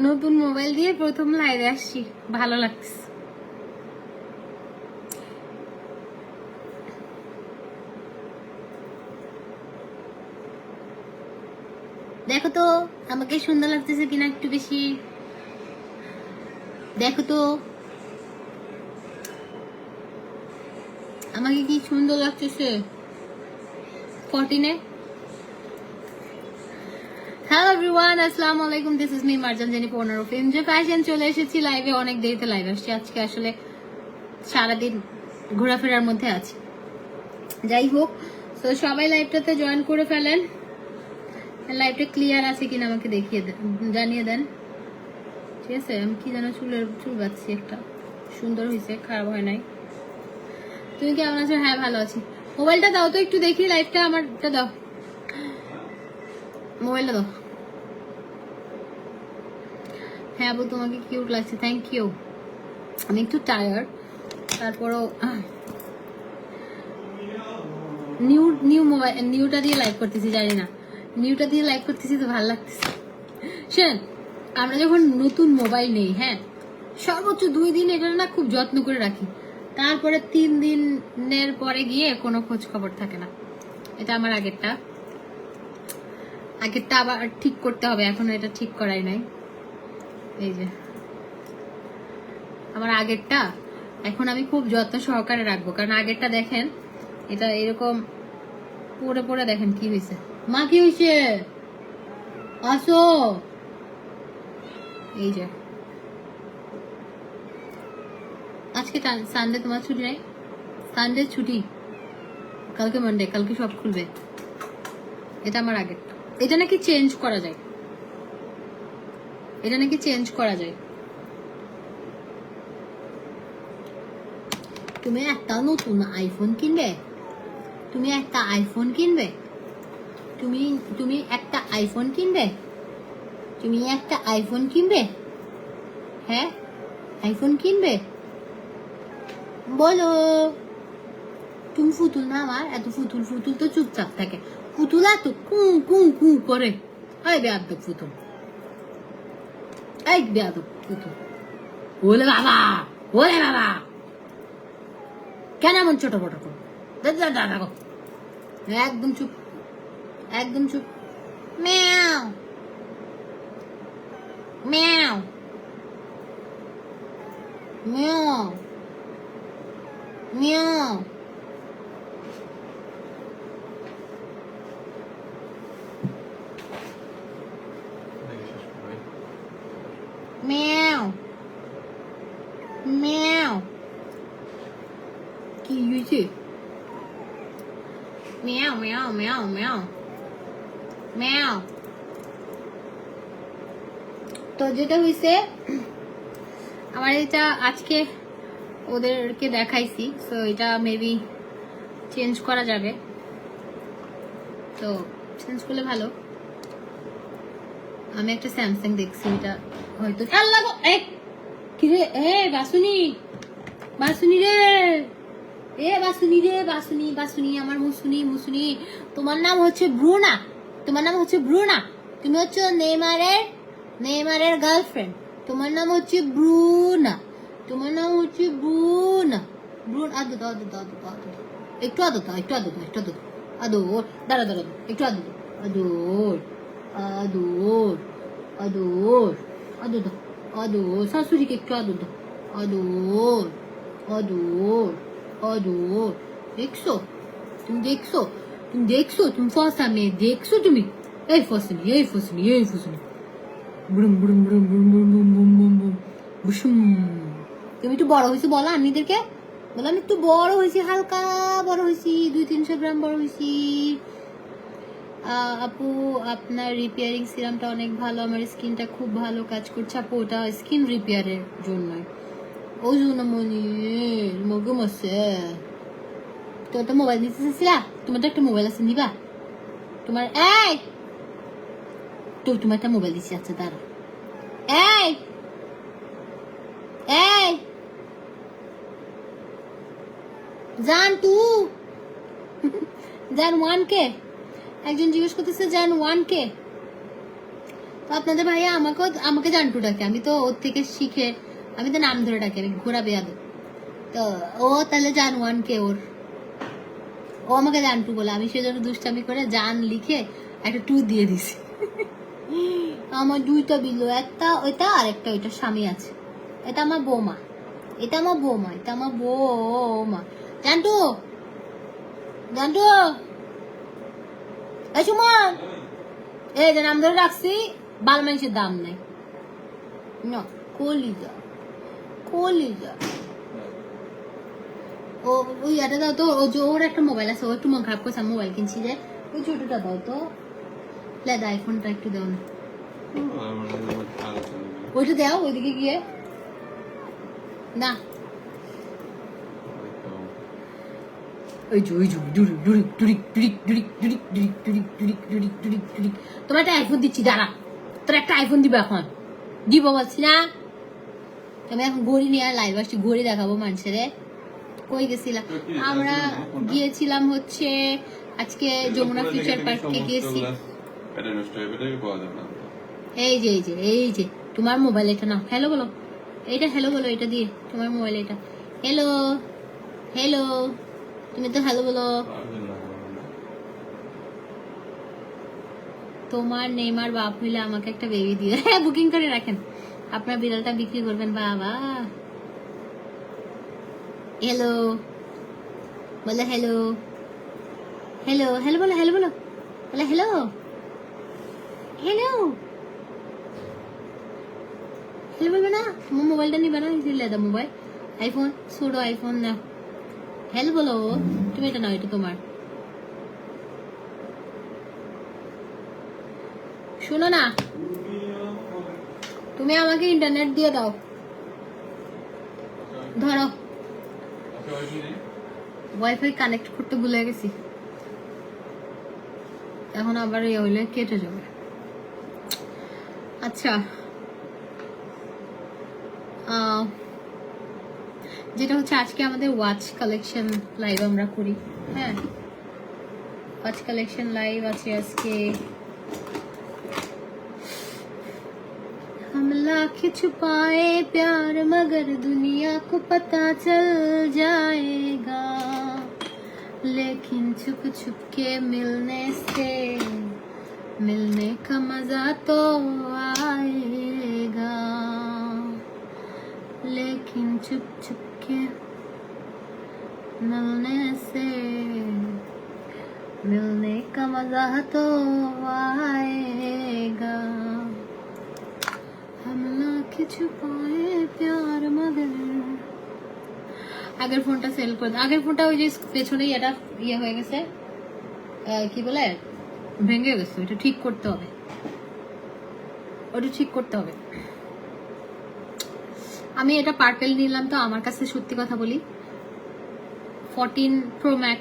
নতুন মোবাইল দিয়ে প্রথম লাইভে আসছি, ভালো লাগছে। দেখো তো আমাকে সুন্দর লাগতেছে কিনা একটু বেশি, দেখো তো আমাকে কি সুন্দর লাগতেছে 14-এ। হ্যালো এভরিওয়ান, আসসালামু আলাইকুম, দিস ইজ মি মার্জান জানি 15 ফিল্ম যে ফ্যাশন চলে এসেছি লাইভে। অনেক দেরিতে লাইভ আসছি আজকে, আসলে সারাদিন ঘোরাফেরার মধ্যে আছি। যাই হোক, তো সবাই লাইভটাতে জয়েন করে ফেলেন। লাইভটা ক্লিয়ার আছে কিনা আমাকে দেখিয়ে জানিয়ে দেন, ঠিক আছে? আমি কি যেন চুল বাঁধছি, একটা সুন্দর হয়েছে, খারাপ হয় নাই। তুমি কেমন আছো? হ্যাঁ ভালো আছি। মোবাইলটা দাও তো একটু দেখি, লাইভটা আমারটা দাও, মোবাইলটা দাও। হ্যাঁ আপু তোমাকে কিউট লাগছে, থ্যাংক ইউ। আমি একটু টায়ার্ড, তারপরও নিউ মোবাইল, নিউটা দিয়ে লাইভ করতেছি, জানি না নিউটা দিয়ে লাইভ করতেছি তো ভালো লাগতেছে। শোন, আমরা যখন নতুন মোবাইল নেই, হ্যাঁ সর্বোচ্চ 2 দিন এটা না খুব যত্ন করে রাখি, তারপরে 3 দিনের পরে গিয়ে কোনো খোঁজ খবর থাকে না। এটা আমার আগেরটা আবার ঠিক করতে হবে, এখনো এটা ঠিক করাই নাই। এই যে আমার আগেরটা এখন আমি খুব যত্ন সহকারে রাখবো, কারণ আগেরটা দেখেন এটা এরকম পরে পরে দেখেন কি হয়েছে। মা কি হয়েছে? আসো। এই যে আজকে সানডে, তোমার ছুটি নাই? সানডে ছুটি, কালকে মানডে, কালকে সব খুলবে। এটা আমার আগেরটা, এটা নাকি চেঞ্জ করা যায়, এটা নাকি চেঞ্জ করা যায়। তুমি একটা নতুন আইফোন কিনবে, তুমি একটা আইফোন কিনবে, তুমি একটা আইফোন কিনবে, তুমি একটা আইফোন কিনবে, হ্যাঁ আইফোন কিনবে, বলো। তুমি ফুতুল না আমার, এত ফুতুল তো চুপচাপ থাকে, ফুতুল এত কু কু কু করে। এই বেয়াদব ফুতুল, এই বেয়াদব ফুতুল। ওলে বাবা, ওলে বাবা, কেন এমন ছোট বড় করো? দেখো একদম চুপ, একদম চুপ। ম্যাও ম্যাও ম্যাও ম্যাও। ম্যাও ম্যাও, কি হয়েছে? ম্যাও ম্যাও ম্যাও ম্যাও ম্যাও। তো যেটা হয়েছে, আমার এটা আজকে ওদেরকে দেখাইছি, তো এটা মেবি চেঞ্জ করা যাবে, তো চেঞ্জ করলে ভালো। আমি একটা স্যামসাং দেখছি, এটা হয়তো কি রে? বাসুনি বাসুনি রে, বাসুনি রে, বাসুনি বাসুনি, আমার মুসুনি। তোমার নাম হচ্ছে ব্রুনা, তোমার নাম হচ্ছে ব্রুনা, তুমি হচ্ছে নেইমারের গার্লফ্রেন্ড, তোমার নাম হচ্ছে ব্রুনা, তোমার নাম হচ্ছে ব্রুনা। আদো দাও, একটু আদো দাও, একটু আদো দাও, একটু আদো আদোর, দাঁড়া একটু আদো দাও, আদোর আদোর আদোর আদো দাও, আদোর শাশুড়িকে একটু আদো দাও, আদোর আদোর আদোর। দেখছো তুমি, তুমি ফসা মেয়ে দেখছো তুমি। এই ফসনি বুড়ুম বুড়ুম বুড়ুম বুড়ুম বুড়ুম বুম বুম বুম বুম বুসুম। তুমি একটু বড় হয়েছি, বলো আন্নিদেরকে, বলো আমি একটু বড় হয়েছি, হালকা বড় হয়েছি, 200-300 গ্রাম বড় হয়েছি। আপু আপনার রিপেয়ারিং সিরামটা অনেক ভালো, আমার স্কিনটা খুব ভালো কাজ করছে। আপু ওটা স্কিন রিপেয়ারের জন্যই, ওই জন্য মনে মগম আছে। তো একটা মোবাইল নিতে চাইছিলা, তোমার তো একটা মোবাইল আছে, নিবা? তোমার তোমার একটা মোবাইল দিচ্ছি, আচ্ছা দাঁড়া। জান জান 1K, একজন জিজ্ঞেস করতেছে জান 1K, তো আপনাদের ভাইয়া আমাকে জান্টু ডাকে, আমি তো ওর থেকে শিখে আমি তো নাম ধরে ডাকি, আমি ঘোড়া বেয়াদব। তো ও তাহলে জানওয়ানকে ও আমাকে জান্টু বলে, আমি সেজন্য দুষ্টামি করে জান লিখে একটা 2 দিয়ে দিছি। আমার 2টা বিল্লু, একটা ওইটা আর একটা ওইটা স্বামী আছে। এটা আমার বৌমা, এটা আমার বৌমা, এটা আমার বৌমা। জান্টু জান্টু এই সুমন, এই যে নাম ধরে রাখছি, বাল মানুষের দাম নাই না। কলিজা কলিজা ও ওই এটা দাও তো, ওর একটা মোবাইল আছে, ও একটু মন খারাপ করছে, মোবাইল কিনছি যে, ওই ছোটটা দাও তো, লেদা আইফোনটা একটু দাও না, ওইটা দাও ওইদিকে গিয়ে না। তোমার একটা আইফোন দিচ্ছি, দাঁড়া, তোর একটা আইফোন দিব, এখন দিব বলছি না। আমি এখন ঘড়ি নিয়ে লাইভ আসছি, ঘড়ি দেখাবো মানুষের। কই গেছিলাম আমরা? গিয়েছিলাম হচ্ছে আজকে যমুনা ফিউচার পার্কে গিয়েছি। এই যে এই যে এই যে তোমার মোবাইল এটা না, হ্যালো বলো, এইটা হ্যালো বলো, এটা দিয়ে তোমার মোবাইল এটা। হ্যালো হ্যালো, তুমি তো হ্যালো বলো। তোমার নেইমার বাপ হইলে আমাকে একটা বেবি দিয়ে, হ্যাঁ বুকিং করে রাখেন, আপনার বিড়ালটা বিক্রি করবেন বাবা। হ্যালো বলে, হ্যালো হ্যালো হ্যালো বলো, হ্যালো বলো, বলে হ্যালো হ্যালো হ্যালো বলবে না। তোমার মোবাইলটা নিবে না, লেদা মোবাইল, আইফোন, ছোট আইফোন না। হ্যালো বলো, তুমি এটা নাও, এটা তোমার। শোনো না, তুমি আমাকে ইন্টারনেট দিয়ে দাও, ধরো। ওয়াইফাই কানেক্ট করতে ভুলে গেছি, এখন আবার ইয়ে হইলে কেটে যাবে। আচ্ছা, যেটা হচ্ছে আজকে আমাদের ওয়াচ কালেকশন লাইভ আমরা করি। হ্যাঁ, ওয়াচ কালেকশন লাইভ আছে আজকে। हम लाख छुपाए प्यार मगर दुनिया को पता चल जाएगा, लेकिन छुप छुप के मिलने का मजा तो आएगा, लेकिन छुप छुप के मिलने का मजा तो आएगा, हम लाख छुपाए प्यार मगर। আগের ফোনটা সেল করে, আগের ফোনটা ওই যে পেছনেই এটা ইয়ে হয়ে গেছে, কি বলে, ভেঙে গেছে, ওটা ঠিক করতে হবে, ওটা ঠিক করতে হবে। আমি এটা পার্পেল নিলাম, তো আমার কাছে সত্যি কথা বলি 14 Pro Max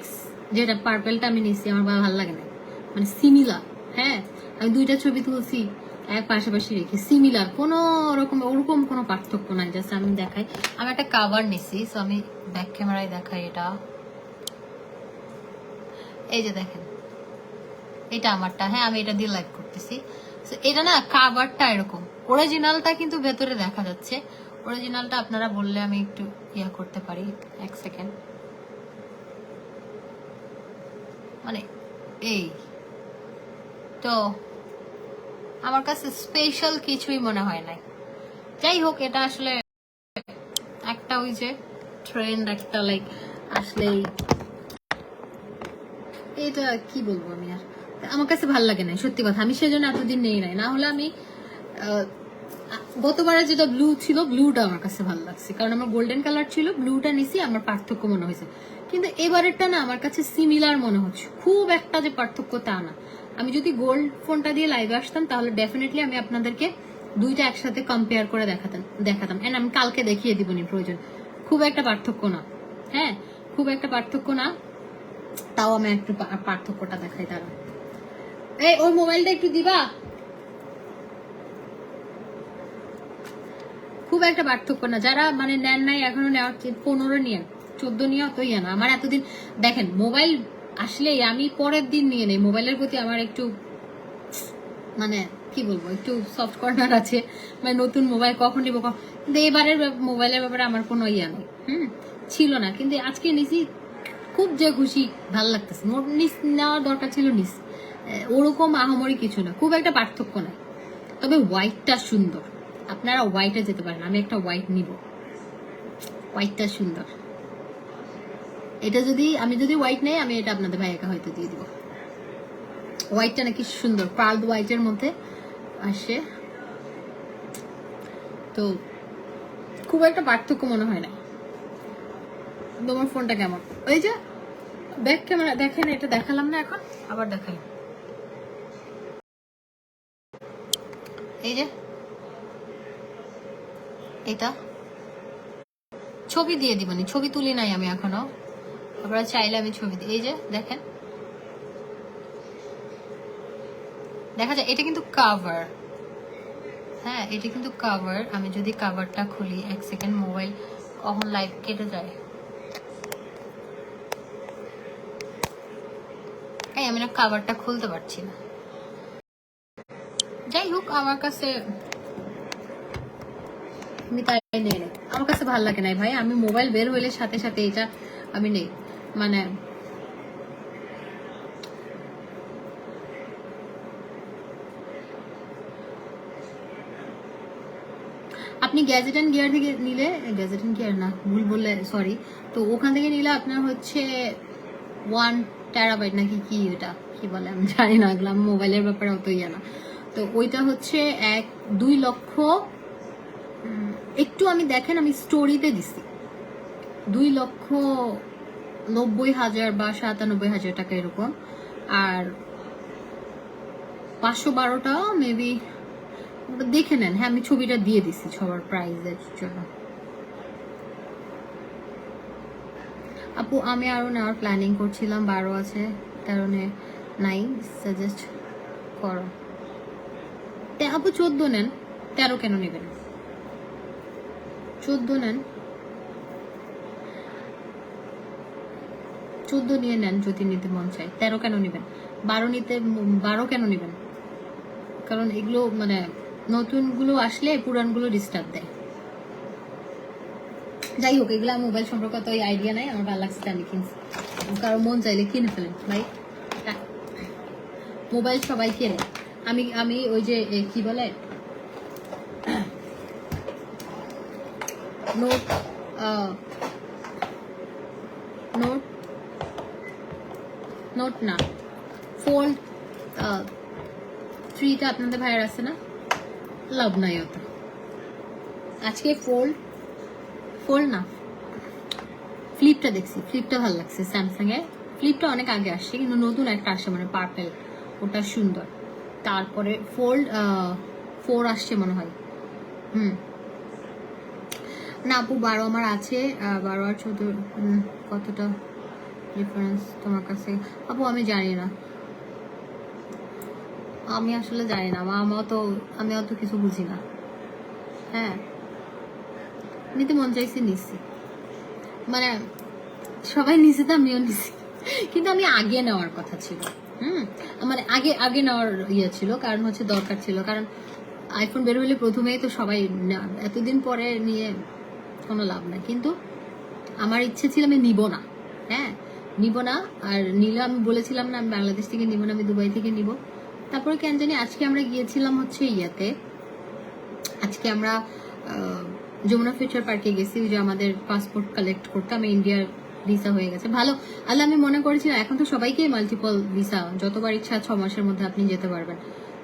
যেটা পার্পেলটা আমি নিচ্ছি, আমার ভালো লাগে না, মানে সিমিলার। হ্যাঁ, আমি 2টা ছবি তুলছি এক পাশাপাশি রেখে, সিমিলার, কোনো ওরকম কোনো পার্থক্য নাই। জাস্ট আমি দেখাই, আমি একটা কাভার নিছি, সো আমি ব্যাক ক্যামেরায় দেখাই। এটা এই যে দেখেন, এটা আমারটা। হ্যাঁ, আমি এটা দিয়ে লাইভ করতেছি। এটা না কাভারটা এরকম, অরিজিনালটা কিন্তু ভেতরে দেখা যাচ্ছে। অরিজিনালটা আপনারা বললে আমি একটু ইয়া করতে পারি, 1 সেকেন্ড। মানে এই তো আমার কাছে স্পেশাল কিছুই মনে হয় নাই। যাই হোক, এটা আসলে একটা ওই যে ট্রেন্ড, একটা লাইক আসলে এটা কি বলবো আমি, আর আমার কাছে ভালো লাগে না সত্যি কথা। আমি সেজন্য এতদিন নেই নাই, না হলে আমি গতবারে যেটা ব্লু ছিল, ব্লুটা আমার কাছে ভালো লাগছে, কারণ আমার গোল্ডেন কালার ছিল, ব্লুটা নিছি, আমার পার্থক্য মনে হয়েছে। কিন্তু এবারেরটা না আমার কাছে সিমিলার মনে হচ্ছে, খুব একটা যে পার্থক্য তা না। আমি যদি গোল্ড ফোনটা দিয়ে লাইভে আসতাম তাহলে ডেফিনেটলি আমি আপনাদেরকে 2টা একসাথে কম্পেয়ার করে দেখাতাম এন্ড আমি কালকে দেখিয়ে দিব নি প্রয়োজন। খুব একটা পার্থক্য না, হ্যাঁ খুব একটা পার্থক্য না, তাও আমি একটু পার্থক্যটা দেখাই। তারা এই ওই মোবাইলটা একটু দিবা, খুব একটা পার্থক্য না। যারা মানে নেন নাই এখনো নেওয়ার, 15 নিয়ে 14 নিয়ে অত ইয়ে না। আমার এতদিন দেখেন মোবাইল আসলে আমি পরের দিন নিয়ে নেই, মোবাইলের প্রতি আমার একটু মানে কি বলবো, একটু সফট কর্নার আছে, মানে নতুন মোবাইল কখন নিবো, কিন্তু এবারের মোবাইলের ব্যাপারে আমার কোনো ইয়া নেই, ছিল না, কিন্তু আজকে নিছি, খুব যে খুশি, ভাল লাগতেছে। নিস নেওয়ার দরকার ছিল, নিস, ওরকম আহামরি কিছু না, খুব একটা পার্থক্য নাই, তবে হোয়াইটটা সুন্দর, আপনারা হোয়াইটে যেতে পারেন, আমি একটা হোয়াইট নিব, হোয়াইটটা সুন্দর। এটা যদি আমি যদি হোয়াইট নেই, আমি এটা আপনাদের ভাইয়াকে হয়তো দিয়ে দিব। হোয়াইটটা নাকি সুন্দর, পার্ল হোয়াইটের মধ্যে আসে, তো খুব একটা পার্থক্য মনে হয় না। তোমার ফোনটা কেমন? ওই যে ব্যাক ক্যামেরা দেখেন, এটা দেখালাম না, এখন আবার দেখালাম, এই যে এটা ছবি দিয়ে দিবনি, ছবি তুলি নাই আমি এখনো, আপনারা চাইলে আমি ছবি দিই, এই যে দেখেন, দেখা যায় এটা কিন্তু কাভার, হ্যাঁ এটা কিন্তু কাভার। আমি যদি কাভারটা খুলি, এক সেকেন্ড, মোবাইল কখন লাইভ কেটে যায়, এই আমি না কাভারটা খুলতে পারছি না। যাই হোক, আমার কাছে আমি তাই নেই, আমার কাছে ভালো লাগে নাই ভাই, আমি মোবাইল বের হইলে সাথে সাথে এটা আমি নেই, মানে আপনি গ্যাজেট অ্যান্ড গিয়ার থেকে নিলে, গ্যাজেট অ্যান্ড গিয়ার না, ভুল বললে সরি, তো ওখান থেকে নিলে আপনার হচ্ছে 1 টেরাবাইট নাকি কি, ওটা কি বলে আমি জানি না, গেলাম মোবাইলের ব্যাপারে অত ইয়া না, তো ওইটা হচ্ছে 2 লক্ষ একটু, আমি দেখেন আমি স্টোরিতে দিছি 2,90,000 বা 97,000 টাকা এরকম, আর 512টা মেবি, দেখে নেন, হ্যাঁ আমি ছবিটা দিয়ে দিছি সবার প্রাইজের জন্য। আপু আমি আরো নেওয়ার প্ল্যানিং করছিলাম, 12 আছে, 13 নাই, সাজেস্ট করো। আপু 14 নেন, 13 কেন নেবেন, 14 নেন, 14 নিয়ে নেন যদি নিতে মন চায়, 13 কেন নেবেন, 12 কেন নেবেন, কারণ এগুলো মানে নতুনগুলো আসলে পুরানগুলো ডিস্টার্ব দেয়। যাই হোক, এগুলো মোবাইল সম্পর্কে তো ওই আইডিয়া নাই, আমার ভালো লাগছে আমি কিনছি, কারো মন চাইলে কিনে ফেলেন ভাই, মোবাইল সবাই কেনে, আমি আমি ওই যে কি বলে নোট নোট নোট না, ফোল্ড 3টা আপনাদের ভাইয়ের আছে না, লাভ নাই অত, আজকে ফোল্ড না, ফ্লিপটা দেখছি, ফ্লিপটা ভালো লাগছে, স্যামসাং এর ফ্লিপটা অনেক আগে আসছে, কিন্তু নতুন একটা আসছে মানে পার্পেল, ওটা সুন্দর, তারপরে ফোল্ড 4 আসছে মনে হয়, না আপু 12 আমার আছে, 12 আর 14 কতটা ডিফারেন্স তোমার কাছে? আপু আমি জানি না, আমি আসলে জানি না, আমি অত কিছু বুঝি না, হ্যাঁ নিতে মন চাইছে নিচ্ছি, মানে সবাই নিচে তো আমিও নিছি, কিন্তু আমি আগে নেওয়ার কথা ছিল, মানে আগে নেওয়ার ইয়ে ছিল, কারণ হচ্ছে দরকার ছিল, কারণ আইফোন বের হলে প্রথমেই তো সবাই, এতদিন পরে নিয়ে কোনো লাভ নাই, কিন্তু আমার ইচ্ছে ছিল আমি নিব না, হ্যাঁ নিব না, আর নিলে আমি বলেছিলাম না আমি বাংলাদেশ থেকে নিব না, আমি দুবাই থেকে নিব। তারপরে কেন জানি আজকে আমরা গিয়েছিলাম হচ্ছে ইয়াতে, আজকে আমরা যমুনা ফিউচার পার্কে গেছি, যে আমাদের পাসপোর্ট কালেক্ট করতে, আমি ইন্ডিয়ার ভিসা হয়ে গেছে, ভালো আল্লাহ, আমি মনে করেছিলাম এখন তো সবাইকে মাল্টিপল ভিসা, যতবার ইচ্ছা 6 মাসের মধ্যে আপনি যেতে পারবেন,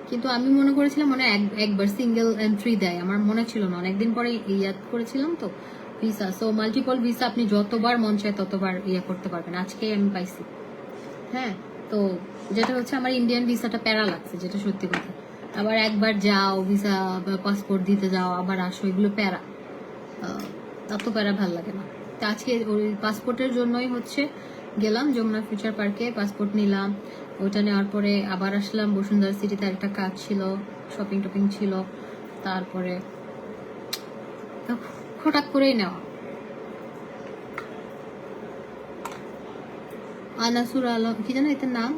কিন্তু আমি মনে করেছিলাম মনে একবার সিঙ্গেল এন্ট্রি দেয়, আমার মনে ছিল না, অনেকদিন পরে ইয়াদ করেছিলাম তো ভিসা, সো মাল্টিপল ভিসা আপনি যতবার মন চায় ততবার ইয়ে করতে পারবেন, আজকে আমি পাইছি, হ্যাঁ তো যেটা হচ্ছে আমার ইন্ডিয়ান ভিসাটা প্যারা লাগছে, যেটা সত্যি কথা, আবার একবার যাও ভিসা বা পাসপোর্ট দিতে যাও আবার আসো, এগুলো প্যারা, তত প্যারা ভাল লাগে না, তো আজকে ওই পাসপোর্টের জন্যই হচ্ছে গেলাম যমুনা ফিউচার পার্কে, পাসপোর্ট নিলাম, ওইটা নেওয়ার পরে আবার আসলাম বসুন্ধরা সিটিতে, একটা কাজ ছিল, শপিং টপিং ছিল, তারপরে হঠাৎ করেই নেওয়া। আনাসুর আলম কি জানো এটার নাম,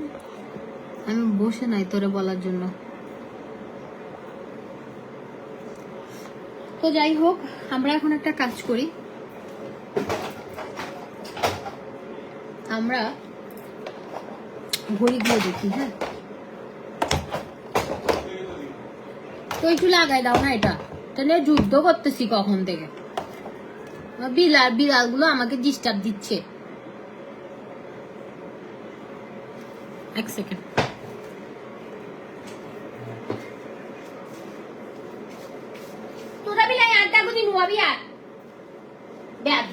আমি বসে নাই তোরে বলার জন্য, তো যাই হোক, আমরা এখন একটা কাজ করি, আমরা ঘড়িগুলো দেখি। হ্যাঁ, তো একটু লাগাই দাও না, এটা তাহলে যুদ্ধ করতেছি কখন থেকে। বিড়ালগুলো আমাকে ডিস্টার্ব দিচ্ছে। এক সেকেন্ড। তোরা বিলাই আড্ডা গুলি নুয়াবি আর ব্যাদ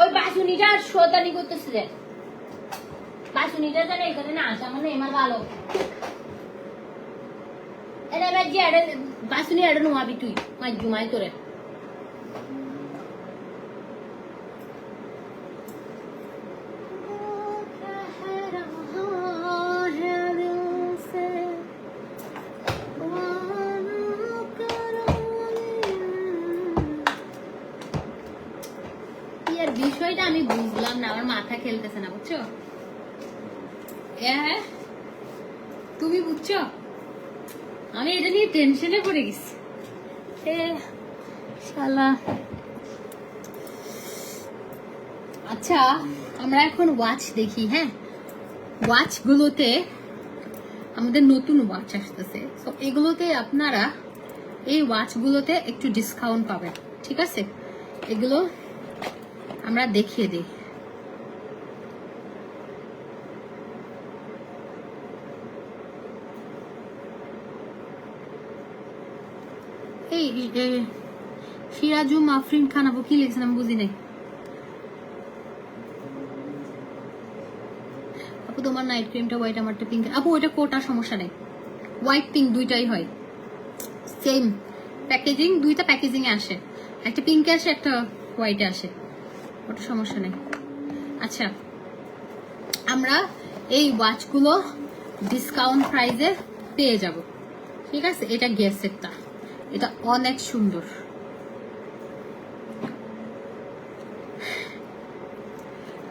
ওই বাসুনিটা শোধানি করতেছে রে, বাসুনিটা জানে এখানে না আসা মানে আমার ভালো। এটা যে বাসুনি এটা নুয়াবি তুই মাই জুমাই তোরে। বিষয়টা আমি বুঝলাম না, আমার মাথা খেলতেছে না, বুঝছো? হ্যাঁ, তুমি বুঝছো? আমি এটা নিয়ে টেনশনে পড়ে গেছি। শালা। আচ্ছা, আমরা এখন ওয়াচ দেখি। হ্যাঁ, ওয়াচ গুলোতে আমাদের নতুন ওয়াচ আসতেছে, তো এগুলোতে আপনারা এই ওয়াচ গুলোতে একটু ডিসকাউন্ট পাবেন, ঠিক আছে? এগুলো আমরা দেখিয়ে দিই। এই সিরাজু মাফরিন খান আপু কি লিখছেন আমি বুঝি নাই। আপু তোমার নাইট ক্রিমটা হোয়াইট, আমারটা পিঙ্ক। আপু ওইটা কোটা সমস্যা নেই, হোয়াইট পিঙ্ক দুইটাই হয়, সেম প্যাকেজিং, দুইটা প্যাকেজিং এ আসে, একটা পিঙ্কে আসে একটা হোয়াইটে আসে, ওটা সমস্যা নেই। আচ্ছা, আমরা এই ওয়াচগুলো ডিসকাউন্ট প্রাইসে পেয়ে যাব, ঠিক আছে? এটা গ্যাসেরটা, এটা অনেক সুন্দর।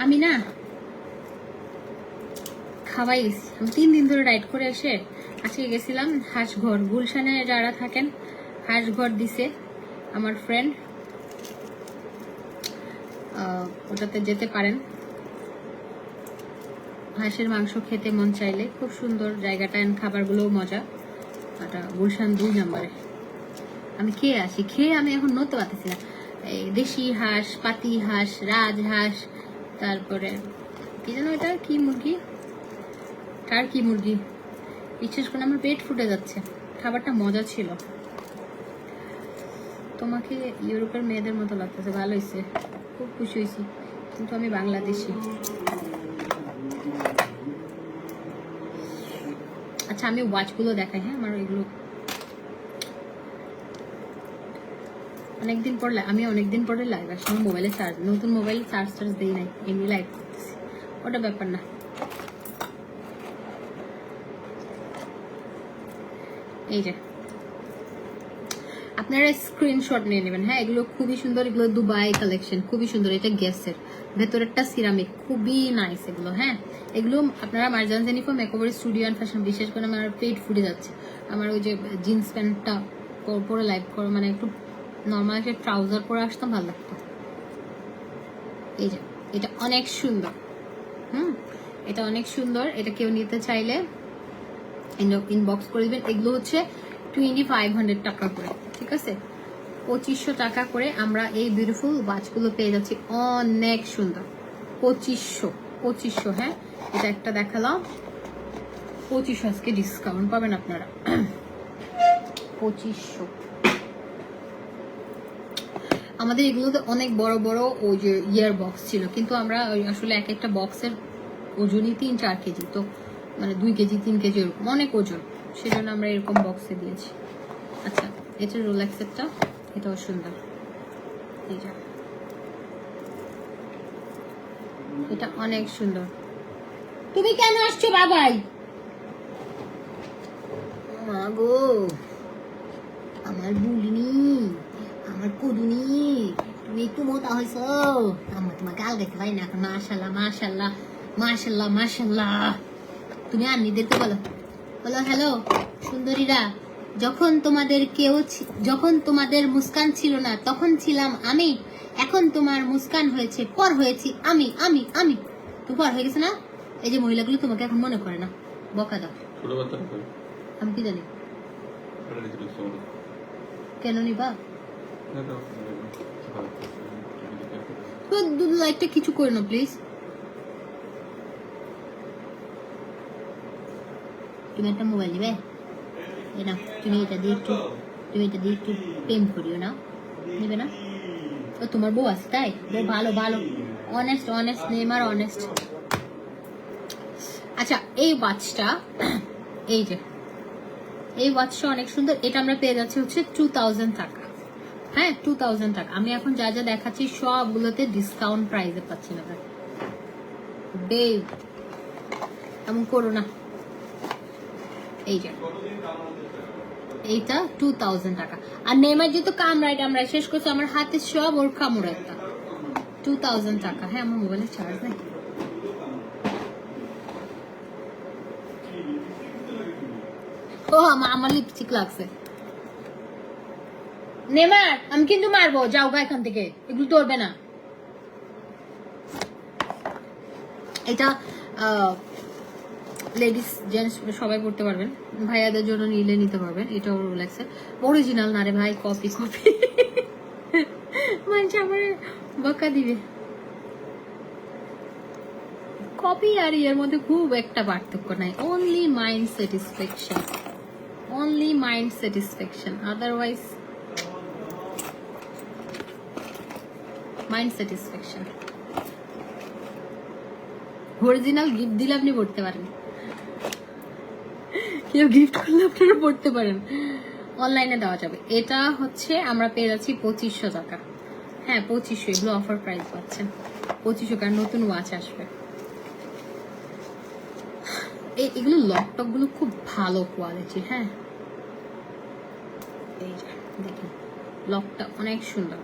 আমি না খাওয়াই গেছি, আমি 3 দিন ধরে ডায়েট করে এসে আজকে গেছিলাম হাঁসঘর, গুলশানে যারা থাকেন হাঁসঘর দিছে আমার ফ্রেন্ড, ওটাতে যেতে পারেন। হাঁসের মাংস খেতে মন চাইলে খুব সুন্দর জায়গাটা, এন্ড খাবারগুলোও মজা। এটা গুলশান 2 নম্বরে। আমি খেয়ে আসি, খেয়ে আমি এখন নড়তে পারতেছি না। এই দেশি হাঁস, পাতি হাঁস, রাজহাঁস, তারপরে কি যেন এটা, কি মুরগি, টার্কি মুরগি, বিশেষ করে আমার পেট ফুটে যাচ্ছে। খাবারটা মজা ছিল। তোমাকে ইউরোপের মেয়েদের মতো লাগতেছে, ভালো হয়েছে, খুব খুশি হয়েছি, কিন্তু আমি বাংলাদেশি। আচ্ছা, আমি ওয়াচগুলো দেখাই। হ্যাঁ, আমার এগুলো অনেকদিন পরে লাইভ আসছি। আমার মোবাইলে চার্জ, নতুন মোবাইল চার্জ দেই নাই, এমনি লাইভ করতেছি, ওটা ব্যাপার না। এই যে আপনারা স্ক্রিনশট নিয়ে নেবেন। হ্যাঁ, এগুলো খুবই সুন্দর, এগুলো দুবাই কালেকশন, খুবই সুন্দর। এটা গ্যাসের, ভেতরেরটা সিরামিক, খুবই নাইস এগুলো। হ্যাঁ, এগুলো আপনারা Marjan Jennifer makeover studio and fashion, বিশেষ করে আমার পেট ফুটে যাচ্ছে। আমার ওই যে জিন্স প্যান্টটা পরে লাইভ করে, মানে একটু নর্মাল একটা ট্রাউজার পরে আসতাম, ভালো লাগতো। এই যে এটা অনেক সুন্দর, এটা অনেক সুন্দর। এটা কেউ নিতে চাইলে ইনবক্স করে দিবেন। এগুলো হচ্ছে 2500 টাকা করে, ঠিক আছে? 2500 টাকা করে আমরা এই বিউটিফুল ওয়াচগুলো পেয়ে যাচ্ছি, অনেক সুন্দর। 2500। হ্যাঁ, এটা একটা দেখালাম 2500, আজকে ডিসকাউন্ট পাবেন আপনারা 2500। আমাদের এগুলোতে অনেক বড় বড় ওই যে ইয়ার বক্স ছিল, কিন্তু আমরা আসলে এক একটা বক্সের ওজনই 3-4 কেজি, তো মানে 2 কেজি 3 কেজি অনেক ওজন, সেজন্য আমরা এরকম বক্সে দিয়েছি। আচ্ছা, এটা রোলেক্সেরটা, এটাও সুন্দর। এই যে এটা অনেক সুন্দর। তুমি কেন আসছো বাবাই? মা গো, আমার বুলিনি, আমার কুদুনি, তুমি একটু মোটা হয়েছো। আমার তোমার গাল দেখতে পাই না এখন। মাশাল্লাহ মাশাল্লাহ মাশাল্লাহ মাশাল্লাহ। তুমি আন্নিদেরকে বলো, বলো হ্যালো সুন্দরীরা, যখন তোমাদের মুস্কান ছিল না তখন ছিলাম আমি, এখন তোমার মুস্কান হয়েছে, পর হয়েছি আমি আমি আমি। তো পর হয়ে গেছে না? এই যে মহিলাগুলো তোমাকে এখন মনে করে না, বকা দাও। আমি কি জানি কেন নিবা? লাইটটা কিছু করে না প্লিজ। তুমি একটা মোবাইল নিবে না? তুমি এটা দিয়ে একটু প্রেম করিও না, নিবে না? ও তোমার বউ আছে তাই? বউ ভালো ভালো, অনেস্ট নেইমার অনেস্ট। আচ্ছা এই ওয়াচটা, এই ওয়াচটা অনেক সুন্দর। এটা আমরা পেয়ে যাচ্ছি হচ্ছে 2000 টাকা। হ্যাঁ 2000 টাকা। আমি এখন যা যা দেখাচ্ছি সবগুলোতে ডিসকাউন্ট প্রাইসে পাচ্ছি না ভাই। বেব এমন করো না। এই যে এইটা 2000 টাকা। আর নেইমার যেহেতু কামড়ায় শেষ করছে, আমার হাতে সব ওর কামড়াইটা 2000 টাকা। হ্যাঁ আমার মোবাইলে চার্জ নেই। ও আমার লিপস্টিক লাগছে। নেইমার আমি কিন্তু মারবো, যাও গা এখান থেকে, এগুলো ধরবে না। এটা লেডিস জেন্টস সবাই পড়তে পারবেন, ভাইয়াদের জন্য নিলে নিতে পারবেন। এটা রোলেক্সের অরিজিনাল না রে ভাই, কপি মানুষ আমার বকা দিবে। কপি আর এর মধ্যে খুব একটা পার্থক্য নাই, only mind satisfaction, otherwise mind satisfaction. Original gift দিলে আপনি পড়তে পারেন, কেউ গিফট করলে আপনারা পড়তে পারেন, অনলাইনে দেওয়া যাবে। এটা হচ্ছে আমরা পেয়ে যাচ্ছি 2500 টাকা। হ্যাঁ 2500, এগুলো অফার প্রাইস পাচ্ছেন 2500, কারণ নতুন ওয়াচ আসবে। এগুলো লকটক গুলো খুব ভালো কোয়ালিটি। হ্যাঁ এই যে দেখুন লকটা অনেক সুন্দর।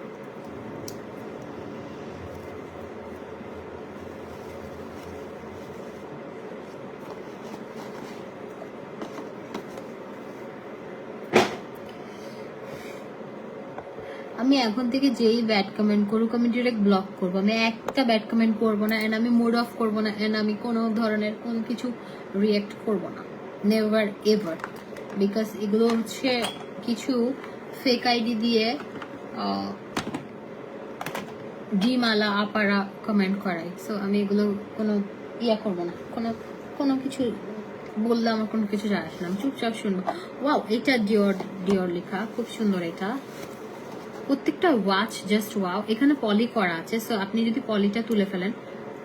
আমি এখন থেকে যেই ব্যাড কমেন্ট করুক আমি ডিরেক্ট ব্লক করবো। আমি একটা ব্যাড কমেন্ট করবো না, এন্ড আমি মুড অফ করবো না, এন্ড আমি কোনো ধরনের কোনো কিছু রিয়েক্ট করবো না, নেভার এভার। বিকজ এগুলো হচ্ছে কিছু ফেক আইডি দিয়ে ডিমালা আপারা কমেন্ট করাই। সো আমি এগুলো কোনো করবো না, কোনো কিছু বললে আমার কোনো কিছু যায় আসে না, আমি চুপচাপ শুনবো। ওয়াও এটা ডিওর লেখা, খুব সুন্দর। এটা প্রত্যেকটা ওয়াচ জাস্ট ওয়াও। এখানে পলি করা আছে, সো আপনি যদি পলিটা তুলে ফেলেন,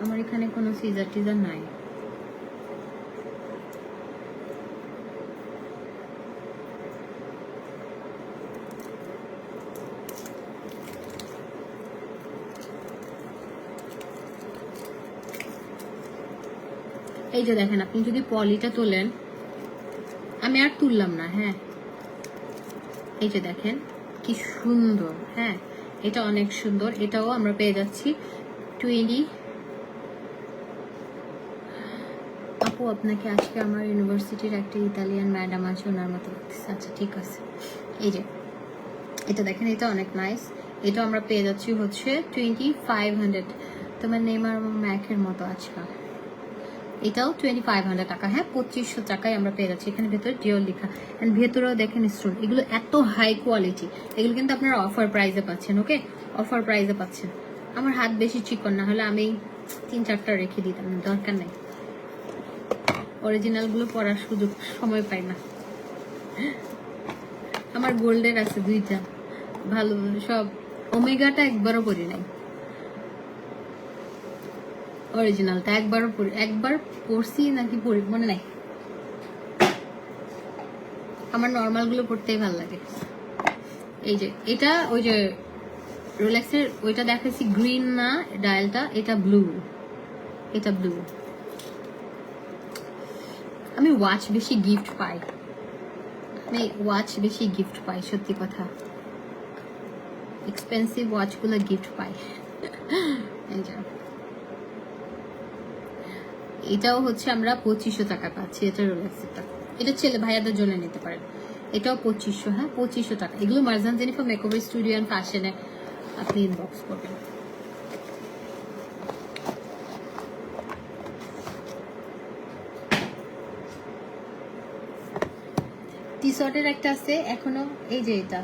আমার এখানে কোনো সিজার টিজার নাই। এই যে দেখেন, আপনি যদি পলিটা তোলেন, আমি আর তুললাম না। হ্যাঁ এই যে দেখেন কি সুন্দর। হ্যাঁ এটা অনেক সুন্দর। এটাও আমরা পেয়ে যাচ্ছি 20। আপু আপনাকে আজকে আমার ইউনিভার্সিটির একটা ইতালিয়ান ম্যাডাম আছে, ওনার মতো লাগতেছে। আচ্ছা ঠিক আছে। এই যে এটা দেখেন, এটা অনেক নাইস। এটা আমরা পেয়ে যাচ্ছি হচ্ছে 2500। তোমার নেইমার ম্যাকের মতো আজকাল। এটাও 2500 টাকা। হ্যাঁ 2500 টাকায় আমরা পেয়ে যাচ্ছি। এখানে ভেতরে ডিওর লেখা, এন্ড ভেতরেও দেখেন স্টোন। এগুলো এত হাই কোয়ালিটি, এগুলো কিন্তু আপনারা অফার প্রাইসে পাচ্ছেন। ওকে অফার প্রাইসে পাচ্ছেন। আমার হাত বেশি চিকন না হলে আমি 3-4টা রেখে দিতাম, দরকার নেই। অরিজিনাল গুলো পড়ার সুযোগ সময় পাই না। আমার গোল্ডের আছে 2টা ভালো, সব ওমেগাটা একবারও পরি নাই, অরিজিনালটা একবার পড়ছি নাকি পড়ি মনে নাই। আমার নর্মাল গুলো পড়তেই ভালো লাগে। এই যে এটা ওই যে রোলেক্সের ওইটা দেখাচ্ছি গ্রিন না ডায়ালটা, এটা ব্লু। এটা ব্লু। আমি ওয়াচ বেশি গিফট পাই, সত্যি কথা। এক্সপেন্সিভ ওয়াচ গুলো গিফট পাই। এই যে এটাও হচ্ছে আমরা 2500 টাকা পাচ্ছি। এটা রোলেক্সেরটা, এটা ছেলে ভাইয়াদের জন্য নিতে পারেন। এটাও 2500, হ্যাঁ 2500 টাকা। এগুলো Marjan Jennifer makeover studio and ফ্যাশনে আপনি ইনবক্স করবেন। টি শার্টের একটা আছে এখনো, এই যে এটা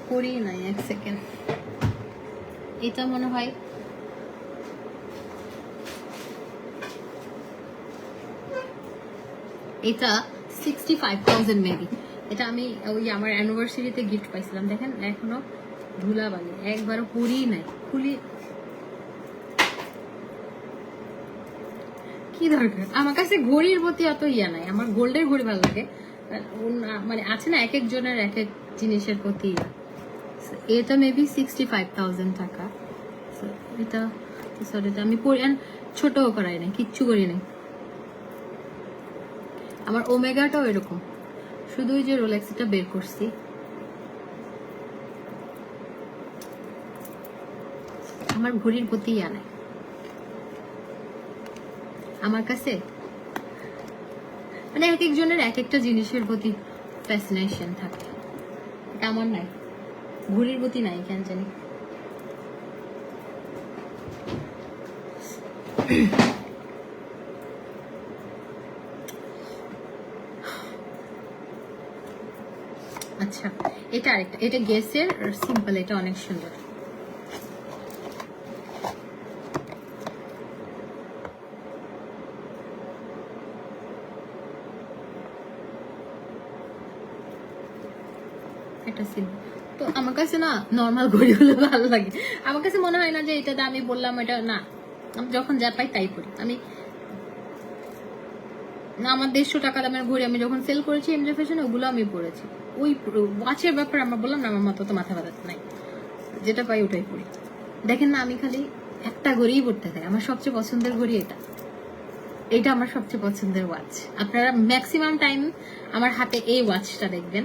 করি নাই, এক সেকেন্ড, এটা মনে হয় এটা 65,000 মেবি। এটা আমি ওই আমার অ্যানিভার্সারিতে গিফট পাইছিলাম। দেখেন এখনো ধুলাবালি, একবারও পরি নাই, খুলি কি দরকার। আমার কাছে ঘড়ির প্রতি অত ইয়া নাই, আমার গোল্ডের ঘড়ি ভালো লাগে, মানে আছে না এক একজনের এক এক জিনিসের প্রতি ইয়া। এটা মেবি 65,000 টাকা। এটা আমি পরি, ছোটও করাই নাই, কিচ্ছু করি নাই। আমার ওমেগাটাও এরকম, শুধু ওই যে রোলেক্স এটা বের করছি। আমার ঘড়ির প্রতি ইয়া নাই আমার কাছে, মানে এক একজনের এক একটা জিনিসের প্রতি ফ্যাসিনেশন থাকে, এটা আমার নাই, ঘড়ির প্রতি নাই কেন জানি। আচ্ছা এটা আরেকটা, এটা গেসের সিম্পল, এটা অনেক সুন্দর। এটা সিম্পল। তো আমার কাছে না নর্মাল ঘড়িগুলো ভালো লাগে, আমার কাছে মনে হয় না যে এটা আমি বললাম এটা না, আমি যখন যা পাই তাই পরি। আমি না আমার 150 টাকা দামের ঘড়ি আমি যখন সেল করেছি এমজে ফ্যাশনে, ওগুলো আমি পরেছি। ওই ওয়াচের ব্যাপারে আমার বললাম না, আমার মতো তো মাথা ব্যথা নাই, যেটা পাই ওটাই পরি। দেখেন না আমি খালি একটা ঘড়িই পরতে থাকি, আমার সবচেয়ে পছন্দের ঘড়ি এটা, এটা আমার সবচেয়ে পছন্দের ওয়াচ। আপনারা ম্যাক্সিমাম টাইম আমার হাতে এই ওয়াচটা দেখবেন।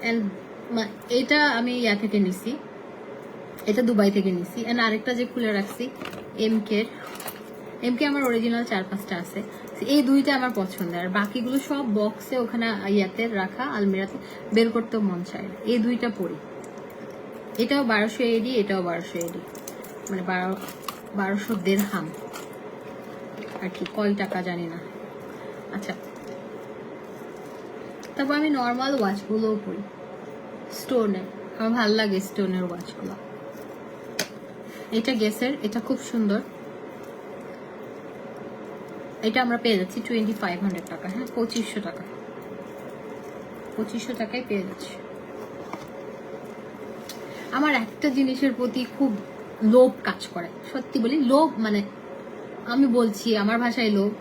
এন্ড এটা আমি ইয়া থেকে নিছি, এটা দুবাই থেকে নিছি। এন্ড আরেকটা যে খুলে রাখছি এমকে আমার অরিজিনাল 4-5টা আছে, এই দুইটা আমার পছন্দের, আর বাকিগুলো সব বক্সে ওখানে ইয়াতে রাখা, আলমিরাতে বের করতেও মন চায়। এই দুইটা পরি, এটাও 1200 এডি, এটাও 1200 এডি, মানে 1200 দিরহাম আর কি, কয় টাকা জানি না। আচ্ছা তারপর আমি নর্মাল ওয়াচগুলোও পরি স্টোনের, আমার ভালো লাগে স্টোনের ওয়াচগুলো। এটা গেসের, এটা খুব সুন্দর, এটা আমরা পেয়ে যাচ্ছি 2500 টাকা, হ্যাঁ 2500 টাকা, 2500 টাকায় পেয়ে যাচ্ছি। আমার একটা জিনিসের প্রতি খুব লোভ কাজ করে, সত্যি বলি লোভ, মানে আমি বলছি আমার ভাষায় লোভ,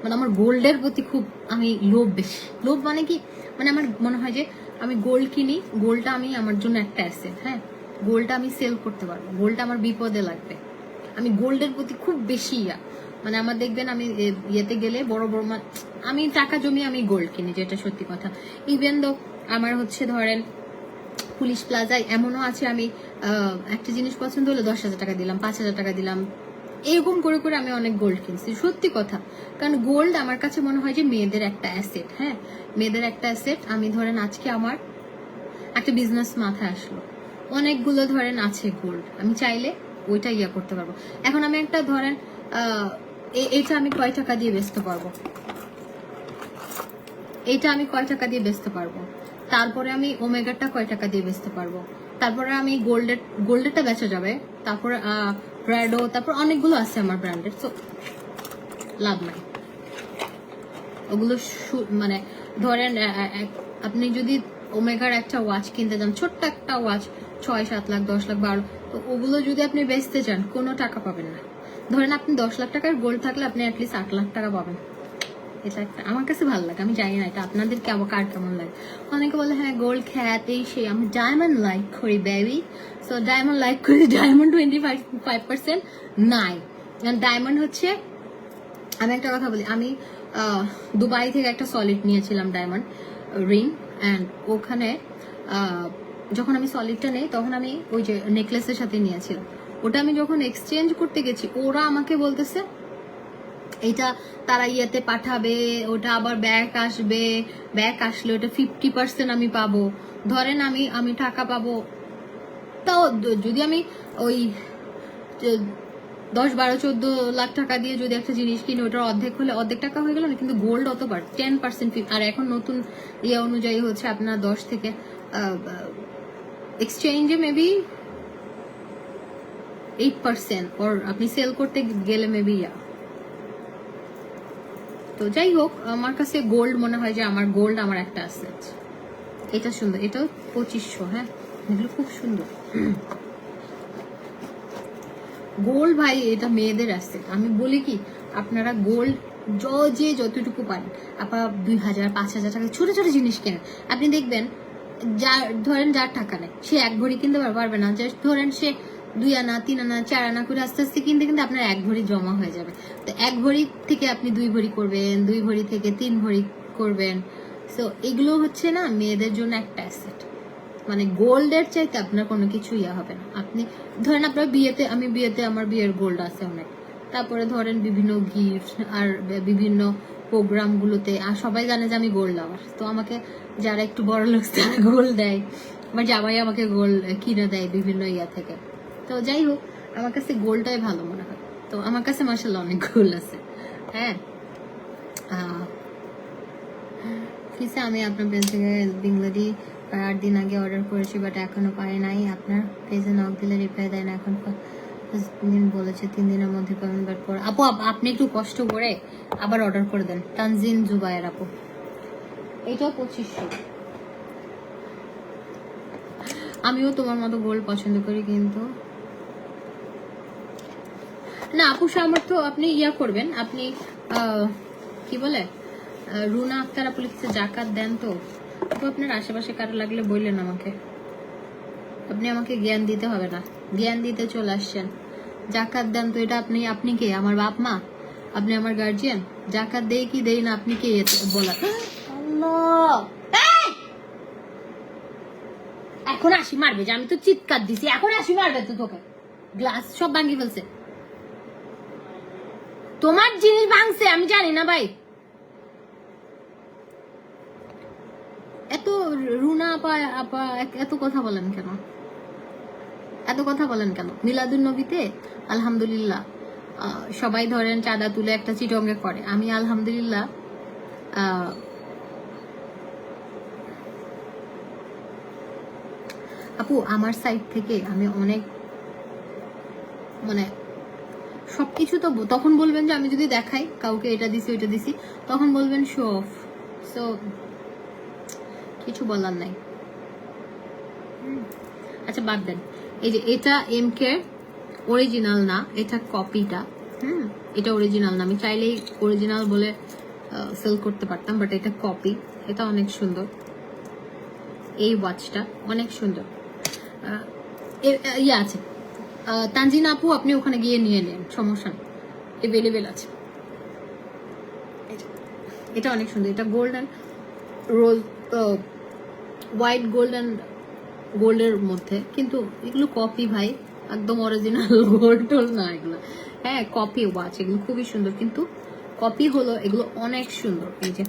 মানে আমার গোল্ডের প্রতি খুব আমি লোভ বেশি। লোভ মানে কি, মানে আমার মনে হয় যে আমি গোল্ড কিনি, গোল্ডটা আমি আমার জন্য একটা অ্যাসেট, হ্যাঁ গোল্ডটা আমি সেল করতে পারবো, গোল্ডটা আমার বিপদে লাগবে। আমি গোল্ডের প্রতি খুব বেশি ইয়া, মানে আমার দেখবেন আমি ইয়েতে গেলে বড় বড়, আমি টাকা জমি আমি গোল্ড কিনি, যেটা সত্যি কথা। ইভেন দো আমার হচ্ছে ধরেন পুলিশ প্লাজায় এমনও আছে, আমি একটা জিনিস পছন্দ হলে 10,000 টাকা দিলাম, 5,000 টাকা দিলাম, এরকম করে করে আমি অনেক গোল্ড কিনছি, সত্যি কথা। কারণ গোল্ড আমার কাছে মনে হয় যে মেয়েদের একটা অ্যাসেট, হ্যাঁ মেয়েদের একটা অ্যাসেট। আমি ধরেন আজকে আমার একটা বিজনেস মাথায় আসলো, অনেকগুলো ধরেন আছে গোল্ড, আমি চাইলে ওইটা ইয়া করতে পারবো। এখন আমি একটা ধরেন এটা আমি কয় টাকা দিয়ে বেচতে পারবো, এইটা আমি কয় টাকা দিয়ে বেচতে পারবো, তারপরে আমি ওমেগাটা কয় টাকা দিয়ে বেচতে পারবো, তারপরে আমি গোল্ডেরটা বেচা যাবে, তারপরে ব্র্যাডো, তারপর অনেকগুলো আছে আমার ব্র্যান্ডের, তো লাভ নাই ওগুলো। মানে ধরেন আপনি যদি ওমেগার একটা ওয়াচ কিনতে যান, ছোট্ট একটা ওয়াচ 6-7 লাখ, 10 লাখ, 12, তো ওগুলো যদি আপনি বেচতে চান কোনো টাকা পাবেন না। ধরেন আপনি 10 লাখ টাকার গোল্ড থাকলে আপনি অ্যাটলিস্ট 8 লাখ টাকা পাবেন। এটা একটা আমার কাছে ভালো লাগে, আমি জানি না এটা আপনাদের কার কেমন লাগে। অনেকে বলে হ্যাঁ গোল্ড খ্যাত এই সেই, আমি ডায়মন্ড লাইক করি বেবি, সো ডায়মন্ড লাইক করি, ডায়মন্ড 25% নাই। ডায়মন্ড হচ্ছে, আমি একটা কথা বলি, আমি দুবাই থেকে একটা সলিড নিয়েছিলাম ডায়মন্ড রিং, অ্যান্ড ওখানে যখন আমি সলিডটা নেই তখন আমি ওই যে নেকলেসের সাথে নিয়েছিলাম, ওটা আমি যখন এক্সচেঞ্জ করতে গেছি ওরা আমাকে বলতেছে এটা তারা ইয়েতে পাঠাবে, ওটা আবার ব্যাক আসবে, ব্যাক আসলে ওটা 50% আমি পাবো। ধরেন আমি টাকা পাবো, তাও যদি আমি ওই 10, 12, 14 লাখ টাকা দিয়ে যদি একটা জিনিস কিনি, ওটার অর্ধেক হলে অর্ধেক টাকা হয়ে গেল না। কিন্তু গোল্ড অতবার 10%, আর এখন নতুন ইয়ে অনুযায়ী হচ্ছে আপনার 10 থেকে এক্সচেঞ্জে মেবি 8%, ওর আপনি সেল করতে গেলে মেবি তো যাই হোক, আমার কাছে গোল্ড মনে হয় যে আমার গোল্ড আমার একটা অ্যাসেট। এটা সুন্দর, এটাও 2500। হ্যাঁ, এগুলো খুব সুন্দর। গোল্ড ভাই এটা মেয়েদের অ্যাসেট। আমি বলি কি, আপনারা গোল্ড যে যতটুকু পারেন, আপনার 2000, 5000 টাকা ছোট ছোট জিনিস কেনেন। আপনি দেখবেন ধরেন যার টাকা নেই সে 1 ভরি কিনতে পারবে না। ধরেন সে 2 আনা, 3 আনা, 4 আনা করে আস্তে আস্তে কিনতে কিনতে আপনার 1 ভরি জমা হয়ে যাবে। তো 1 ভরি থেকে আপনি 2 ভরি করবেন, 2 ভরি থেকে 3 ভরি করবেন। সো এগুলো হচ্ছে না মেয়েদের জন্য একটা অ্যাসেট। মানে গোল্ডের চাইতে আপনার কোনো কিছু হবে না। আপনি ধরেন আপনার বিয়েতে, আমি বিয়েতে আমার বিয়ের গোল্ড আছে অনেক। তারপরে ধরেন বিভিন্ন গিফট আর বিভিন্ন প্রোগ্রামগুলোতে, আর সবাই জানে যে আমি গোল্ড লাভার। তো আমাকে যারা একটু বড় লোক তারা গোল্ড দেয়, আমার জামাই আমাকে গোল্ড কিনে দেয় বিভিন্ন থেকে। তো যাই হোক, আমার কাছে গোল্ডটাই ভালো মনে হয়। তো আমার কাছে মাশাআল্লাহ অনেক গোল্ড আছে। হ্যাঁ, কিসে আমি আপনার পেজ থেকে বিংলাডি 8 দিন আগে অর্ডার করেছি, বাট এখনো পাই নাই। আপনার পেজে নক দিলে রিপ্লাই দেয় না। এখন দিন বলেছে 3 দিনের মধ্যে পাবেন, বাট পর আপু আপনি একটু কষ্ট করে আবার অর্ডার করে দেন। তানজিন জুবায়ের আপু, এইটাও 2500। আমিও তোমার মতো গোল্ড পছন্দ করি, কিন্তু না আপু সামর্থ্য আপনি করবেন। আপনি কি বলে রুনা আক্তার আপু লিখছে জাকাত দেন। তো আপনার আশেপাশে কারো লাগলে বললেন আমাকে, আপনি আমাকে জ্ঞান দিতে হবে না, জ্ঞান দিতে চলে আসছেন। জাকাত দেন তো, এটা আপনি কে? আমার বাপ মা? আপনি আমার গার্জিয়ান? জাকাত দেই কি দেই না আপনি কে বলার? এখন আসি মারবে যে আমি তো চিৎকার দিছি, এখন আসি মারবে তো। তোকে গ্লাস সব ভাঙি ফেলছে, তোমার জিনিস ভাঙছে আমি জানি না ভাই। এত রুনা আপা এত কথা বলেন কেন? এত কথা বলেন কেন? মিলাদুন নবীতে আলহামদুলিল্লাহ সবাই ধরেন চাঁদা তুলে একটা চিটঙ্গে করে। আমি আলহামদুলিল্লাহ আপু আমার সাইড থেকে আমি অনেক মানে সবকিছু তো তখন বলবেন যে আমি যদি দেখাই কাউকে এটা দিছি ওইটা দিছি, তখন বলবেন শো অফ। সো কিছু বলার নাই। আচ্ছা বাদ দেন, এই যে এটা এমকে অরিজিনাল না, এটা কপিটা। এটা অরিজিনাল না। আমি চাইলেই অরিজিনাল বলে সেল করতে পারতাম, বাট এটা কপি। এটা অনেক সুন্দর, এই ওয়াচটা অনেক সুন্দর। আছে তানজিন আপু, আপনি ওখানে গিয়ে নিয়ে নেন, সমস্যা নেই, এভেলেবেল আছে। এটা অনেক সুন্দর। এটা গোল্ডেন রোজ, হোয়াইট গোল্ডেন গোল্ডের মধ্যে, কিন্তু এগুলো কপি ভাই, একদম অরিজিনাল গোল্ড টোল না এগুলো। হ্যাঁ কপি ওয়াচ, এগুলো খুবই সুন্দর, কিন্তু কপি হলো এগুলো অনেক সুন্দর। এই যে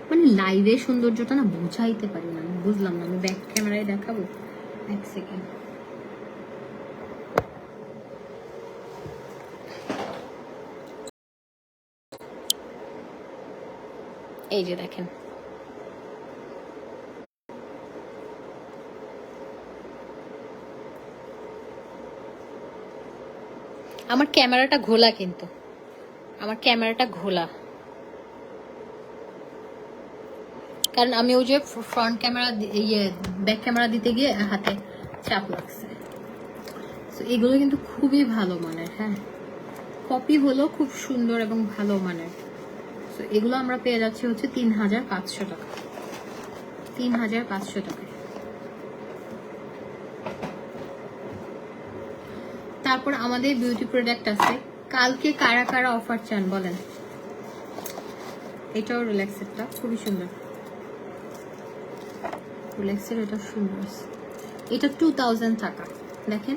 মানে লাইভে সৌন্দর্যটা না বোঝাইতে পারি না, বুঝলাম না। আমি ব্যাক ক্যামেরায় দেখাবো, এক সেকেন্ড। এই যে দেখেন, আমার ক্যামেরাটা ঘোলা, কিন্তু আমার ক্যামেরাটা ঘোলা, কারণ আমি ওই যে ফ্রন্ট ক্যামেরা ব্যাক ক্যামেরা দিতে গিয়ে হাতে চাপ লাগছে। তো এগুলো কিন্তু খুবই ভালো মানের। হ্যাঁ কপি হলো খুব সুন্দর এবং ভালো মানের। তো এগুলো আমরা পেয়ে যাচ্ছি হচ্ছে 3500 টাকা, 3500 টাকায়। তারপর আমাদের বিউটি প্রোডাক্ট আছে। কালকে কারা কারা অফার চান বলেন? এটাও রিল্যাক্সেরটা খুবই সুন্দর, রিল্যাক্সের এটা সুন্দর। এটা 2000 টাকা। দেখেন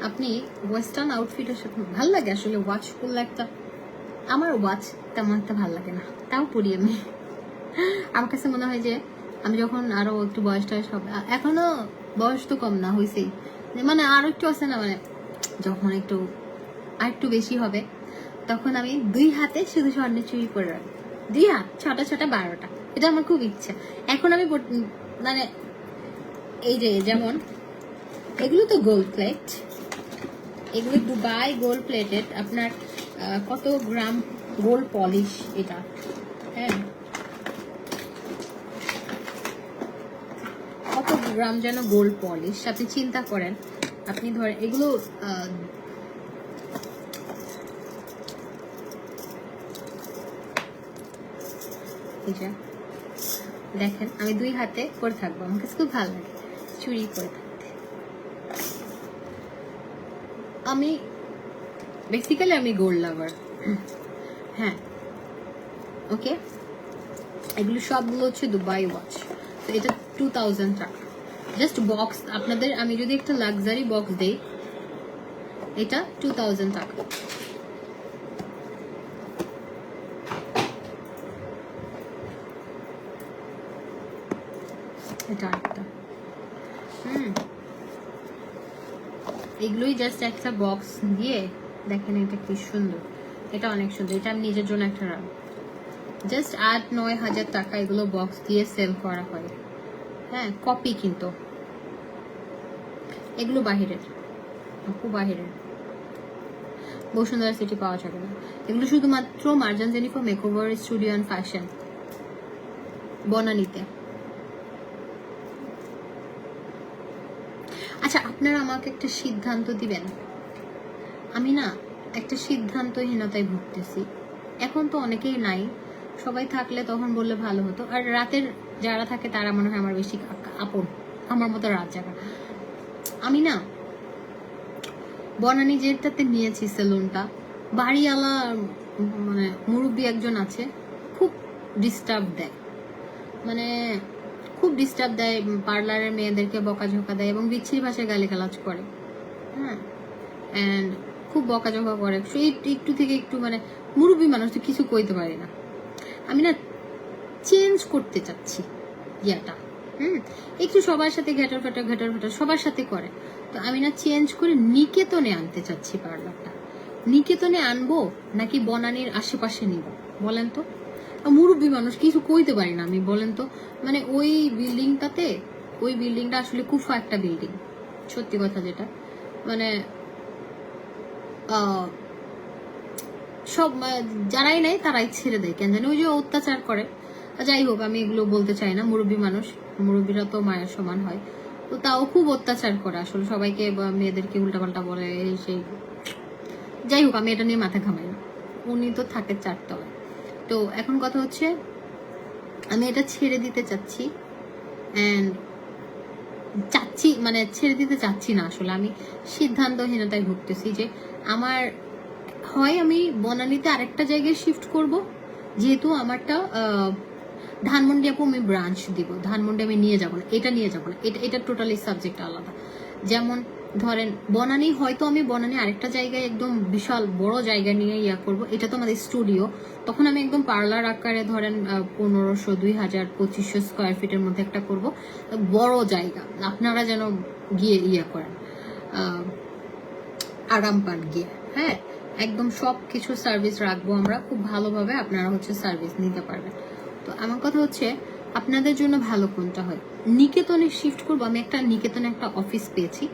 আপনি ওয়েস্টার্ন আউটফিটের সাথে ভালো লাগে আসলে ওয়াচ করলে একটা আমার ওয়াচ তেমন একটা ভালো লাগে না, তাও পরি আমি। আমার কাছে মনে হয় যে আমি যখন আরো একটু বয়স টয়স হবে, এখনো বয়স তো কম না হয়েছেই, মানে আরো একটু আছে না, মানে যখন একটু আর একটু বেশি হবে তখন আমি 2 হাতে শুধু স্বর্ণের চুড়ি পরে রাখবো, 2 হাত, 6টা 6টা 12টা। এটা আমার খুব ইচ্ছা। এখন আমি মানে এই যে যেমন এগুলো তো গোল্ড প্লেট, এগুলো দুবাই গোল্ড প্লেটেড। আপনার কত গ্রাম গোল্ড পলিশ এটা, হ্যাঁ কত গ্রাম যেন গোল্ড পলিশ, আপনি চিন্তা করেন। আপনি ধরেন এগুলো দেখেন আমি 2 হাতে পরে থাকবো, আমার কাছে খুব ভালো লাগে চুড়ি পরে থাকতে। আমি বেসিক্যালি আমি গোল্ড লাভার, হ্যাঁ ওকে। এগুলো সবগুলো হচ্ছে দুবাই ওয়াচ। তো এটা 2000 টাকা জাস্ট বক্স। আপনাদের আমি যদি একটা লাক্সারি বক্স দেই, এটা 2000 টাকা। এটা একটা এগুলোই জাস্ট একটা বক্স দিয়ে দেখেন, এটা কি সুন্দর, এটা অনেক সুন্দর। এটা আমি নিজের জন্য একটা রাখবো। জাস্ট 8-9 হাজার টাকা এগুলো বক্স দিয়ে সেল করা হয়, হ্যাঁ কপি, কিন্তু এগুলো বাহিরের, খুব বাহিরের, বসুন্ধরা সিটি পাওয়া যাবে না। এগুলো শুধুমাত্র Marjan Jennifer makeover studio and fashion বনানীতে। আচ্ছা আপনারা আমাকে একটা সিদ্ধান্ত দিবেন। আমি না একটা সিদ্ধান্তহীনতায় ভুগতেছি। এখন তো অনেকেই নাই, সবাই থাকলে তখন বললে ভালো হতো। আর রাতের যারা থাকে তারা মনে হয় আমার বেশি আপন, আমার মতো রাত জাগা। আমি না বনানী যেটাতে নিয়েছি সেলুনটা, বাড়িওয়ালা মানে মুরব্বী একজন আছে, খুব ডিস্টার্ব দেয়, মানে খুব ডিস্টার্ব দেয়, পার্লারের মেয়েদেরকে বকাঝকা দেয় এবং বিচ্ছিরি ভাষায় গালিগালাজ করে, হ্যাঁ অ্যান্ড খুব বকাঝকা করে। একটু থেকে একটু মানে মুরব্বী মানুষ তো কিছু কইতে পারি না। আমি না চেঞ্জ করতে চাচ্ছি ইয়াটা, একটু সবার সাথে ঘেটার ফেটার সবার সাথে করে। তো আমি না চেঞ্জ করে নিকেতনে আনতে চাচ্ছি পার্লারটা। নিকেতনে আনবো নাকি বনানীর আশেপাশে নিব বলেন তো? মুরব্বী মানুষ কিছু কইতে পারি না আমি, বলেন তো। মানে ওই বিল্ডিংটা আসলে কুফা একটা বিল্ডিং, সত্যি কথা যেটা, মানে সব যারাই নেয় তারাই ছেড়ে দেয়, কেন জানি ওই যে অত্যাচার করে। যাই হোক আমি এগুলো বলতে চাই না, মুরব্বী মানুষ, মুরব্বীরা তো মায়ের সমান হয়, তো তাও খুব অত্যাচার করে আসলে, সবাইকে মেয়েদেরকে উল্টাপাল্টা বলে এই সেই। যাই হোক আমি এটা নিয়ে মাথা ঘামাই না, উনি তো থাকে 4 তলায়। তো এখন কথা হচ্ছে আমি এটা ছেড়ে দিতে চাচ্ছি, মানে ছেড়ে দিতে চাচ্ছি না আসলে, আমি সিদ্ধান্তহীনতায় ভুগতেছি যে আমার হয় আমি বনানীতে আরেকটা জায়গায় শিফট করব, যেহেতু আমারটা ধানমন্ডি আপু আমি ব্রাঞ্চ দিব, ধানমন্ডি আমি নিয়ে যাবো না, এটা নিয়ে যাবো না, এটা টোটালি সাবজেক্ট আলাদা। যেমন ধরেন বনানী, হয়তো আমি বনানী আরেকটা জায়গায় একদম বিশাল বড় জায়গা নিয়ে ইয়া করব, এটা তো আমাদের স্টুডিও, তখন আমি একদম পার্লার আকারে ধরেন 1500, 2000, 2500 স্কোয়ার ফিটের মধ্যে একটা করব, বড় জায়গা, আপনারা যেন গিয়ে ইয়া করেন, আরাম পান গিয়ে, হ্যাঁ একদম সব কিছু সার্ভিস রাখবো আমরা খুব ভালোভাবে, আপনারা হচ্ছে সার্ভিস নিতে পারবেন। তো আমার কথা হচ্ছে আপনাদের জন্য ভালো কোনটা হয়, নিকেতনে শিফট করবো। আমি নিকেতনে একটা অফিস পেয়েছি,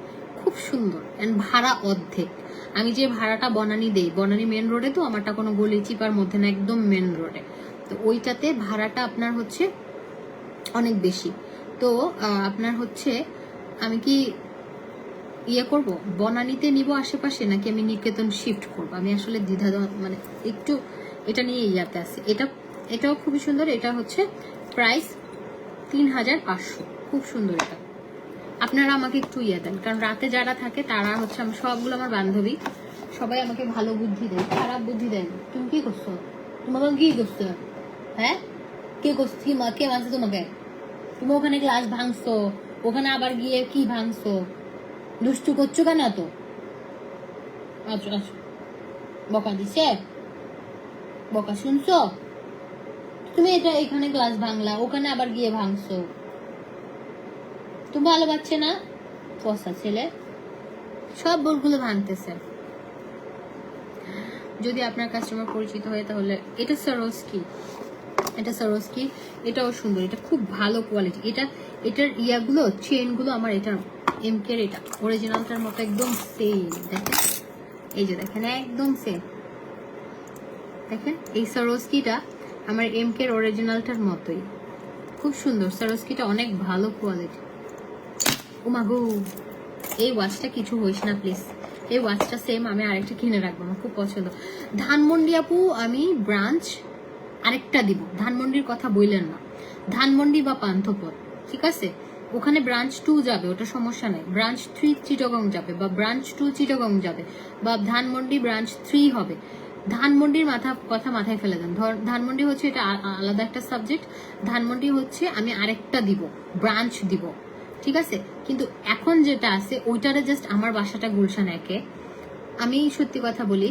খুব সুন্দর, এন্ড ভাড়া অর্ধেক। আমি যে ভাড়াটা বনানী দেই, বনানী মেন রোডে, তো আমারটা কোনো গলি চিপার মধ্যে না, একদম মেন রোডে, তো ওইটাতে ভাড়াটা আপনার হচ্ছে অনেক বেশি। তো আপনার হচ্ছে আমি কি ইয়ে করব, বনানীতে নিব আশেপাশে, নাকি আমি নিকেতন শিফট করব, আমি আসলে দ্বিধা, মানে একটু এটা নিয়ে ইয়াতে আছে। এটাও খুবই সুন্দর, এটা হচ্ছে প্রাইস 3500, খুব সুন্দর। এটা আপনারা আমাকে একটু ইয়ে দেন, কারণ রাতে যারা থাকে তারা হচ্ছে আমি সবগুলো আমার বান্ধবী, সবাই আমাকে ভালো বুদ্ধি দেয়, খারাপ বুদ্ধি দেয়। তুমি কি করছো, তোমাকে কি করছো, হ্যাঁ কে করছো, কে মানছে তোমাকে, তুমি ওখানে গ্লাস ভাঙছো, ওখানে আবার গিয়ে কি ভাঙছো, দুষ্টু করছো কেন তো? আচ্ছা বকা দিছে। বকা শুনছো? তুমি এটা এখানে গ্লাস ভাঙলা, ওখানে আবার গিয়ে ভাঙছো। তুমি ভালো পাচ্ছে না, পচা ছেলে, সব বোলগুলো ভাঙতেছে। যদি আপনার কাস্টমার পরিচিত হয় তাহলে এটা সরোস্কি, এটা সরোস্কি, এটাও সুন্দর, এটা খুব ভালো কোয়ালিটি। এটার ইয়াগুলো, চেনগুলো আমার এটা এমকের এটা অরিজিনালটার মতো একদম সেম। দেখেন, এই যে দেখেন একদম সেম। দেখেন এই সরোস্কিটা আমার এমকের অরিজিনালটার মতোই, খুব সুন্দর। সরোস্কিটা অনেক ভালো কোয়ালিটি। ও মাগো, এই ওয়াচটা কিছু হইস না প্লিজ, এই ওয়াচটা সেম আমি আরেকটা কিনে রাখবো, আমার খুব পছন্দ। ধানমন্ডি আপু আমি ব্রাঞ্চ আরেকটা দিব, ধানমন্ডির কথা বললেন না, ধানমন্ডি বা পান্থপথ, ঠিক আছে? ওখানে ব্রাঞ্চ 2 যাবে, ওটা সমস্যা নাই। ব্রাঞ্চ 3 চিটাগং যাবে, বা ব্রাঞ্চ 2 চিটাগং যাবে, বা ধানমন্ডি ব্রাঞ্চ 3 হবে। ধানমন্ডির কথা মাথায় ফেলে দেন। ধানমন্ডি হচ্ছে এটা আলাদা একটা সাবজেক্ট। ধানমন্ডি হচ্ছে আমি আরেকটা দিব, ব্রাঞ্চ দিব, ঠিক আছে? কিন্তু এখন যেটা আছে ওইটারে জাস্ট, আমার বাসাটা গুলশান একে, আমি সত্যি কথা বলি,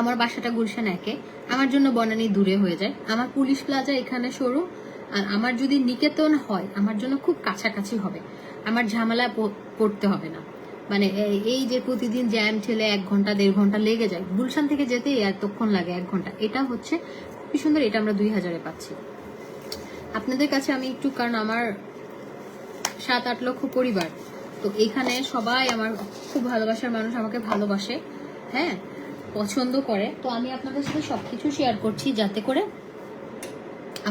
আমার বাসাটা গুলশান একে, আমার জন্য বনানী দূরে হয়ে যায়। আমার পুলিশ প্লাজা এখানে শোরুম, আর আমার যদি নিকেতন হয় আমার জন্য খুব কাছাকাছি হবে, আমার ঝামেলা পড়তে হবে না। মানে এই যে প্রতিদিন জ্যাম ঠেলে 1 ঘন্টা 1.5 ঘন্টা লেগে যায়, গুলশান থেকে যেতে এতক্ষণ লাগে 1 ঘন্টা। এটা হচ্ছে খুবই সুন্দর, এটা আমরা 2000-এ পাচ্ছি। আপনাদের কাছে আমি একটু, কারণ আমার 7-8 লক্ষ পরিবার, তো এখানে সবাই আমার খুব ভালোবাসার মানুষ, আমাকে ভালোবাসে, হ্যাঁ, পছন্দ করে। তো আমি আপনাদের সাথে সবকিছু শেয়ার করছি যাতে করে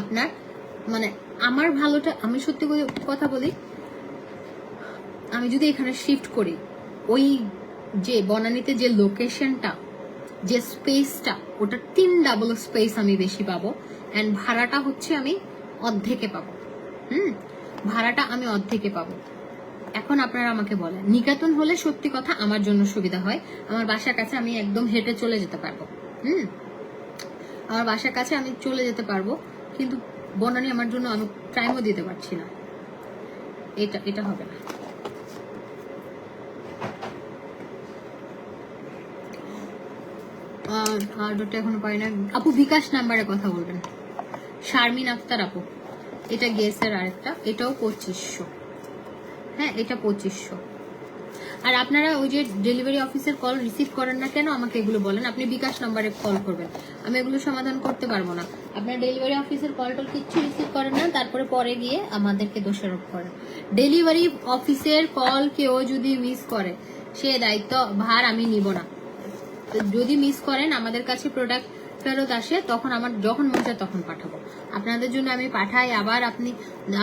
আপনার, মানে আমার ভালোটা, আমি সত্যি কথা বলি, আমি যদি এখানে শিফট করি, ওই যে বনানীতে যে লোকেশনটা, যে স্পেসটা, ওটা 3 ডাবল স্পেস আমি বেশি পাবো, অ্যান্ড ভাড়াটা হচ্ছে আমি অর্ধেকে পাবো। ভাড়াটা আমি অর্ধেকে পাবো। এখন আপনারা আমাকে বলেন, নিকেতন হলে সত্যি কথা আমার জন্য সুবিধা হয়, আমার বাসার কাছে আমি একদম হেঁটে চলে যেতে পারবো। আমার বাসার কাছে আমি চলে যেতে পারবো, কিন্তু বনানী আমার জন্য আমি টাইমও দিতে পারছি না, এটা হবে না। আর ওটা এখনো পাই না আপু, বিকাশ নাম্বারে কথা বলবেন। শারমিন আক্তার আপু, এটা গেসের আরেকটা, এটাও 2500, হ্যাঁ এটা 2500। আর আপনারা ওই যে ডেলিভারি অফিসের কল রিসিভ করেন না কেন আমাকে এগুলো বলেন, আপনি বিকাশ নাম্বারে কল করবেন, আমি এগুলো সমাধান করতে পারবো না। আপনার ডেলিভারি অফিসের কল টল কিচ্ছু রিসিভ করেন না, তারপরে পরে গিয়ে আমাদেরকে দোষারোপ করেন। ডেলিভারি অফিসের কল কেউ যদি মিস করে, সে দায়িত্ব ভার আমি নিব না। যদি মিস করেন, আমাদের কাছে প্রোডাক্ট ফেরত আসে, তখন আমার যখন মন চায় তখন পাঠাবো। আপনাদের জন্য আমি পাঠাই, আবার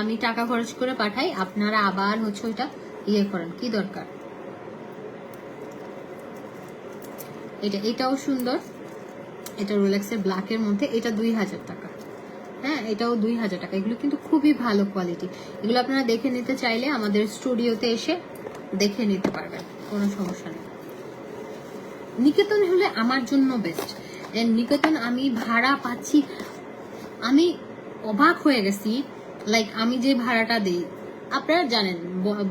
আমি টাকা খরচ করে পাঠাই, আপনারা আবার হচ্ছে ওইটা ইয়ে করেন, কি দরকার? এটাও সুন্দর, এটা রোলেক্সের ব্ল্যাকের মধ্যে, এটা 2000 টাকা, হ্যাঁ এটাও 2000 টাকা। এগুলো কিন্তু খুবই ভালো কোয়ালিটি, এগুলো আপনারা দেখে নিতে চাইলে আমাদের স্টুডিওতে এসে দেখে নিতে পারবেন, কোনো সমস্যা নেই। নিকেতন হলে আমার জন্য বেস্ট। নিকেতন আমি ভাড়া পাচ্ছি, আমি অবাক হয়ে গেছি। লাইক আমি যে ভাড়াটা দিই, আপনারা জানেন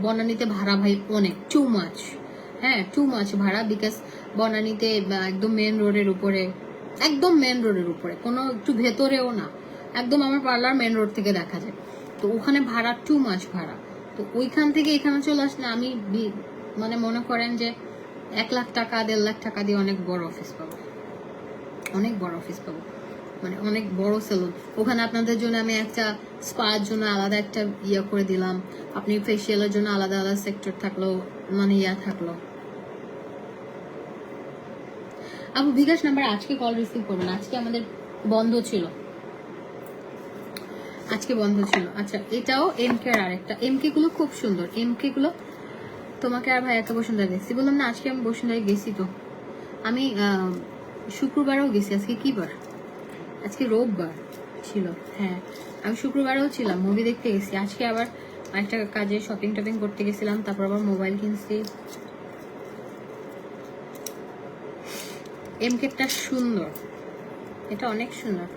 বনানীতে ভাড়া ভাই অনেক টু মাচ, হ্যাঁ টু মাচ ভাড়া, বিকজ বনানীতে একদম মেন রোডের উপরে, একদম মেন রোডের উপরে, কোনো একটু ভেতরেও না, একদম আমার পার্লার মেন রোড থেকে দেখা যায়। তো ওখানে ভাড়া টু মাচ ভাড়া, তো ওইখান থেকে এখানে চলে আসলে আমি মানে মনে করেন যে 1 লাখ টাকা 1.5 লাখ টাকা দিয়ে অনেক বড় অফিস পাবো, অনেক বড় অফিস পাবো, মানে অনেক বড় সেলুন। ওখানে আপনাদের জন্য আমি একটা স্পার জন্য আলাদা একটা ইয়ে করে দিলাম, আপনি ফেসিয়ালের জন্য আলাদা আলাদা সেক্টর থাকলো, মানে ইয়া থাকলো। আপু বিকাশ নাম্বার আজকে কল রিসিভ করবেন, আজকে আমাদের বন্ধ ছিল, আজকে বন্ধ ছিল। আচ্ছা এটাও এমকে এর আরেকটা, এমকে গুলো খুব সুন্দর, এমকে গুলো তোমাকে আর ভাইয়াকে বসুন্ধরা গেছি বললাম না, আজকে আমি বসুন্ধরায় গেছি। তো আমি শুক্রবারও গেছি, আজকে কি বার, আজকে রোববার ছিল, হ্যাঁ আমি শুক্রবারেও ছিলাম, মুভি দেখতে গেছি। আজকে আবার একটা কাজে শপিং টপিং করতে গেছিলাম, তারপর আবার মোবাইল কিনছি। এমকেটা সুন্দর, এটা অনেক সুন্দর,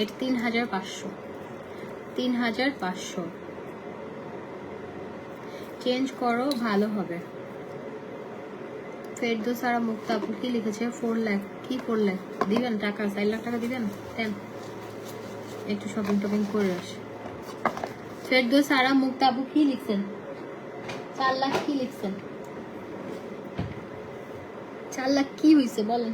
এটা 3500, 3500 চেঞ্জ করো ভালো হবে। ফেরদৌস আরা মুক্তা আপু কি লিখেছে 4 লাখ কি 4 লাখ দিবেন টাকা 4 লাখ টাকা দিবেন দেন একটু শপিং টপিং করে আসি ফেরদৌস আরা মুক্তা আপু কি লিখছেন 4 লাখ কি লিখছেন 4 লাখ কি হইছে বলেন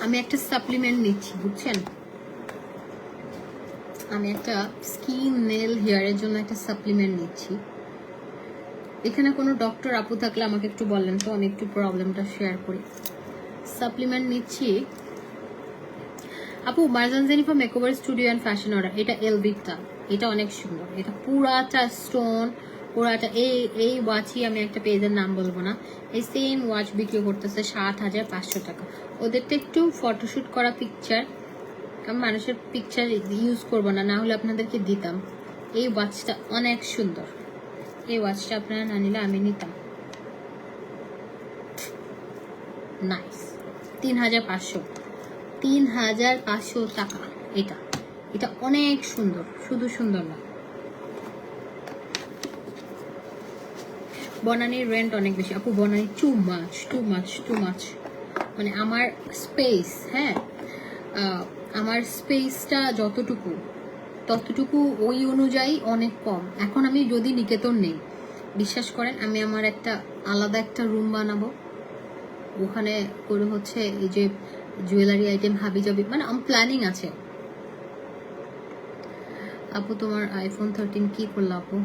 আমি একটা সাপ্লিমেন্ট নিচ্ছি বুঝছেন আমি একটা স্কিন নেল হেয়ারের জন্য একটা সাপ্লিমেন্ট নিচ্ছি এখানে কোনো ডক্টর আপু থাকলে আমাকে একটু বলেন তো আমি একটু প্রবলেমটা শেয়ার করি সাপ্লিমেন্ট নিচ্ছি আপু Marjan Jennifer makeover studio and fashion order এটা এলভিটা এটা অনেক সুন্দর এটা পুরাটা স্টোন পুরাটা এই ওয়াচই আমি একটা পেজের নাম বলবো না এই সেম ওয়াচ বিক্রি করতেছে ৭,৫০০ টাকা ওদেরটা একটু ফটোশুট করা পিকচার আমি মানুষের পিকচার ইউজ করবো না হলে আপনাদেরকে দিতাম এই ওয়াচটা অনেক সুন্দর এই ওয়াচটা আপনারা না নিলে আমি নিতাম নাইস ৩,৫০০ টাকা এটা এটা অনেক সুন্দর শুধু সুন্দর না বনানীর রেন্ট অনেক বেশি আপু বনানী টু মাচ মানে আমার স্পেস হ্যাঁ আমার স্পেসটা ততটুকু ওই অনুযায়ী অনেক কম এখন আমি যদি নিকেতন নেই বিশ্বাস করেন আমি আমার একটা আলাদা একটা রুম বানাবো ওখানে করে হচ্ছে এই যে জুয়েলারি আইটেম হাবি যাবি মানে আমার প্ল্যানিং আছে আপু তোমার আইফোন 13 কি করলো আপু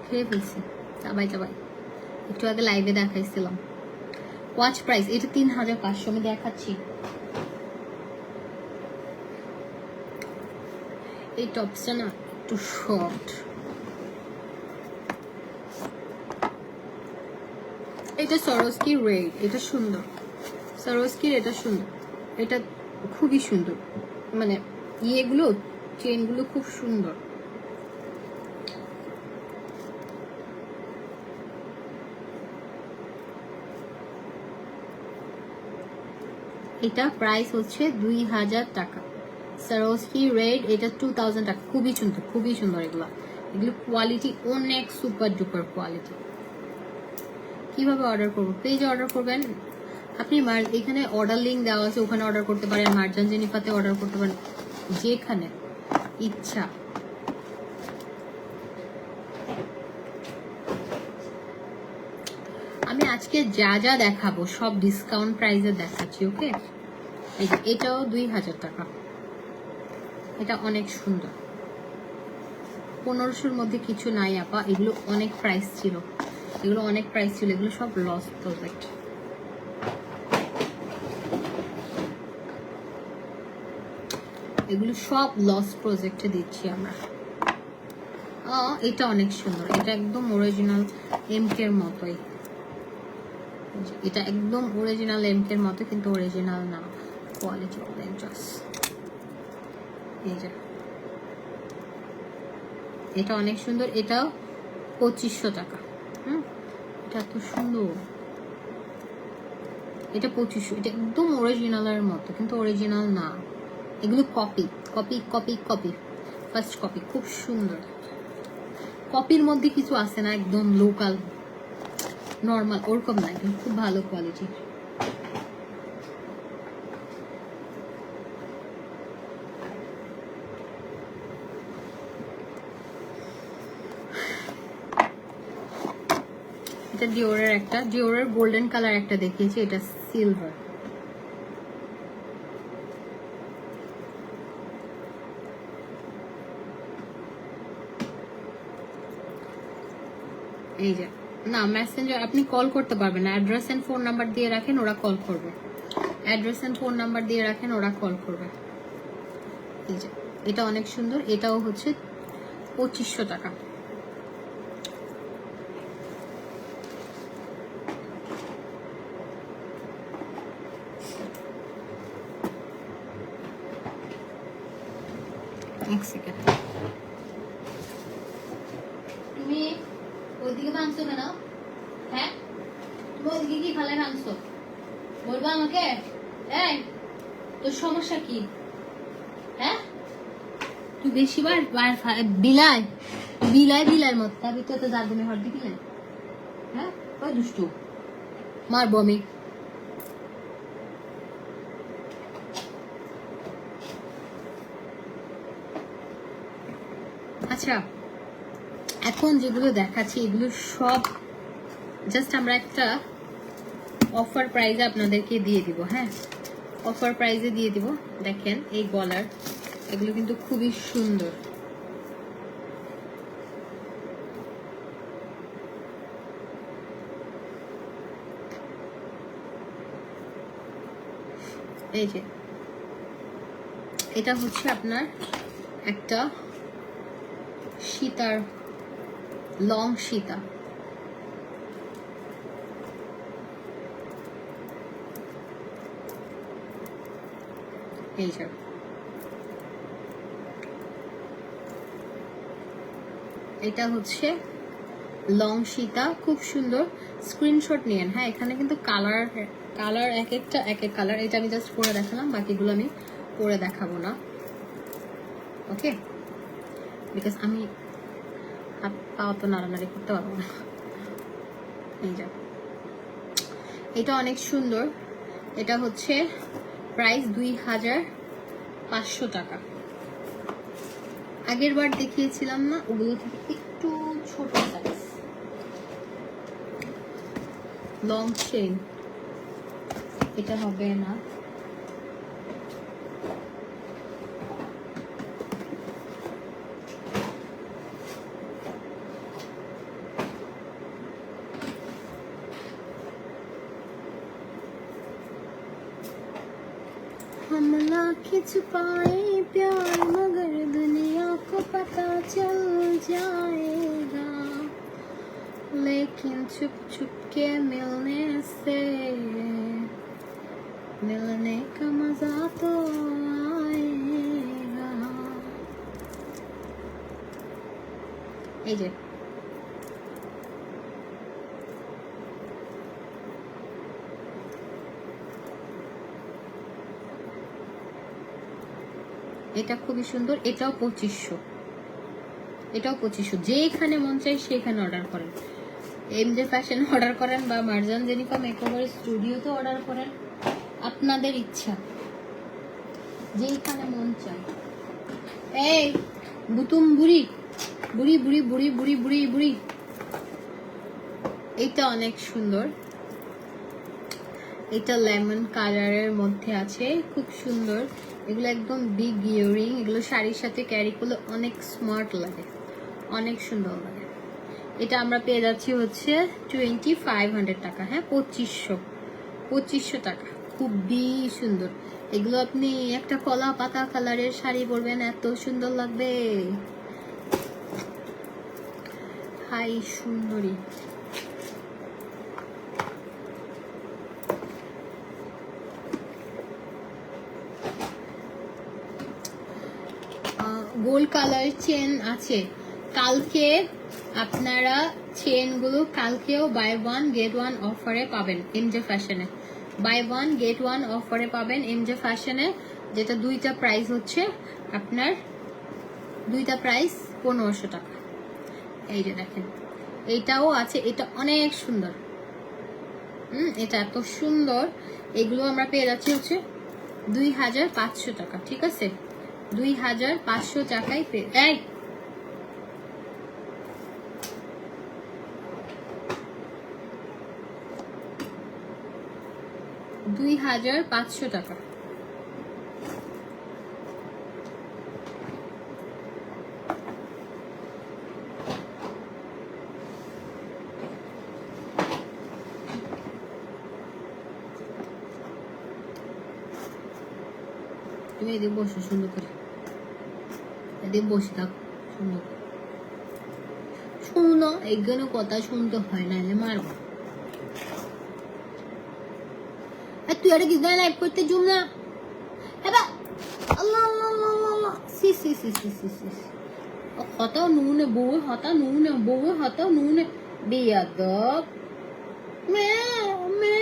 খেয়ে ফেলছি চাবাই একটু আগে লাইভে দেখাইছিলাম ওয়াচ প্রাইস এটা ৩,৫০০ আমি দেখাচ্ছি এই টপসটা না একটু শর্ট এটা সরোস্কি রেড এটা সুন্দর সরোস্কির এটা সুন্দর এটা খুবই সুন্দর মানে ইয়েগুলো চেনগুলো খুব সুন্দর এটা প্রাইস হচ্ছে ২,০০০ টাকা সরোস্কি রেড এটা 2,000 টাকা খুবই সুন্দর এগুলো কোয়ালিটি অনেক সুপার ডুপার কোয়ালিটি কিভাবে অর্ডার করবো পেজে অর্ডার করবেন আপনি এখানে অর্ডার লিঙ্ক দেওয়া আছে ওখানে অর্ডার করতে পারেন মারজান জেনিফাতে অর্ডার করতে পারেন যেখানে ইচ্ছা আমি আজকে যা দেখাবো সব ডিসকাউন্ট প্রাইসে দেখাচ্ছি ওকে এটাও ২,০০০ টাকা এটা অনেক সুন্দর ১৫০০-র মধ্যে কিছু নাই আপা এগুলো অনেক প্রাইস ছিল এগুলো সব লস প্রজেক্ট এগুলো সব লস প্রজেক্টে দিচ্ছি আমরা এটা অনেক সুন্দর এটা একদম অরিজিনাল এমকের মতোই এটা একদম অরিজিনাল এমকের মতো কিন্তু অরিজিনাল না কোয়ালিটি অনেক জাস্ট এই যে এটা অনেক সুন্দর এটাও ২৫০০ টাকা এটা এত সুন্দর এটা ২৫০০ এটা একদম অরিজিনালের মতো কিন্তু অরিজিনাল না এগুলো কপি ফার্স্ট কপি খুব সুন্দর কপির মধ্যে কিছু আছে না একদম লোকাল নর্মাল ওরকম না কিন্তু খুব ভালো কোয়ালিটি এটা ডিওরের গোল্ডেন কালার একটা দেখিয়েছি এটা সিলভার এই যে না মেসেঞ্জার আপনি কল করতে পারবেন অ্যাড্রেস এন্ড ফোন নাম্বার দিয়ে রাখেন ওরা কল করবে এই যে এটা অনেক সুন্দর এটাও হচ্ছে ২৫০০ টাকা এক সেকেন্ড তুমি ওইদিকে ভাঙছো কেন হ্যাঁ তুমি ওইদিকে কি খালে ভাঙছো বলবা আমাকে এই তোর সমস্যা কি হ্যাঁ তুই বেশিবার বিলাই বিলাই বিলার মত তার ভিতরে তো জাদুমে হট দিবি না। হ্যাঁ ওই দুষ্টু মারবো আমি। আচ্ছা এখন যেগুলো দেখাচ্ছি এগুলো সব জাস্ট আমরা একটা অফার প্রাইসে আপনাদেরকে দিয়ে দিব। হ্যাঁ অফার প্রাইসে দিয়ে দিব। দেখেন এই গলার এগুলো কিন্তু খুবই সুন্দর। এই যে এটা হচ্ছে আপনার একটা সীতার লং সীতা। এই যে এটা হচ্ছে লং সীতা, খুব সুন্দর। স্ক্রিনশট নিয়েন। হ্যাঁ এখানে কিন্তু কালার এক একটা এক এক কালার। এটা আমি জাস্ট পরে দেখালাম, বাকিগুলো আমি পরে দেখাবো না। ওকে বিকজ আমি হাত পাওয়া তো নাড়ানাড়ি করতে পারবো না। এই যে এটা অনেক সুন্দর। এটা হচ্ছে প্রাইস 2500 টাকা। আগের বার দেখিয়েছিলাম না ওগুলো থেকে একটু ছোট সাইজ, লং চেইন। এটা হবে না, हम लाखे छुपाए प्यार मगर दुनिया को पता चल जाएगा, लेकिन छुप छुप के मिलने से मिलने का मजा तो आएगा। এই যে এটা খুবই সুন্দর। এটাও 2500, এটাও 2500। যেখানে মন চাই সেখানে অর্ডার করেন। এমজে ফ্যাশন অর্ডার করেন বা মার্জান জেনিফা মেকওভার স্টুডিওতে অর্ডার করেন, আপনাদের ইচ্ছা, যেখানে মন চায়। এই বুতুম বুড়ি বুড়ি বুড়ি বুড়ি বুড়ি বুড়ি বুড়ি এটা অনেক সুন্দর। এটা লেমন কালারের মধ্যে আছে, খুব সুন্দর। এগুলো একদম বিগ ইয়ারিং, এগুলো শাড়ির সাথে ক্যারি করলে অনেক স্মার্ট লাগে, অনেক সুন্দর লাগে। এটা আমরা পেয়ে যাচ্ছি হচ্ছে 2500 টাকা। হ্যাঁ 2500 টাকা, খুবই সুন্দর। এগুলো আপনি একটা কলা পাতা কালারের শাড়ি পরবেন, এত সুন্দর লাগবে। হাই সুন্দরী। গোল্ড কালার চেন আছে কালকে। আপনারা চেনগুলো কালকেও বাই ওয়ান গেট ওয়ান অফারে পাবেন এমজে ফ্যাশনে। বাই ওয়ান গেট ওয়ান অফারে পাবেন এমজে ফ্যাশনে, যেটা দুইটা প্রাইস হচ্ছে আপনার, দুইটা প্রাইস 1500 টাকা। এই যে দেখেন এইটাও আছে, এটা অনেক সুন্দর। এটা এত সুন্দর। এগুলো আমরা পেয়ে যাচ্ছি হচ্ছে 2500 টাকা। ঠিক আছে 2500 টাকায় পেয়ে। এই 2500 টাকা। তুমি এদিকে বসো সুন্দর করে, এদিকে বসে থাকো সুন্দর। শুনো এগুলো কথা শুনতে হয় না, এলে মারবো। তুই আরে কি লাইভ করতে জুম না। আল্লাহ আল্লাহ আল্লাহ সি সি সি সি সি সি হতাও নুনে বউ, হতা নুনে বউ, হতাও নুনে বেয়াদব। মে মে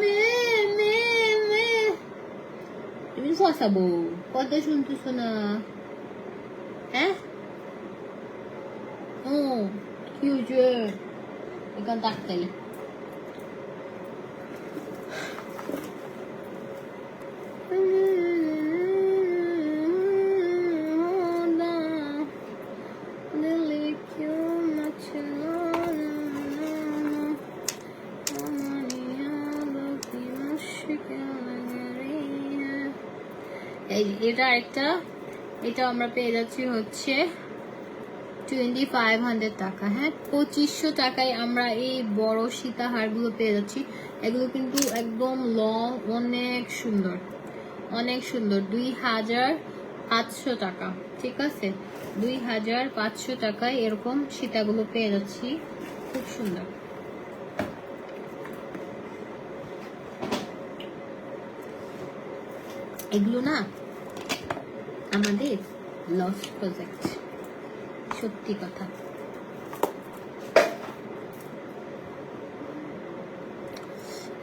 মে মে মে তুমি ফসাবো, কথা শুনতেছো না? হ্যাঁ ও কি হয়েছে এখান তাকতাই এটা আরেকটা, এটা আমরা পেয়ে যাচ্ছি হচ্ছে 2500 টাকা। হ্যাঁ 2500 টাকায় আমরা এই বড় সীতাহারগুলো পেয়ে যাচ্ছি। এগুলো কিন্তু একদম লং, অনেক সুন্দর অনেক সুন্দর। 2500 টাকা, ঠিক আছে 2500 টাকায় এরকম সীতাগুলো পেয়ে যাচ্ছি, খুব সুন্দর। এগুলো না আমাদের লস প্রজেক্ট, সত্যি কথা।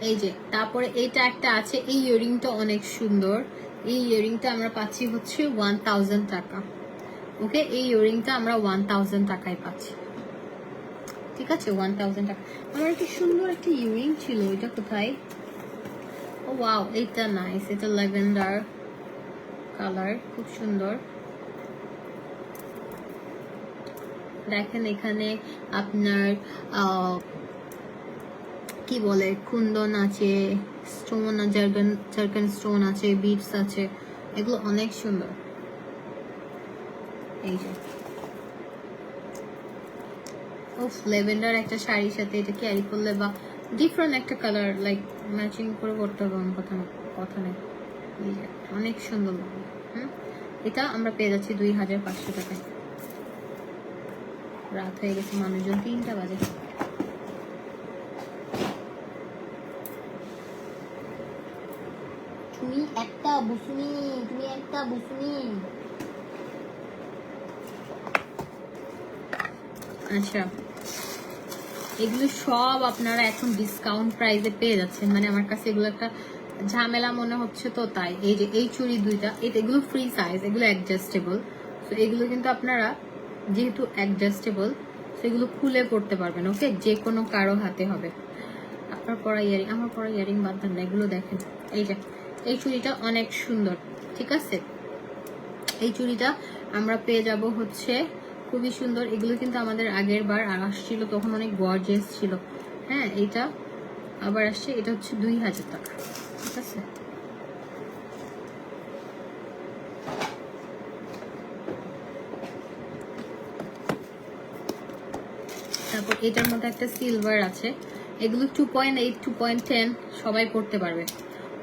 এই যে তারপরে এইটা একটা আছে, এই ইয়ারিংটা অনেক সুন্দর। এই ইয়ারিংটা আমরা পাচ্ছি হচ্ছে 1000 টাকা। ওকে, এই ইয়ারিংটা আমরা 1000 টাকায় পাচ্ছি, ঠিক আছে 1000 টাকা। আমার একটা সুন্দর একটা ইয়ারিং ছিল, এটা কোথায়? ও ওয়াও, এটা নাইস, এটা ল্যাভেন্ডার কালার, খুব সুন্দর। দেখেন এখানে আপনার কি বলে কুন্দন আছে, স্টোন, জার্গন স্টোন আছে, বিটস আছে, এগুলো অনেক সুন্দর। এই যে ওফ, লেভেন্ডার একটা শাড়ির সাথে এটা ক্যারি করলে বা ডিফারেন্ট একটা কালার লাইক ম্যাচিং করে করতে হবে, আমার কথা নেই। এই যে অনেক সুন্দর লাগে। এটা আমরা পেয়ে যাচ্ছি 2500 টাকায়। রাত হয়ে গেছে, মানুষজন 3টা বাজে। তুমি একটা বুসুনি, তুমি একটা বুসুনি। আচ্ছা, এগুলো সব আপনারা এখন ডিসকাউন্ট প্রাইসে পেয়ে যাচ্ছেন, মানে আমার কাছে এগুলো একটা ঝামেলা মনে হচ্ছে তো তাই। এই যে এই চুড়ি দুইটা, এগুলো ফ্রি সাইজ, এগুলো অ্যাডজাস্টেবল। তো এগুলো কিন্তু আপনারা যেহেতু অ্যাডজাস্টেবল, সেগুলো খুলে পড়তে পারবেন। ওকে, যে কোনো কারো হাতে হবে। আপনার পরা ইয়ারিং, আমার পরা ইয়ারিং বাদ দেন না, এগুলো দেখেন। এই যে এই চুড়িটা অনেক সুন্দর, ঠিক আছে। এই চুড়িটা আমরা পেয়ে যাব হচ্ছে খুবই সুন্দর। এগুলো কিন্তু আমাদের আগের বার আসছিল, তখন অনেক গর্জিয়াস ছিল। হ্যাঁ, এটা আবার আসছে, এটা হচ্ছে 2000 টাকা, ঠিক আছে। তারপর এটার মধ্যে একটা সিলভার আছে। এগুলো 2.8, 2.10 সবাই পড়তে পারবে।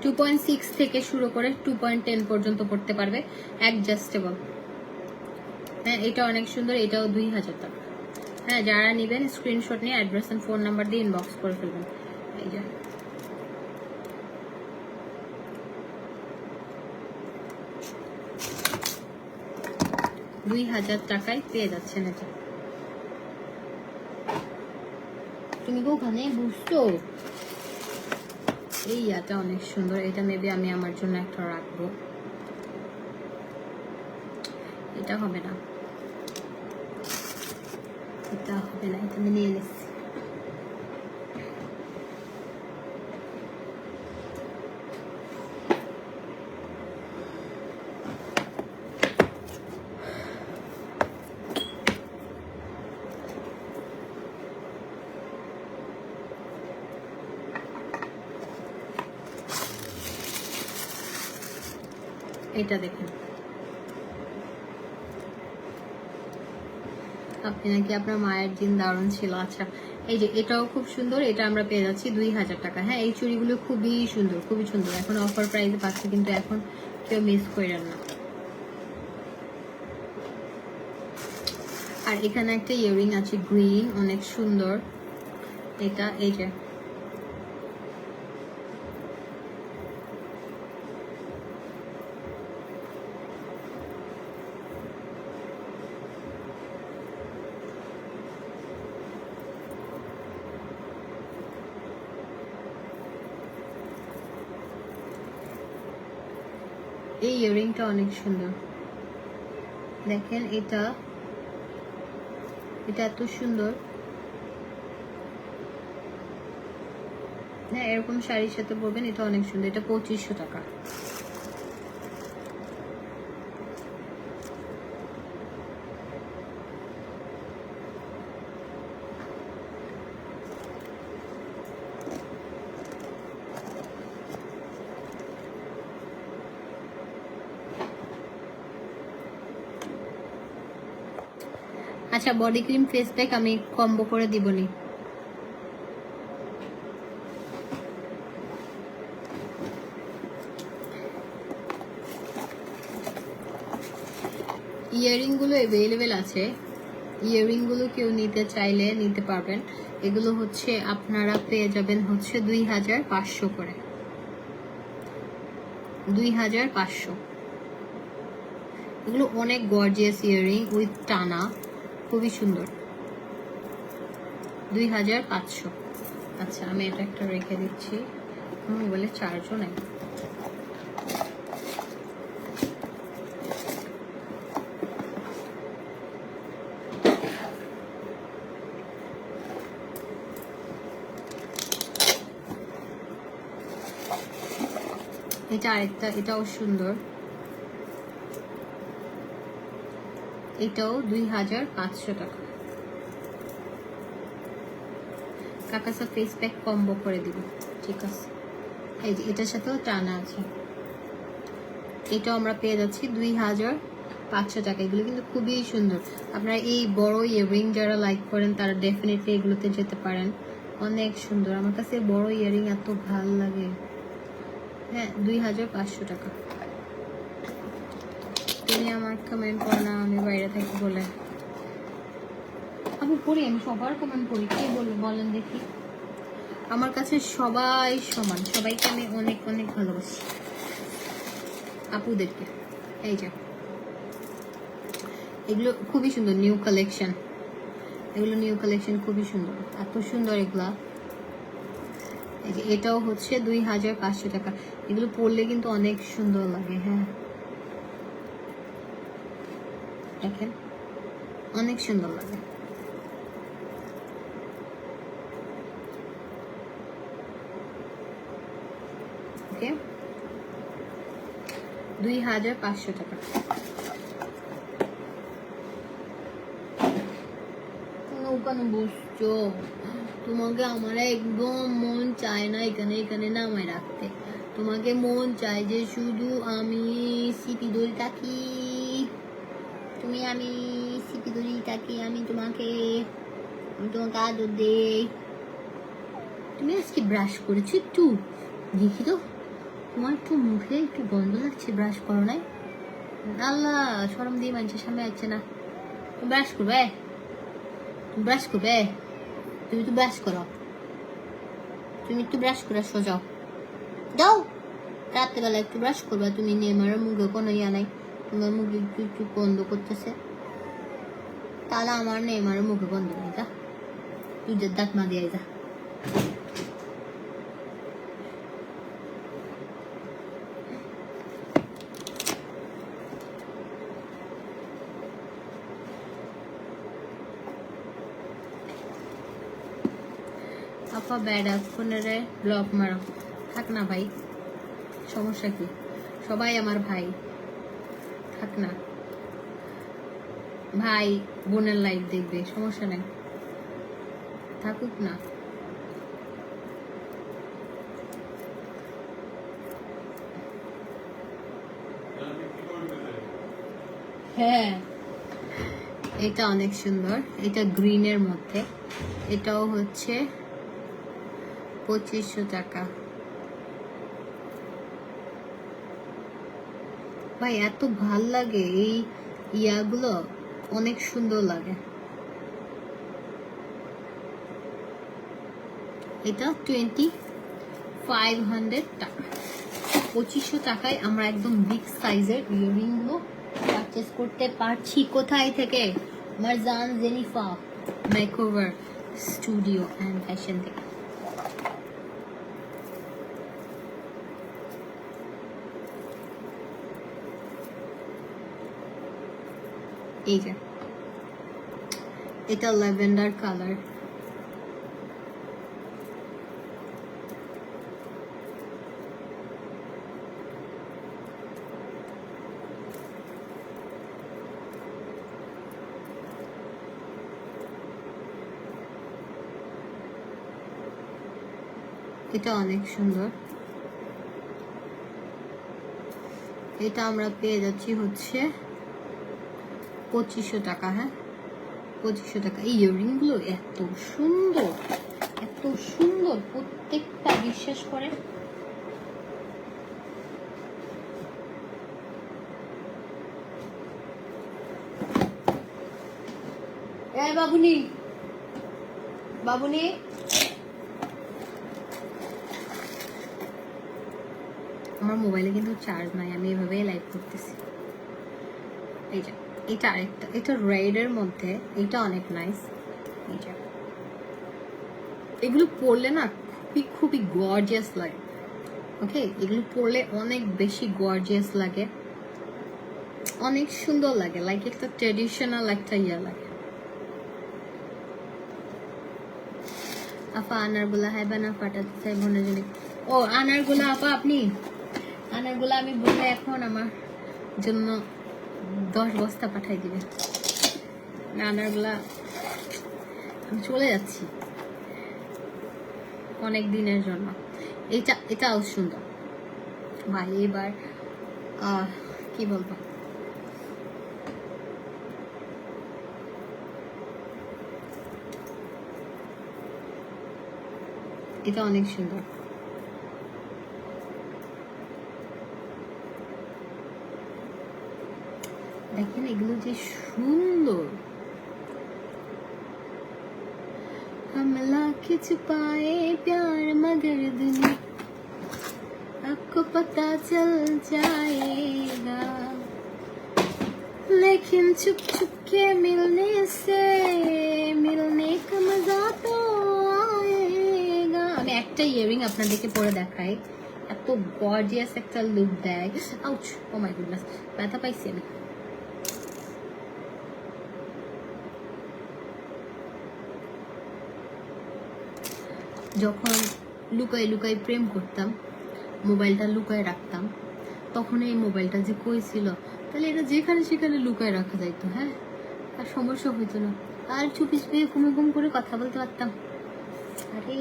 2.6 থেকে শুরু করে 2.10 পর্যন্ত পড়তে পারবে, অ্যাডজাস্টেবল। হ্যাঁ, এটা অনেক সুন্দর, এটাও 2000 টাকা। হ্যাঁ, যারা নেবেন স্ক্রিনশট নিয়ে অ্যাড্রেস এন্ড ফোন নাম্বার দিয়ে ইনবক্স করে ফেলবেন। এই যে 2000 টাকায় পেয়ে যাচ্ছেন এটা। তুমি তো ওখানে বুঝছো। এই ইয়াটা অনেক সুন্দর, এটা মেবি আমি আমার জন্য একটা রাখবো। এটা হবে না, এটা হবে না, এটা আমি নিয়ে নিচ্ছি। এটা দেখেন, আপনি নাকি আপনার মায়ের দিন দারুণ ছিল। আচ্ছা, এই যে এটাও খুব সুন্দর, এটা আমরা পেয়ে যাচ্ছি 2000 টাকা। হ্যাঁ, এই চুড়িগুলো খুবই সুন্দর, খুবই সুন্দর। এখন অফার প্রাইসে পাচ্ছি, কিন্তু এখন কেউ মিস করেন না। আর এখানে একটা ইয়ারিং আছে গ্রিন, অনেক সুন্দর এটা। এই যে এই ইয়ারিংটা অনেক সুন্দর, দেখেন। এটা এটা এত সুন্দর। হ্যাঁ, এরকম শাড়ির সাথে পরবেন, এটা অনেক সুন্দর। এটা 2500 টাকা। আচ্ছা, বডি ক্রিম ফেস প্যাক আমি কম্বো করে দিবনি। ইয়াররিং গুলো অ্যাভেলেবেল আছে, ইয়াররিং গুলো কেউ নিতে চাইলে নিতে পারবেন। এগুলো হচ্ছে আপনারা পেয়ে যাবেন হচ্ছে 2500 করে, 2500। এগুলো অনেক গর্জিয়াস ইয়াররিং উইথ টানা, খুবই সুন্দর। 2500। আচ্ছা, আমি এটা একটা রেখে দিচ্ছি, মোবাইলে চার্জও নেই। এটা আরেকটা, এটাও সুন্দর, এটাও 2500 টাকা। কাকাসা ফেস প্যাক কম্বো করে দিব, ঠিক আছে। এই যে এটার সাথেও টানা আছে, এটাও আমরা পেয়ে যাচ্ছি 2500 টাকা। এগুলো কিন্তু খুবই সুন্দর। আপনারা এই বড় ইয়াররিং যারা লাইক করেন তারা ডেফিনেটলি এগুলোতে যেতে পারেন, অনেক সুন্দর। আমার কাছে বড় ইয়াররিং এত ভালো লাগে। হ্যাঁ, 2500 টাকা। তিনি আমার কমেন্ট করে না, আমি বাইরে থাকি বলে। আমি পড়ি, আমি সবার কমেন্ট পড়ি। কে বলেন দেখি? আমার কাছে সবাই সমান, সবাইকে আমি অনেক অনেক ভালোবাসি, আপুদেরকে। এই যে এগুলো খুবই সুন্দর, নিউ কালেকশন। এগুলো নিউ কালেকশন, খুবই সুন্দর, এত সুন্দর এগুলা। এই যে এটাও হচ্ছে 2500 টাকা। এগুলো পরলে কিন্তু অনেক সুন্দর লাগে। হ্যাঁ, দেখেন অনেক সুন্দর লাগে। ওকে, 2500 টাকা। ওখানে বসছো, তোমাকে আমার একদম মন চায় না এখানে এখানে নামায় রাখতে। তোমাকে মন চায় যে শুধু আমি সিপি দড়ি থাকি, আমি সিপি দড়ি থাকি, আমি তোমাকে আদর দেই। তুমি আজকে ব্রাশ করেছো একটু? দেখি তো, তোমার একটু মুখে একটু গন্ধ লাগছে, ব্রাশ করো নাই? আল্লাহ, শরম দিয়ে মানুষের সামনে আসছে না। ব্রাশ করবে, ব্রাশ করবে, তুমি তো ব্রাশ করো, তুমি একটু ব্রাশ করে সোজাও যাও। রাত্রেবেলা একটু ব্রাশ করবা তুমি, নিয়ে আমার মুখে কোনো ইয়া নাই, তোমার মুখে একটু একটু গন্ধ করতেছে, তাহলে আমার নেমার মুখে গন্ধ নেই। যা, তুই দাঁত মা দিয়ে যা। আপা ব্যাডা ফোনে ব্লক মারো। থাক না ভাই, সমস্যা কি? সবাই আমার ভাই, থাক না। ভাই বোনের লাইফ দেখবে, সমস্যা নেই, থাকুক না। হ্যাঁ, এটা অনেক সুন্দর, এটা গ্রিনের মধ্যে, এটাও হচ্ছে 2500 টাকা। ভাই এত ভাল লাগে এই ইয়াগুলো, অনেক সুন্দর লাগে। এটা 2500 টাকা। 2500 টাকায় আমরা একদম বিগ সাইজের ইয়াররিং গুলো পারচেস করতে পারছি। কোথায় থেকে? আমার জান Zenifa makeover studio and fashion থেকে। এই যে এটা ল্যাভেন্ডার কালার। এটা অনেক সুন্দর। এটা আমরা পেয়ে যাচ্ছি হচ্ছে 2500 টাকা। হ্যাঁ, 2500 টাকা। এই ইয়াররিং গুলো এত সুন্দর, এত সুন্দর প্রত্যেকটা, বিশ্বাস করে। এই বাবুনি, বাবুনি, আমার মোবাইলে কিন্তু চার্জ নাই, আমি এভাবে লাইভ করতেছি। এই যে এটা আরেকটা, এটা রেডের মধ্যে, এটা অনেক নাইস। এই যে এগুলো পরলে না খুবই খুবই গর্জিয়াস লাগে। ওকে, এগুলো পরলে অনেক বেশি গর্জিয়াস লাগে, অনেক সুন্দর লাগে, লাইক একটা ট্রেডিশনাল একটা ইয়ে লাগে। আপা আনারগুলা হ্যাঁ বানা ফাটাতে চাই বোনের জন্য। ও আনারগুলা আপা, আপনি আনারগুলা আমি বলে এখন আমার জন্য 10 বস্তা পাঠাই দিবেন। আনারগুলা আমি চলে যাচ্ছি অনেক দিনের জন্য। এটাও সুন্দর ভাই। এবার কি বলবো, এটা অনেক সুন্দর। দেখেন এগুলো যে সুন্দর। हमला खिंच पाए प्यार मगर दुनिया आपको पता चल जाएगा, लेकिन छुप छुप के मिलने से मिलने का मजा तो आएगा। আমি একটা ইয়ারিং আপনাদেরকে পরে দেখাই, এত গর্জিয়াস একটা লুক দেয়। আউচ, ও মাই গুডনেস, ব্যথা পাইছি আমি। যখন লুকাই লুকাই প্রেম করতাম, মোবাইলটা লুকায় রাখতাম, তখন এই মোবাইলটা যে কই ছিল, তাহলে এটা যেখানে সেখানে লুকায় রাখা যাইতো। হ্যাঁ, আর সমস্যা হইতো না, আর চুপি চুপি ঘুম করে কথা বলতে পারতাম। আরে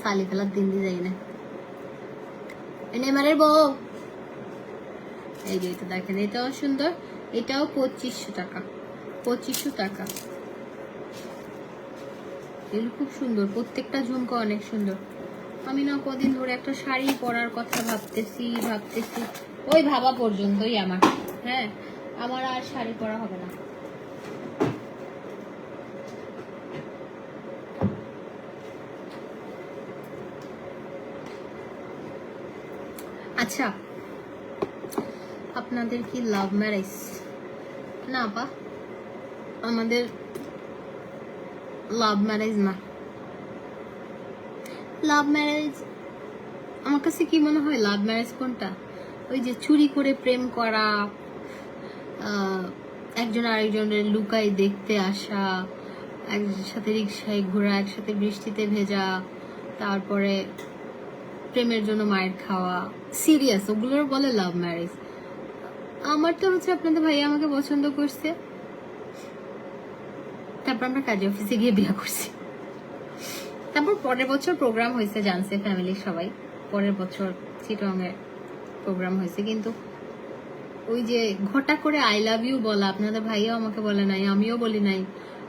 সালি ফেলার দিন দিয়ে যাই না এনে মারের বউ। এই যে এটা দেখেন, এটাও সুন্দর, এটাও 2500 টাকা। 2500 টাকা। এগুলো খুব সুন্দর, প্রত্যেকটা ঝুমকা অনেক সুন্দর। আমি না কদিন ধরে একটা শাড়ি পরার কথা ভাবতেছি। ওই ভাবা পর্যন্তই আমার। হ্যাঁ, আমার আর শাড়ি পরা হবে না। আচ্ছা, আপনাদের কি লাভ ম্যারেজ? না আপা, আমাদের লাভ ম্যারেজ না। লাভ ম্যারেজ আমার কাছে কি মনে হয়, লাভ ম্যারেজ কোনটা? ওই যে চুরি করে প্রেম করা, একজন আরেকজনের লুকাই দেখতে আসা, একসাথে রিক্সায় ঘোরা, একসাথে বৃষ্টিতে ভেজা, তারপরে প্রেমের জন্য মায়ের খাওয়া, সিরিয়াস, ওগুলোর বলে লাভ ম্যারেজ। আমার তো হচ্ছে আপনাদের ভাইয়া আমাকে পছন্দ করছে, তারপর আমরা কাজে অফিসে গিয়ে বিয়ে করছি। তারপর পরের বছর প্রোগ্রাম হয়েছে, জানছে ফ্যামিলির সবাই, পরের বছর চিটংয়ে প্রোগ্রাম হয়েছে। কিন্তু ওই যে ঘটা করে আই লাভ ইউ বলা, আপনাদের ভাইয়াও আমাকে বলে নাই, আমিও বলি নাই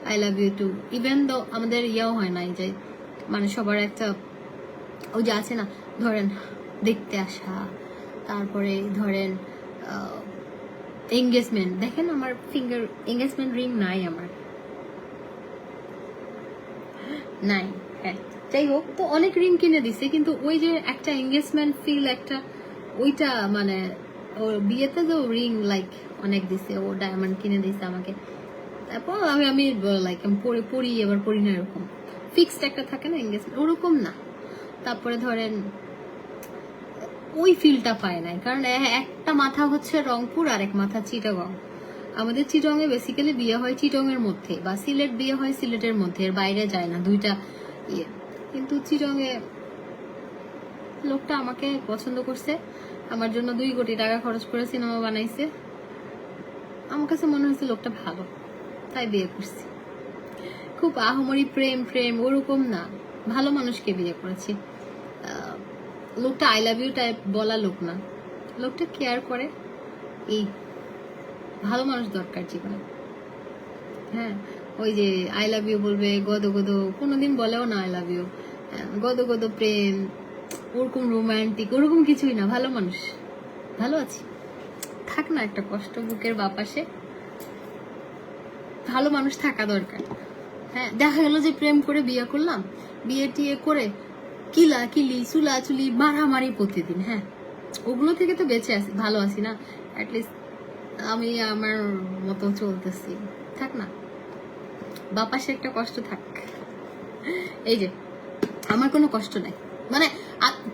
I love you too. Even though আমাদের ইয়েও হয় নাই যে মানে সবার একটা ওই যে আছে না, ধরেন দেখতে আসা, তারপরে ধরেন এঙ্গেজমেন্ট। দেখেন আমার ফিঙ্গার এঙ্গেজমেন্ট রিং নাই, আমার নাই। হ্যাঁ, যাই হোক, তো অনেক রিং কিনে দিছে, কিন্তু ওই যে একটা এঙ্গেজমেন্ট ফিল একটা, ওইটা মানে ওর বিয়েতে তো রিং লাইক অনেক দিছে, ও ডায়মন্ড কিনে দিছে আমাকে। তারপর আমি লাইক আমি পরি এবার পরি না, এরকম ফিক্সড একটা থাকে না এঙ্গেজমেন্ট, ওরকম না। তারপরে ধরেন ওই ফিলটা পায় নাই, কারণ একটা মাথা হচ্ছে রংপুর আর এক মাথা চিটাগং। আমাদের চিটংয়ে বেসিক্যালি বিয়ে হয় চিটংয়ের মধ্যে, বা সিলেট বিয়ে হয় সিলেটের মধ্যে, এর বাইরে যায় না, দুইটা ইয়ে। কিন্তু চিটংয়ে লোকটা আমাকে পছন্দ করছে, আমার জন্য 2 কোটি টাকা খরচ করে সিনেমা বানাইছে, আমার কাছে মনে হয়েছে লোকটা ভালো, তাই বিয়ে করছি। খুব আহমরি প্রেম প্রেম ওরকম না, ভালো মানুষকে বিয়ে করেছি। লোকটা আই লাভ ইউ টাইপ বলা লোক না, লোকটা কেয়ার করে, এই ভালো মানুষ দরকার জীবনে। হ্যাঁ, ওই যে আই লাভ ইউ বলবে গদ গদ, কোনোদিন বলেও না আই লাভ ইউ, গদ গদ প্রেম, ওরকম রোমান্টিক ওরকম কিছুই না, ভালো মানুষ। ভালো আছি, থাক না একটা কষ্ট বুকের বাপাসে, ভালো মানুষ থাকা দরকার। হ্যাঁ, দেখা গেল যে প্রেম করে বিয়ে করলাম, বিয়ে টিয়ে করে কিলা কিলি চুলাচুলি মারামারি প্রতিদিন, হ্যাঁ ওগুলো থেকে তো বেঁচে আছি, ভালো আছি না, অ্যাটলিস্ট আমি আমার মতো চলতেছি, থাক না বাপাসে একটা কষ্ট থাক। এই যে আমার কোনো কষ্ট নাই, মানে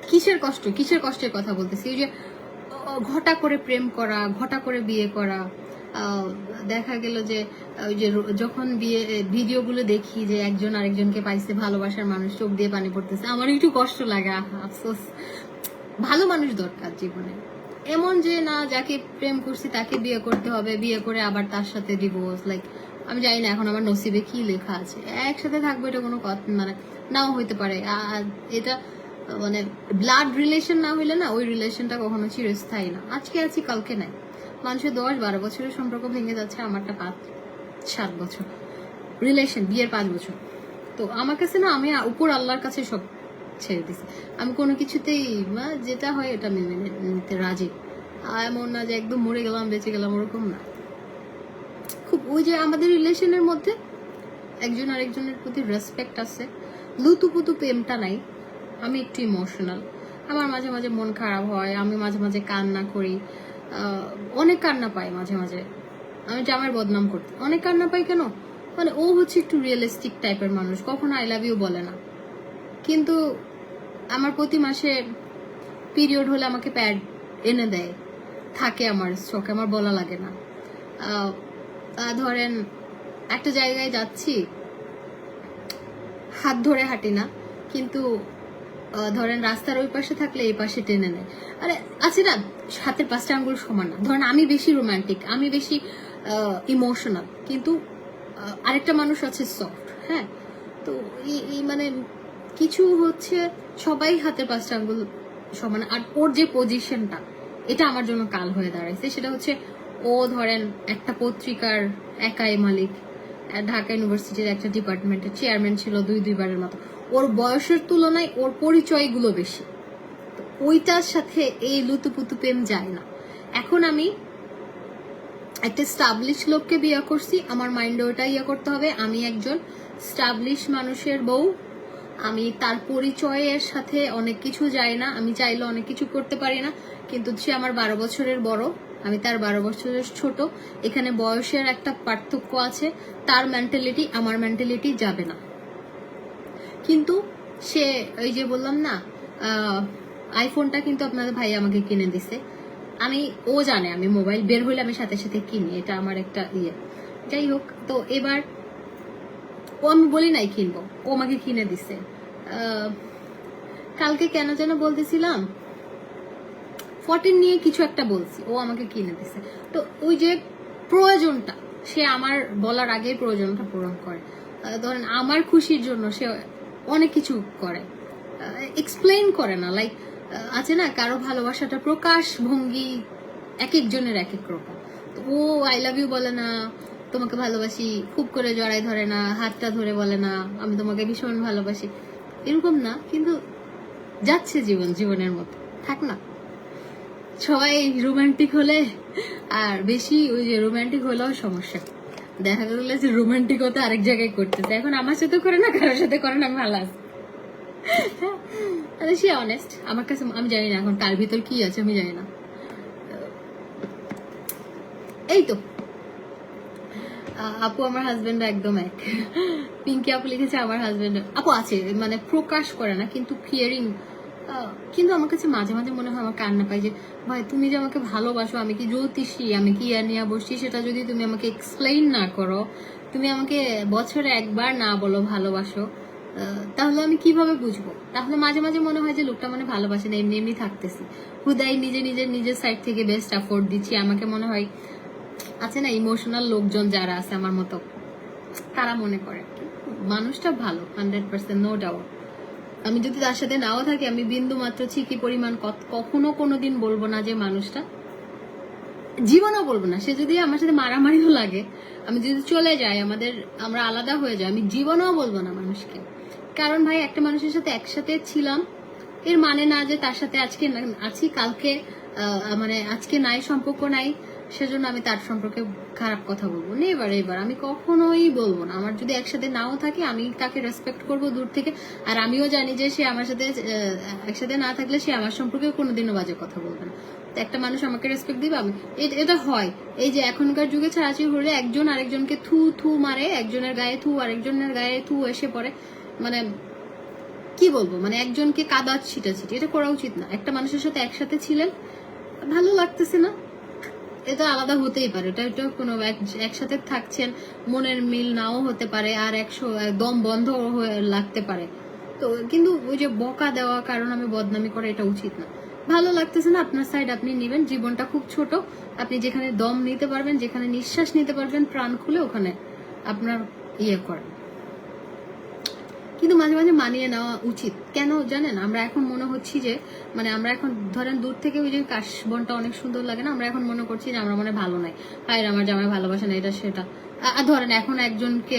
কিসের কষ্ট, কিসের কষ্টের কথা বলতেছি, ওই যে ঘটা করে প্রেম করা, ঘটা করে বিয়ে করা। দেখা গেল যে ওই যে যখন বিয়ে ভিডিওগুলো দেখি যে একজন আরেকজনকে পাইছে, ভালোবাসার মানুষ, চোখ দিয়ে পানি পড়তেছে, আমার একটু কষ্ট লাগে, আফসোস। ভালো মানুষ দরকার জীবনে, এমন যে না যাকে প্রেম করছি তাকে বিয়ে করতে হবে, বিয়ে করে আবার তার সাথে ডিভোর্স, লাইক আমি জানি না এখন আমার নসিবে কি লেখা আছে, একসাথে থাকবো এটা কোনো কথা মানে নাও হইতে পারে। এটা মানে ব্লাড রিলেশন না হইলে না, ওই রিলেশনটা কখনো চিরস্থায়ী না, আজকে আছি কালকে নাই। মানুষের 10-12 বছরের সম্পর্ক ভেঙে যাচ্ছে, আমারটা 5-7 বছর রিলেশন, বিয়ের 5 বছর। তো আমার কাছে না, আমি উপর আল্লাহর কাছে সব ছেড়ে দিছি, আমি কোনো কিছুতেই যেটা হয় এটা মেনে নিতে রাজি। এমন না যে একদম মরে গেলাম বেঁচে গেলাম, ওরকম না। খুব ওই যে আমাদের রিলেশনের মধ্যে একজন আরেকজনের প্রতি রেসপেক্ট আছে, লুতুপুতু প্রেমটা নাই। আমি একটু ইমোশনাল, আমার মাঝে মাঝে মন খারাপ হয়, আমি মাঝে মাঝে কান্না করি, অনেক কান্না পাই মাঝে মাঝে, আমি জামাইয়ের বদনাম করতে অনেক কান্না পাই। কেন? মানে ও হচ্ছে একটু রিয়েলিস্টিক টাইপের মানুষ, কখনো আই লাভ ইউ বলে না, কিন্তু আমার প্রতি মাসে পিরিয়ড হলে আমাকে প্যাড এনে দেয়, থাকে আমার স্টকে, আমার বলা লাগে না। ধরেন একটা জায়গায় যাচ্ছি, হাত ধরে হাঁটি না, কিন্তু ধরেন রাস্তার ওই পাশে থাকলে এই পাশে টেনে নেয়। আরে আছে না, হাতের 5টা আঙ্গুল সমান না। ধরেন আমি বেশি রোমান্টিক, আমি বেশি ইমোশনাল, কিন্তু আরেকটা মানুষ আছে সফট। হ্যাঁ, তো এই মানে কিছু হচ্ছে সবাই হাতের 5টা আঙ্গুল সমান। আর ওর যে পজিশনটা, এটা আমার জন্য কাল হয়ে দাঁড়াইছে। সেটা হচ্ছে ও ধরেন একটা পত্রিকার একাই মালিক, ঢাকা ইউনিভার্সিটির একটা ডিপার্টমেন্টের চেয়ারম্যান ছিল 2-2বারের মতো। ওর বয়সের তুলনায় ওর পরিচয়গুলো বেশি, ওইটার সাথে এই লুতুপুতু প্রেম যায় না। এখন আমি একটা স্টাবলিশ লোককে বিয়ে করছি, আমার মাইন্ডে ওটা ইয়ে করতে হবে, আমি একজন স্টাবলিশ মানুষের বউ, আমি তার পরিচয়ের সাথে অনেক কিছু যাই না, আমি চাইলে অনেক কিছু করতে পারি না। কিন্তু সে আমার 12 বছরের বড়, আমি তার 12 বছরের ছোট, এখানে বয়সের একটা পার্থক্য আছে, তার মেন্টালিটি আমার মেন্টালিটি যাবে না। কিন্তু সে ওই যে বললাম না, আইফোনটা কিন্তু আপনাদের ভাই আমাকে কিনে দিছে, আমি ও জানে আমি মোবাইল বের হইলে আমি সাথে সাথে কিনি, এটা আমার একটা ইয়ে। যাই হোক, তো এবার ও আমি বলি নাই কিনবো, ও আমাকে কিনে দিছে। কালকে কেন যেন বলতেছিলাম 14 নিয়ে কিছু একটা বলছি, ও আমাকে কিনে দিছে। তো ওই যে প্রয়োজনটা, সে আমার বলার আগে প্রয়োজনটা পূরণ করে। ধরেন আমার খুশির জন্য সে অনেক কিছু করে, এক্সপ্লেইন করে না। লাইক আছে না, কারো ভালোবাসাটা প্রকাশ ভঙ্গি এক একজনের এক এক রকম। তো ও আই লাভ ইউ বলে না, তোমাকে ভালোবাসি খুব করে জড়াই ধরে না, হাতটা ধরে বলে না আমি তোমাকে ভীষণ ভালোবাসি, এরকম না। কিন্তু যাচ্ছে জীবন জীবনের মতো, থাক না। সবাই রোমান্টিক হলে, আর বেশি ওই যে রোমান্টিক হলেও সমস্যা, দেখা গেল যে রোমান্টিক হতে আরেক জায়গায় করতেছে, এখন আমার সাথে করে না, কারোর সাথে করে না, আমি ভালো আছি। সে অনেস্ট আমার কাছে, আমি জানি না এখন তার ভিতর কি আছে, আমি জানি না। এই তো আপু আমার হাজবেন্ড একদম এক। পিঙ্কি আপু লিখেছে আমার হাজবেন্ড আপু আছে, মানে প্রকাশ করে না কিন্তু কেয়ারিং। কিন্তু আমার কাছে মাঝে মাঝে মনে হয় আমার কান্না পাই যে ভাই তুমি যে আমাকে ভালোবাসো, আমি কি জ্যোতিষী, আমি কি ইয়ার নিয়ে বসছি, সেটা যদি তুমি আমাকে এক্সপ্লেইন না করো, তুমি আমাকে বছরে একবার না বলো ভালোবাসো, তাহলে আমি কিভাবে বুঝবো? তাহলে মাঝে মাঝে মনে হয় যে লোকটা মানে ভালোবাসে না, এমনি এমনি থাকতেছি, হুদাই নিজের সাইড থেকে বেস্ট এফোর্ট দিচ্ছি। আমাকে মনে হয় আছে না ইমোশনাল লোকজন যারা আছে আমার মতো, তারা মনে করে মানুষটা ভালো 100% নো ডাউট। আমি যদি তার সাথে নাও থাকি, আমি বিন্দু মাত্র ছিকি পরিমাণ কখনো কোনোদিন বলবো না যে মানুষটা, জীবনও বলবো না। সে যদি আমার সাথে মারামারিও লাগে, আমি যদি চলে যাই, আমরা আলাদা হয়ে যাই, আমি জীবনও বলবো না মানুষকে। কারণ ভাই একটা মানুষের সাথে একসাথে ছিলাম এর মানে না যে তার সাথে আজকে আছি কালকে মানে আজকে নাই, সম্পর্ক নাই, সেজন্য আমি তার সম্পর্কে খারাপ কথা বলবো। এবার আমি কখনোই বলবো না। আমার যদি একসাথে নাও থাকে, আমি তাকে রেসপেক্ট করব দূর থেকে। আর আমিও জানি যে সে আমার সাথে একসাথে না থাকলে সে আমার সম্পর্কে কোনোদিনও বাজে কথা বলবে না। তো একটা মানুষ আমাকে রেসপেক্ট দিবে, আমি এটা হয়। এই যে এখনকার যুগে ছাড়াছাড়ি হলে একজন আরেকজনকে থু মারে, একজনের গায়ে থু আরেকজনের গায়ে থু এসে পড়ে, মানে কি বলবো, মানে একজনকে কাদা ছিটাছিটি, এটা করা উচিত না। একটা মানুষের সাথে একসাথে ছিলেন, ভালো লাগতেছে না, এটা আলাদা হতেই পারে। এটা কোনো একসাথে থাকছেন, মনের মিল নাও হতে পারে, আর দম বন্ধ হয়ে লাগতে পারে। তো কিন্তু ওই যে বকা দেওয়া কারণ আমি বদনামি করা, এটা উচিত না। ভালো লাগতেছে না, আপনার সাইড আপনি নিবেন। জীবনটা খুব ছোট, আপনি যেখানে দম নিতে পারবেন, যেখানে নিঃশ্বাস নিতে পারবেন প্রাণ খুলে, ওখানে আপনার করেন। কিন্তু মাঝে মাঝে মানিয়ে নেওয়া উচিত। কেন জানেন, আমরা এখন মনে হচ্ছি যে মানে আমরা এখন ধরেন দূর থেকে ওই যে কাশবনটা অনেক সুন্দর লাগে না, আমরা এখন মনে করছি যে আমরা মনে ভালো নাই, ভাই আমার জামাই ভালোবাসে না, এটা সেটা। ধরেন এখন একজনকে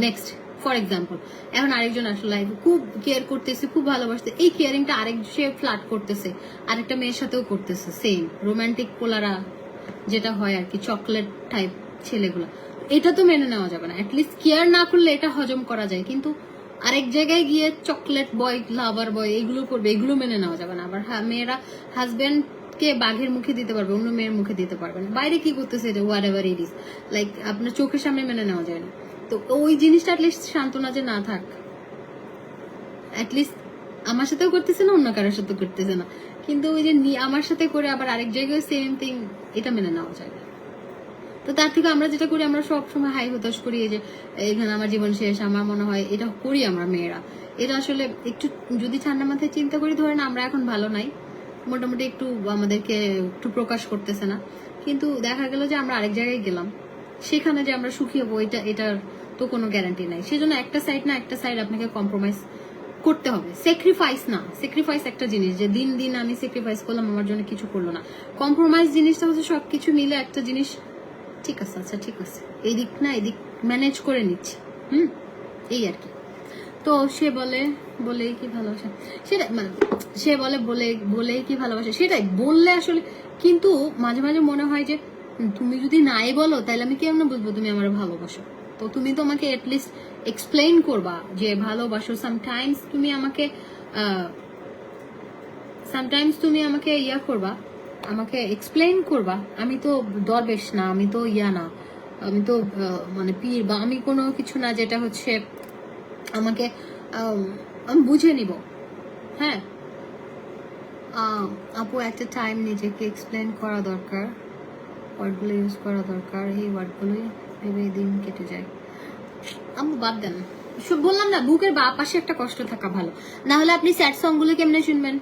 নেক্সট ফর এক্সাম্পল, এখন আরেকজন আসলে খুব কেয়ার করতেছে, খুব ভালোবাসতে, এই কেয়ারিংটা সে ফ্ল্যাট করতেছে, আরেকটা মেয়ের সাথেও করতেছে, সেম রোমান্টিক পোলারা যেটা হয় আর কি, চকলেট টাইপ ছেলেগুলা। এটা তো মেনে নেওয়া যাবে না। অ্যাটলিস্ট কেয়ার না করলে এটা হজম করা যায়, কিন্তু আরেক জায়গায় গিয়ে চকলেট বয়, লাভার বয় এগুলো করবে, এগুলো মেনে নেওয়া যাবে না। আবার মেয়েরা হাজবেন্ড কে বাঘের মুখে দিতে পারবে, অন্য মেয়ের মুখে দিতে পারবে না। বাইরে কি করতেছে এটা what ever it is, like আপনার চোখের সামনে মেনে নেওয়া যায় না। তো ওই জিনিসটা অ্যাটলিস্ট সান্ত্বনা যে না থাক, অ্যাটলিস্ট আমার সাথেও করতেছে না, অন্য কারোর সাথে করতেছে না, কিন্তু ওই যে আমার সাথে করে আবার আরেক জায়গায় সেম থিং, এটা মেনে নেওয়া যায় না। তো তার থেকে আমরা যেটা করি, আমরা সবসময় হাই হতাশ করি, এই যে এখানে আমার জীবন শেষ, আমার মনে হয় এটা করি আমরা মেয়েরা। এটা আসলে একটু যদি ঠান্ডা মাথায় চিন্তা করি, ধরেন আমরা এখন ভালো নাই, মোটামুটি একটু আমাদেরকে একটু প্রকাশ করতেছে না, কিন্তু দেখা গেল যে আমরা আরেক জায়গায় গেলাম, সেখানে যে আমরা সুখী হবো, এটার তো কোনো গ্যারান্টি নাই। সেজন্য একটা সাইড আপনাকে কম্প্রোমাইজ করতে হবে। স্যাক্রিফাইস একটা জিনিস, যে দিন দিন আমি স্যাক্রিফাইস করলাম, আমার জন্য কিছু করলো না। কম্প্রোমাইজ জিনিসটা হচ্ছে সবকিছু মিলে একটা জিনিস, ঠিক আছে, আচ্ছা ঠিক আছে, এদিক না এদিক ম্যানেজ করে নিচ্ছি, এই আর কি। তো সে বলেই কি ভালোবাসা, সেটা মানে সে বলেই কি ভালোবাসা, সেটাই বললে আসলে। কিন্তু মাঝে মাঝে মনে হয় যে তুমি যদি নাই বলো, তাহলে আমি কেমন বুঝবো তুমি আমার ভালোবাসো? তো তুমি তো আমাকে এটলিস্ট এক্সপ্লেইন করবা যে ভালোবাসো। সামটাইমস তুমি আমাকে করবা, আমাকে এক্সপ্লেইন করবা। আমি তো দরবেশ না, আমি তো না, আমি তো মানে পীর বা আমি কোনো কিছু না যেটা হচ্ছে আমাকে আমি বুঝে নিব। হ্যাঁ আপু, একটা টাইম নিজেকে এক্সপ্লেন করা দরকার, ওয়ার্ডগুলো ইউজ করা দরকার, এই ওয়ার্ডগুলোই ভেবে দিন কেটে যায়। আমি বাদ দেন, বললাম না, বুকের বা পাশে একটা কষ্ট থাকা ভালো। না হলে আপনি স্যাড সংগুলো কেমনে শুনবেন?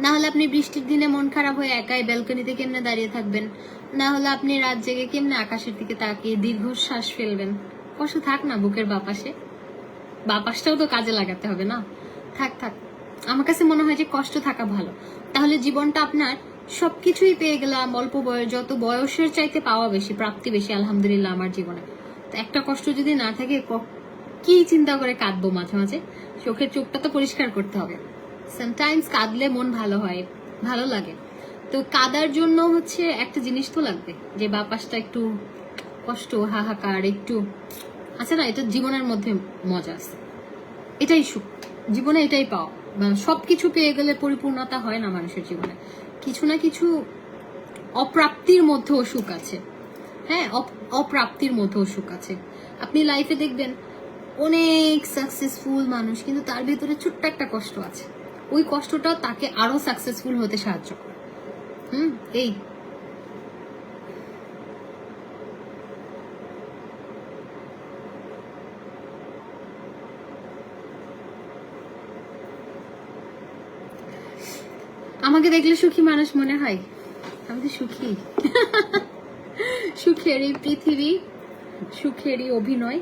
না হলে আপনি বৃষ্টির দিনে মন খারাপ হয়ে একাই ব্যালকনিতে কেমনে দাঁড়িয়ে থাকবেন? না হলে আপনি রাত জেগে কেমনে আকাশের দিকে তাকিয়ে দীর্ঘশ্বাস ফেলবেন? কষ্ট থাক না বুকের বাপাশে, বাপাসটাও তো কাজে লাগাতে হবে না? থাক। আমার কাছে মনে হয় যে কষ্ট থাকা ভালো, তাহলে জীবনটা আপনার সবকিছুই পেয়ে গেলাম অল্প বয়স, যত বয়সের চাইতে পাওয়া বেশি, প্রাপ্তি বেশি আলহামদুলিল্লাহ আমার জীবনে। তো একটা কষ্ট যদি না থাকে, কি চিন্তা করে কাঁদবো মাঝে মাঝে? চোখের চোখটা তো পরিষ্কার করতে হবে। সামটাইমস কাঁদলে মন ভালো হয়, ভালো লাগে। তো কাদার জন্য হচ্ছে একটা জিনিস তো লাগবে, যে বাপাসটা একটু কষ্ট, হাহাকার একটু আছে না, এটা জীবনের মধ্যে মজা আছে, এটাই সুখ। জীবনে এটাই পাও, সবকিছু পেয়ে গেলে পরিপূর্ণতা হয় না মানুষের জীবনে, কিছু না কিছু অপ্রাপ্তির মধ্যেও সুখ আছে। হ্যাঁ, অপ্রাপ্তির মধ্যেও সুখ আছে। আপনি লাইফে দেখবেন অনেক সাকসেসফুল মানুষ, কিন্তু তার ভিতরে ছোট্ট একটা কষ্ট আছে, ওই কষ্টটা তাকে আরো সাকসেসফুল হতে সাহায্য করে। এই আমাকে দেখলে সুখী মানুষ মনে হয়, আমি তো সুখী। সুখেরই পৃথিবী, সুখেরই অভিনয়।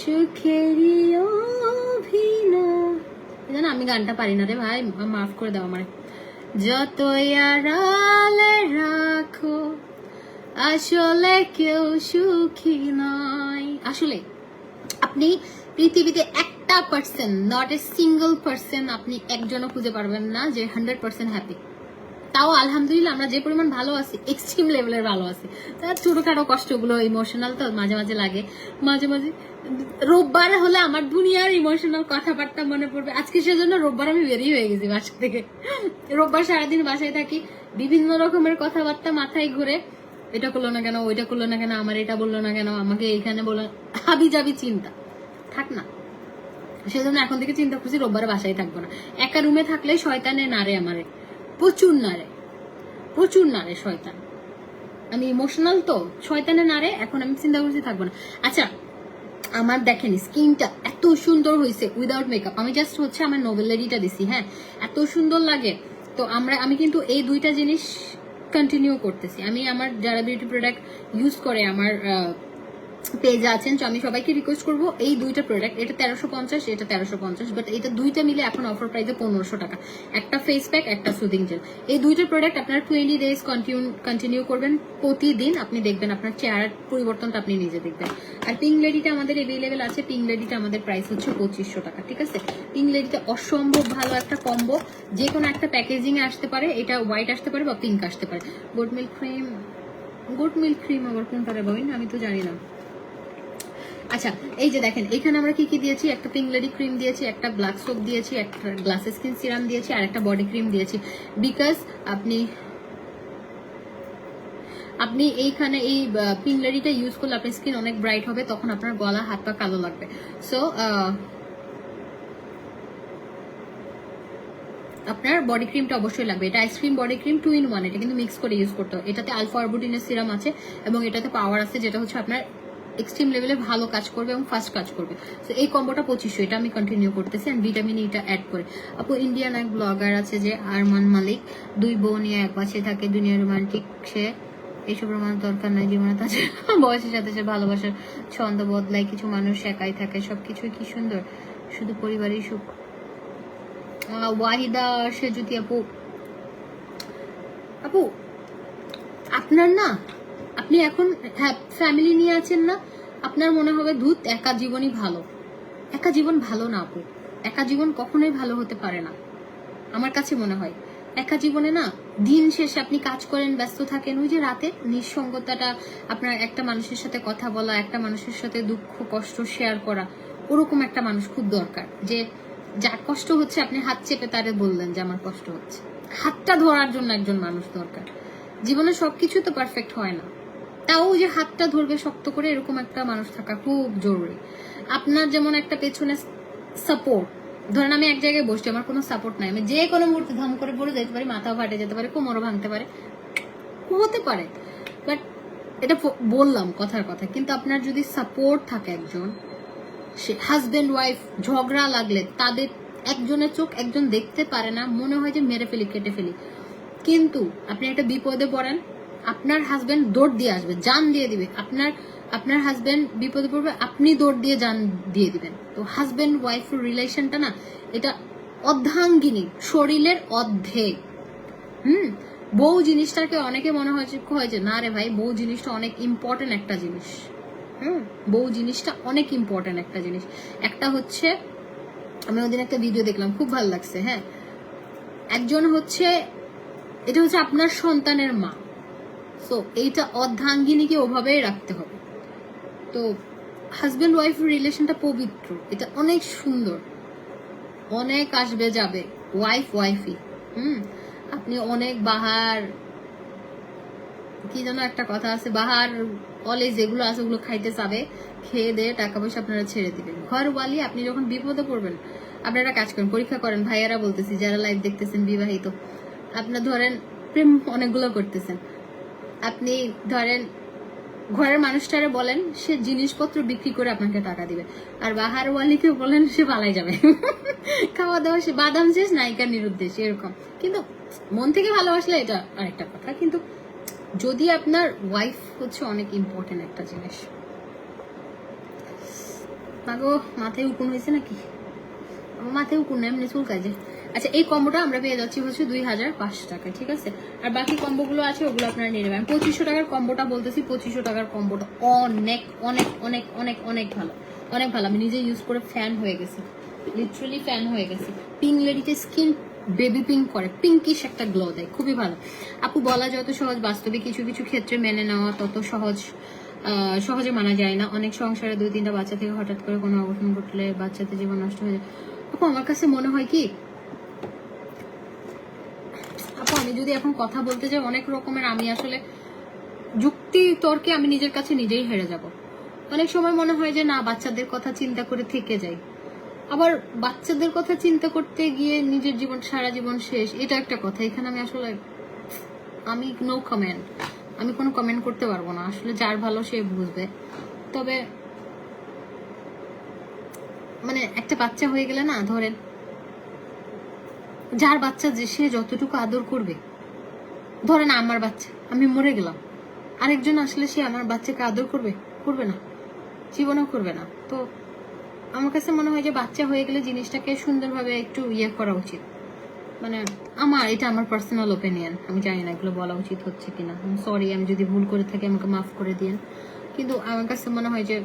সুখেরই অভিনয়। জানো আমি গানটা পারি না রে ভাই, মাফ করে দাও আমার। যতই আড়ালে রাখো আসলে কেউ সুখী নয়। আসলে আপনি পৃথিবীতে একটা person, not a single person, আপনি একজনও খুঁজে পারবেন না যে 100% হ্যাপি। তাও আলহামদুলিল্লাহ আমরা যে পরিমাণ ভালো আছি, এক্সট্রিম লেভেলের ভালো আছি। তার ছোটখাটো কষ্টগুলো ইমোশনাল তো মাঝে মাঝে লাগে, মাঝে মাঝে রোববার হলে আমার দুনিয়ার ইমোশনাল কথাবার্তা মনে পড়বে। আজকে সেজন্য রোববার আমি বেরিয়ে হয়ে গেছি বাসা থেকে। রোববার সারাদিন বাসায় থাকি, বিভিন্ন রকমের কথাবার্তা মাথায় ঘুরে, এটা করলো না কেন, ওইটা করলো না কেন, আমার এটা বললো না কেন, আমাকে এইখানে বললো, হাবি যাবি চিন্তা থাক না। সেজন্য এখন থেকে চিন্তা করছি রোববারে বাসায় থাকবো না। একা রুমে থাকলে শয়তানে নারে, আমারে প্রচুর নারে, প্রচুর নারে শয়তান। আমি ইমোশনাল তো, শয়তানে নারে। এখন আমি চিন্তা করছি থাকবো না। আচ্ছা, আমার দেখেন স্কিনটা এত সুন্দর হয়েছে উইদাউট মেকআপ। আমি জাস্ট হচ্ছে আমার নোভেলারিটা দিছি, হ্যাঁ, এত সুন্দর লাগে। তো আমি কিন্তু এই দুইটা জিনিস কন্টিনিউ করতেছি। আমি আমার যারা বিউটি প্রোডাক্ট ইউজ করে আমার পেজ আছেন, তো আমি সবাইকে রিকোয়েস্ট করবো এই দুইটা প্রোডাক্ট, এটা 1350, এটা 1350, বাট এটা দুইটা মিলে এখন অফার প্রাইসে 1500 টাকা। একটা ফেস প্যাক, একটা সুদিং জেল। এই দুইটা প্রোডাক্ট আপনার 20 ডেজ কন্টিনিউ করবেন প্রতিদিন, আপনি দেখবেন আপনার চেহারার পরিবর্তনটা আপনি নিজে দেখবেন। আর পিঙ্ক লেডিটা আমাদের অ্যাভেলেবেল আছে। পিঙ্ক লেডিটা আমাদের প্রাইস হচ্ছে 2500 টাকা, ঠিক আছে। পিঙ্ক লেডিটা অসম্ভব ভালো একটা কম্বো, যে কোনো একটা প্যাকেজিং এ আসতে পারে। এটা হোয়াইট আসতে পারে বা পিঙ্ক আসতে পারে। গুড মিল্ক ক্রিম আবার কোনটা রে বলেন, আমি তো জানি না। আচ্ছা, এই যে দেখেন এখানে আমরা কি কি দিয়েছি, একটা পিঙ্ক লেডি ক্রিম দিয়েছি, একটা ব্ল্যাক সোপ দিয়েছি, একটা গ্লাস স্কিন সিরাম দিয়েছি, আর একটা বডি ক্রিম দিয়েছি। বিকজ আপনি এইখানে এই পিঙ্ক লেডিটা ইউজ করলে আপনার স্কিন অনেক ব্রাইট হবে, তখন আপনার গলা হাত পা কালো লাগবে। সো আপনার বডি ক্রিমটা অবশ্যই লাগবে। এটা আইসক্রিম বডি ক্রিম 2 in 1, এটা কিন্তু মিক্স করে ইউজ করতে হবে। এটাতে আলফা আরবুটিনের সিরাম আছে এবং এটাতে পাওয়ার আছে, যেটা হচ্ছে আপনার এক্সট্রিম লেভেলে ভালো কাজ করবে এবং ফাস্ট কাজ করবে। তো এই কম্বোটা 2500, এটা আমি কন্টিনিউ করতেছি। আর ভিটামিন এটা অ্যাড করে। আপু ইন্ডিয়ান এক ব্লগার আছে যে আরমান মালিক, 2 বউ নিয়ে এক পাশে থাকে, দুনিয়া রোমান্টিক, সে এইসব রোমান দরকার নাই জীবনে, তার বয়সের সাথে সে ভালোবাসার ছন্দ বদলায়, কিছু মানুষ একাই থাকে, সবকিছুই কি সুন্দর, শুধু পরিবারই সুখ। ওয়াহিদা সে যদি আপু আপনার না, আপনি এখন ফ্যামিলি নিয়ে আছেন না, আপনার মনে হবে ধুত একা জীবনই ভালো। একা জীবন ভালো না আপু, একা জীবন কখনোই ভালো হতে পারে না। আমার কাছে মনে হয় একা জীবনে না, দিন শেষে আপনি কাজ করেন, ব্যস্ত থাকেন, ওই যে রাতে নিঃসঙ্গতাটা, আপনার একটা মানুষের সাথে কথা বলা, একটা মানুষের সাথে দুঃখ কষ্ট শেয়ার করা, ওরকম একটা মানুষ খুব দরকার। যে যার কষ্ট হচ্ছে আপনি হাত চেপে তারে বললেন যে আমার কষ্ট হচ্ছে, হাতটা ধরার জন্য একজন মানুষ দরকার। জীবনে সবকিছু তো পারফেক্ট হয় না, তাও যে হাতটা ধরবে শক্ত করে, এরকম একটা মানুষ থাকা খুব জরুরি। আপনার যেমন একটা পেছনে সাপোর্ট, ধরেন আমি এক জায়গায় বসছি, আমার কোনো সাপোর্ট নাই, আমি যে কোনো মুহূর্তে ধম করে পড়ে যেতে পারি, মাথাও ফাটে যেতে পারে, কোমরও ভাঙতে পারে, হতে পারে। বাট এটা বললাম কথার কথা, কিন্তু আপনার যদি সাপোর্ট থাকে একজন, সে হাজবেন্ড ওয়াইফ ঝগড়া লাগলে তাদের একজনের চোখ একজন দেখতে পারে না, মনে হয় যে মেরে ফেলি, কেটে ফেলি, কিন্তু আপনি একটা বিপদে পড়েন, আপনার হাজবেন্ড দৌড় দিয়ে আসবে, জান দিয়ে দিবে। আপনার হাজবেন্ড বিপদে পড়বে, আপনি দৌড় দিয়ে জান দিয়ে দিবেন। তো হাজবেন্ড ওয়াইফ রিলেশনটা না, এটা অর্ধাঙ্গিনী, শরীরের অর্ধেক। বউ জিনিসটাকে অনেকে মনে হয় যে না রে ভাই, বউ জিনিসটা অনেক ইম্পর্টেন্ট একটা জিনিস। বউ জিনিসটা অনেক ইম্পর্টেন্ট একটা জিনিস। একটা হচ্ছে, আমি ওদিন একটা ভিডিও দেখলাম, খুব ভালো লাগছে। হ্যাঁ, একজন হচ্ছে, এটা হচ্ছে আপনার সন্তানের মা। সো এইটা অর্ধাঙ্গিনীকে ওভাবেই রাখতে হবে। তো হাজব্যান্ড ওয়াইফ রিলেশনটা পবিত্র, এটা অনেক সুন্দর, অনেক আসবে যাবে, ওয়াইফ ওয়াইফই। আপনি অনেক বাহার, কি যেন একটা কথা আছে, বাহার অলে যেগুলো আছে ওগুলো খাইতে চাবে, খেয়ে দিয়ে টাকা পয়সা আপনারা ছেড়ে দিবেন। ঘর ওয়ালি আপনি যখন বিপদে পড়বেন, আপনারা কাজ করেন, পরীক্ষা করেন, ভাইয়ারা বলতেছি যারা লাইভ দেখতেছেন বিবাহিত, আপনার ধরেন প্রেম অনেকগুলো করতেছেন, আপনি ধরেন ঘরের মানুষটারে বলেন সে জিনিসপত্র বিক্রি করে আপনাকে টাকা দিবে, আর বাহার ওয়ালিকে বলেন সে পালাই যাবে। খাওয়া দাওয়া সে বাদাম শেষ নায়িকা নিরুদ্দেশ এরকম। কিন্তু মন থেকে ভালোবাসলে এটা আরেকটা কথা, কিন্তু যদি আপনার ওয়াইফ হচ্ছে অনেক ইম্পর্টেন্ট একটা জিনিস। আগো মাথায় উকুন হয়েছে নাকি? আমার মাথায় উকুন না, এমনি চুলকায় যে। আচ্ছা, এই কম্বোটা আমরা পেয়ে যাচ্ছি হচ্ছে 2500 টাকায়, ঠিক আছে? আর বাকি কম্বোগুলো আছে ওগুলো আপনারা নিয়ে নেবেন। 2500 টাকার কম্বোটা বলতেছি, 2500 টাকার কম্বোটা অনেক অনেক অনেক অনেক অনেক ভালো, অনেক ভালো। আমি নিজে ইউজ করে ফ্যান হয়ে গেছি, লিটারালি ফ্যান হয়ে গেছি। পিঙ্ক লেডিতে স্কিন বেবি পিঙ্ক করে, পিঙ্কিশ একটা গ্লো দেয়, খুবই ভালো। আপু বলা যত সহজ, বাস্তবে কিছু কিছু ক্ষেত্রে মেনে নেওয়া তত সহজে মানা যায় না। অনেক সংসারে 2-3টা বাচ্চা থেকে হঠাৎ করে কোনো অঘটন ঘটলে বাচ্চাদের জীবন নষ্ট হয়ে যায়। আপু আমার কাছে মনে হয় কি, আপু আমি যদি এখন কথা বলতে যাই অনেক রকমের, আমি আসলে যুক্তি তর্কে আমি নিজের কাছে নিজেই হেরে যাব। অনেক সময় মনে হয় যে না, বাচ্চাদের কথা চিন্তা করে থেকে যাই, আবার বাচ্চাদের কথা চিন্তা করতে গিয়ে নিজের জীবন, সারা জীবন শেষ, এটা একটা কথা। এখানে আমি আসলে আমি নো কমেন্ট, আমি কোনো কমেন্ট করতে পারবো না। আসলে যার ভালো সে বুঝবে। তবে মানে একটা বাচ্চা হয়ে গেলে না, ধরেন যার বাচ্চা যে সে যতটুকু আদর করবে, ধরেন আমার বাচ্চা, আমি মরে গেলাম, আরেকজন আসলে সে আমার বাচ্চাকে আদর করবে? করবে না, জীবনেও করবে না। তো আমার কাছে মনে হয় যে বাচ্চা হয়ে গেলে জিনিসটাকে সুন্দরভাবে একটু করা উচিত। মানে এটা আমার পার্সোনাল ওপিনিয়ন, আমি জানি না এগুলো বলা উচিত হচ্ছে কিনা, সরি আমি যদি ভুল করে থাকি আমাকে মাফ করে দিন। কিন্তু আমার কাছে মনে হয় যে,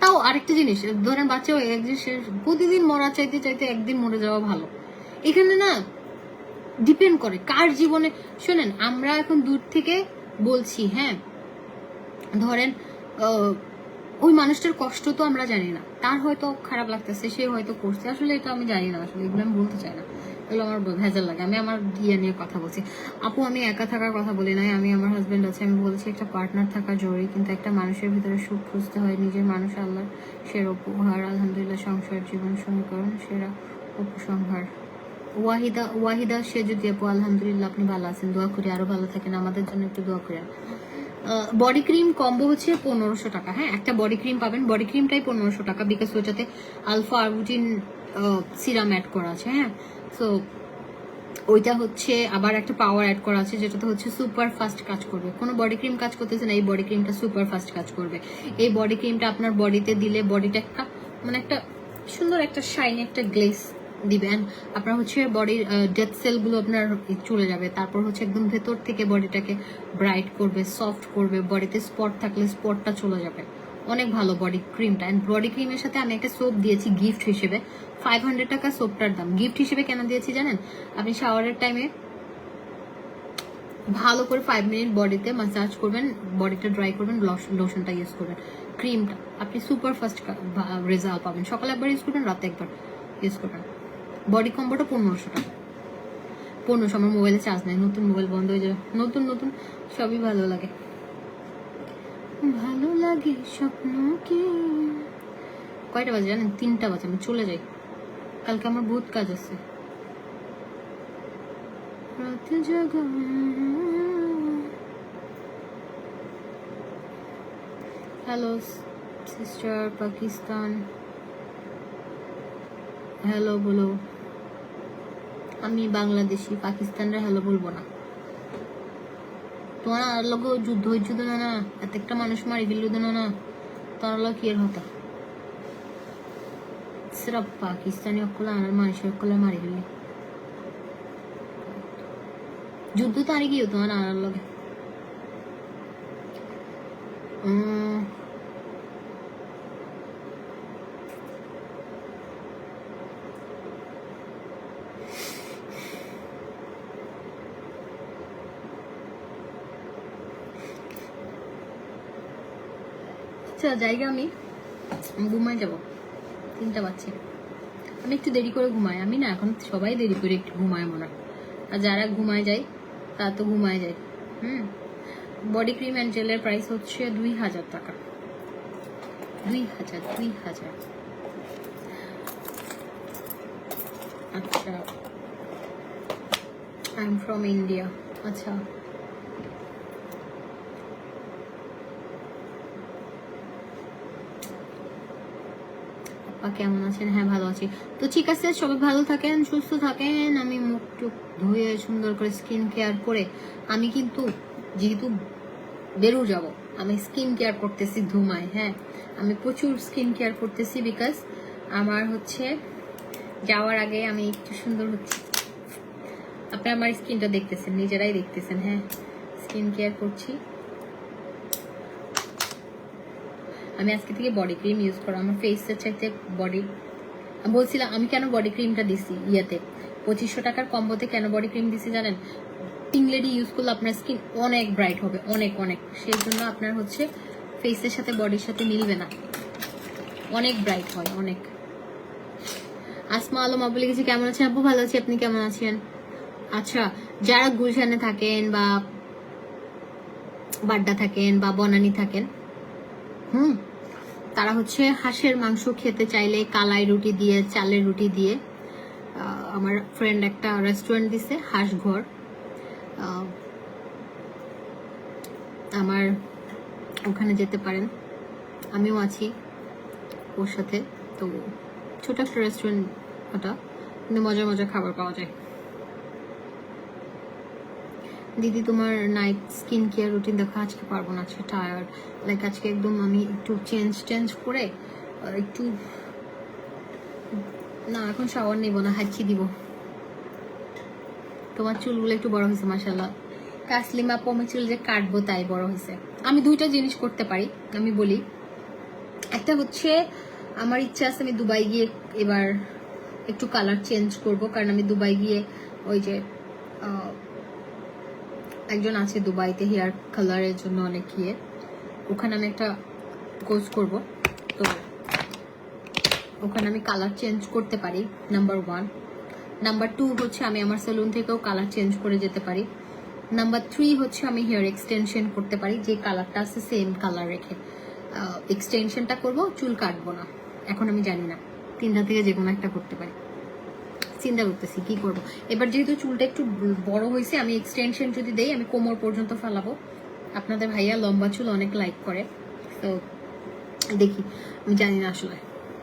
তাও আরেকটা জিনিস, ধরেন বাচ্চা একদিন প্রতিদিন মরা চাইতে চাইতে একদিন মরে যাওয়া ভালো। এখানে না ডিপেন্ড করে কার জীবনে। শোনেন, আমরা এখন দূর থেকে বলছি, হ্যাঁ ধরেন ওই মানুষটার কষ্ট তো আমরা জানি না, তার হয়তো খারাপ লাগতেছে, সে হয়তো করছে, আসলে এটা আমি জানি না, আসলে এগুলো আমি বলতে চাই না, এগুলো আমার ভেজাল লাগে। আমি আমার ইয়ে নিয়ে কথা বলছি। আপু আমি একা থাকার কথা বলি নাই, আমি আমার হাজবেন্ড আছে, আমি বলছি একটা পার্টনার থাকা জরুরি, কিন্তু একটা মানুষের ভিতরে সুখ খুঁজতে হয়, নিজের মানুষ আল্লাহ সেরা উপহার, আলহামদুলিল্লাহ সংসার জীবন সমীকরণ সেরা উপসংহার। ওয়াহিদা সে যদি আপু আলহামদুলিল্লাহ আপনি ভালো আছেন, দোয়া করি আরো ভালো থাকেন, আমাদের জন্য একটু দোয়া করেন। বডি ক্রিম কম্বো হচ্ছে 1500 টাকা, হ্যাঁ একটা বডি ক্রিম পাবেন, বডি ক্রিমটাই 1500 টাকা, বিকজ ওটাতে আলফা আরবুটিন সিরাম অ্যাড করা আছে, হ্যাঁ। সো ওইটা হচ্ছে আবার একটা পাওয়ার অ্যাড করা আছে, যেটাতে হচ্ছে সুপার ফাস্ট কাজ করবে। কোনো বডি ক্রিম কাজ করতেছে না, এই বডি ক্রিমটা সুপার ফাস্ট কাজ করবে। এই বডি ক্রিমটা আপনার বডিতে দিলে বডিটা একটা মানে একটা সুন্দর একটা শাইনি একটা গ্লেস দিবেন। আপনার হচ্ছে বডির ডেড সেলগুলো আপনার চলে যাবে, তারপর হচ্ছে একদম ভেতর থেকে বডিটাকে ব্রাইট করবে, সফট করবে, বডিতে স্পট থাকলে স্পটটা চলে যাবে। অনেক ভালো বডি ক্রিমটা। অ্যান্ড বডি ক্রিমের সাথে আমি একটা সোপ দিয়েছি গিফট হিসেবে, 500 টাকা সোপটার দাম। গিফট হিসেবে কেন দিয়েছি জানেন? আপনি শাওয়ারের টাইমে ভালো করে 5 মিনিট বডিতে ম্যাসাজ করবেন, বডিটা ড্রাই করবেন, লোশনটা ইউজ করবেন, ক্রিমটা আপনি সুপার ফাস্ট রেজাল্ট পাবেন। সকালে একবার ইউজ করবেন, রাতে একবার ইউজ করবেন। বডি কম্বোটা 1500 টাকা, 1500। আমার মোবাইলে চার্জ নেই, নতুন মোবাইল বন্ধ হয়ে যাবে, নতুন নতুন সবই ভালো লাগে, ভালো লাগে স্বপ্ন কি। কয়টা বাজে জানেন? 3টা বাজে, আমি চলে যাই, কালকে আমার বহুত কাজ আছে। রাত জাগা হ্যালো সিস্টার পাকিস্তান, হ্যালো বলো। আমি বাংলাদেশি, পাকিস্তানরা হ্যালো বলবো না। তোমার লোক যুদ্ধ হয়েছিল না, এত একটা মানুষ মারি ফেলল না, তোমার লোক কি এর হতা সিরাপ পাকিস্তানি অকলে আমার মানুষের অকলে মারি ফেললি। যুদ্ধ তো আরে কি হতো আর লগে। আচ্ছা জায়গা আমি ঘুমায় যাব, 3টা বাজছে। আমি একটু দেরি করে ঘুমাই, আমি না এখন সবাই দেরি করে একটু ঘুমায় মনে হয়, আর যারা ঘুমায় যায় তা তো ঘুমায় যায়। বডি ক্রিম অ্যান্ড জেলের প্রাইস হচ্ছে 2000 টাকা। 2000। আচ্ছা, আই এম ফ্রম ইন্ডিয়া। আচ্ছা, কেমন আছেন? হ্যাঁ ভালো আছি। তো ঠিক আছে, সবাই ভালো থাকেন, সুস্থ থাকেন। আমি মুখ টুক ধুয়ে সুন্দর করে স্কিন কেয়ার করে, আমি কিন্তু যেহেতু বেরো যাব, আমি স্কিন কেয়ার করতেছি ধুমায়। হ্যাঁ, আমি প্রচুর স্কিন কেয়ার করতেছি, বিকজ আমার হচ্ছে যাওয়ার আগে আমি একটু সুন্দর হচ্ছি। আপনি আমার স্কিনটা দেখতেছেন, নিজেরাই দেখতেছেন। হ্যাঁ, স্কিন কেয়ার করছি। আমি আজকে থেকে বডি ক্রিম ইউজ করা, আমার ফেসের চাইতে বডি, বলছিলাম আমি কেন বডি ক্রিমটা দিছি ইয়াতে 2500 টাকার কম্বোতে কেন বডি ক্রিম দিছি জানেন? পিঙ্ক লেডি ইউজ করলে আপনার স্কিন অনেক ব্রাইট হবে, অনেক অনেক। সেই জন্য আপনার হচ্ছে ফেসের সাথে বডির সাথে মিলবে না, অনেক ব্রাইট হয় অনেক। আসমা আলম আপু লিখেছি কেমন আছেন আপু? ভালো আছি, আপনি কেমন আছেন? আচ্ছা, যারা গুলশানে থাকেন বা বাড্ডা থাকেন বা বনানী থাকেন, তারা হচ্ছে হাঁসের মাংস খেতে চাইলে কালাই রুটি দিয়ে, চালের রুটি দিয়ে, আমার ফ্রেন্ড একটা রেস্টুরেন্ট দিছে হাঁস ঘর, আমার ওখানে যেতে পারেন, আমিও আছি ওর সাথে। তো ছোট একটা রেস্টুরেন্ট ওটা, কিন্তু মজার মজার খাবার পাওয়া যায়। দিদি তোমার নাইট স্কিন কেয়ার রুটিন দেখা, আজকে পারবো না, আজকে টায়ার্ড। লাইক আজকে একদম আমি একটু চেঞ্জ করে একটু, না এখন শাওয়ার নেবো না, হাঁচি দিব। তোমার চুলগুলো একটু বড় হয়েছে মাশাআল্লাহ। কাসলিমা পমে চুল যে কাটবো তাই বড় হয়েছে। আমি 2টা জিনিস করতে পারি, আমি বলি। একটা হচ্ছে আমার ইচ্ছা আছে আমি দুবাই গিয়ে এবার একটু কালার চেঞ্জ করব, কারণ আমি দুবাই গিয়ে ওই যে একজন আছে দুবাইতে হেয়ার কালারের জন্য অনেক ইয়ে, ওখানে আমি একটা কোর্স করব। তো ওখানে আমি কালার চেঞ্জ করতে পারি, নাম্বার 1। নাম্বার 2 হচ্ছে আমি আমার সেলুন থেকেও কালার চেঞ্জ করে যেতে পারি। নাম্বার 3 হচ্ছে আমি হেয়ার এক্সটেনশন করতে পারি, যে কালারটা আছে সেম কালার রেখে এক্সটেনশনটা করব, চুল কাটবো না। এখন আমি জানি না, 3টা থেকে যে কোনো একটা করতে পারি, চিন্তা করতেছি কি করব। এবার যেহেতু চুলটা একটু বড় হয়েছে, আমি এক্সটেনশন যদি দেই আমি কোমর পর্যন্ত ফেলাবো। আপনাদের ভাইয়া লম্বা চুল অনেক লাইক করে, তো দেখি, আমি জানি না আসলে।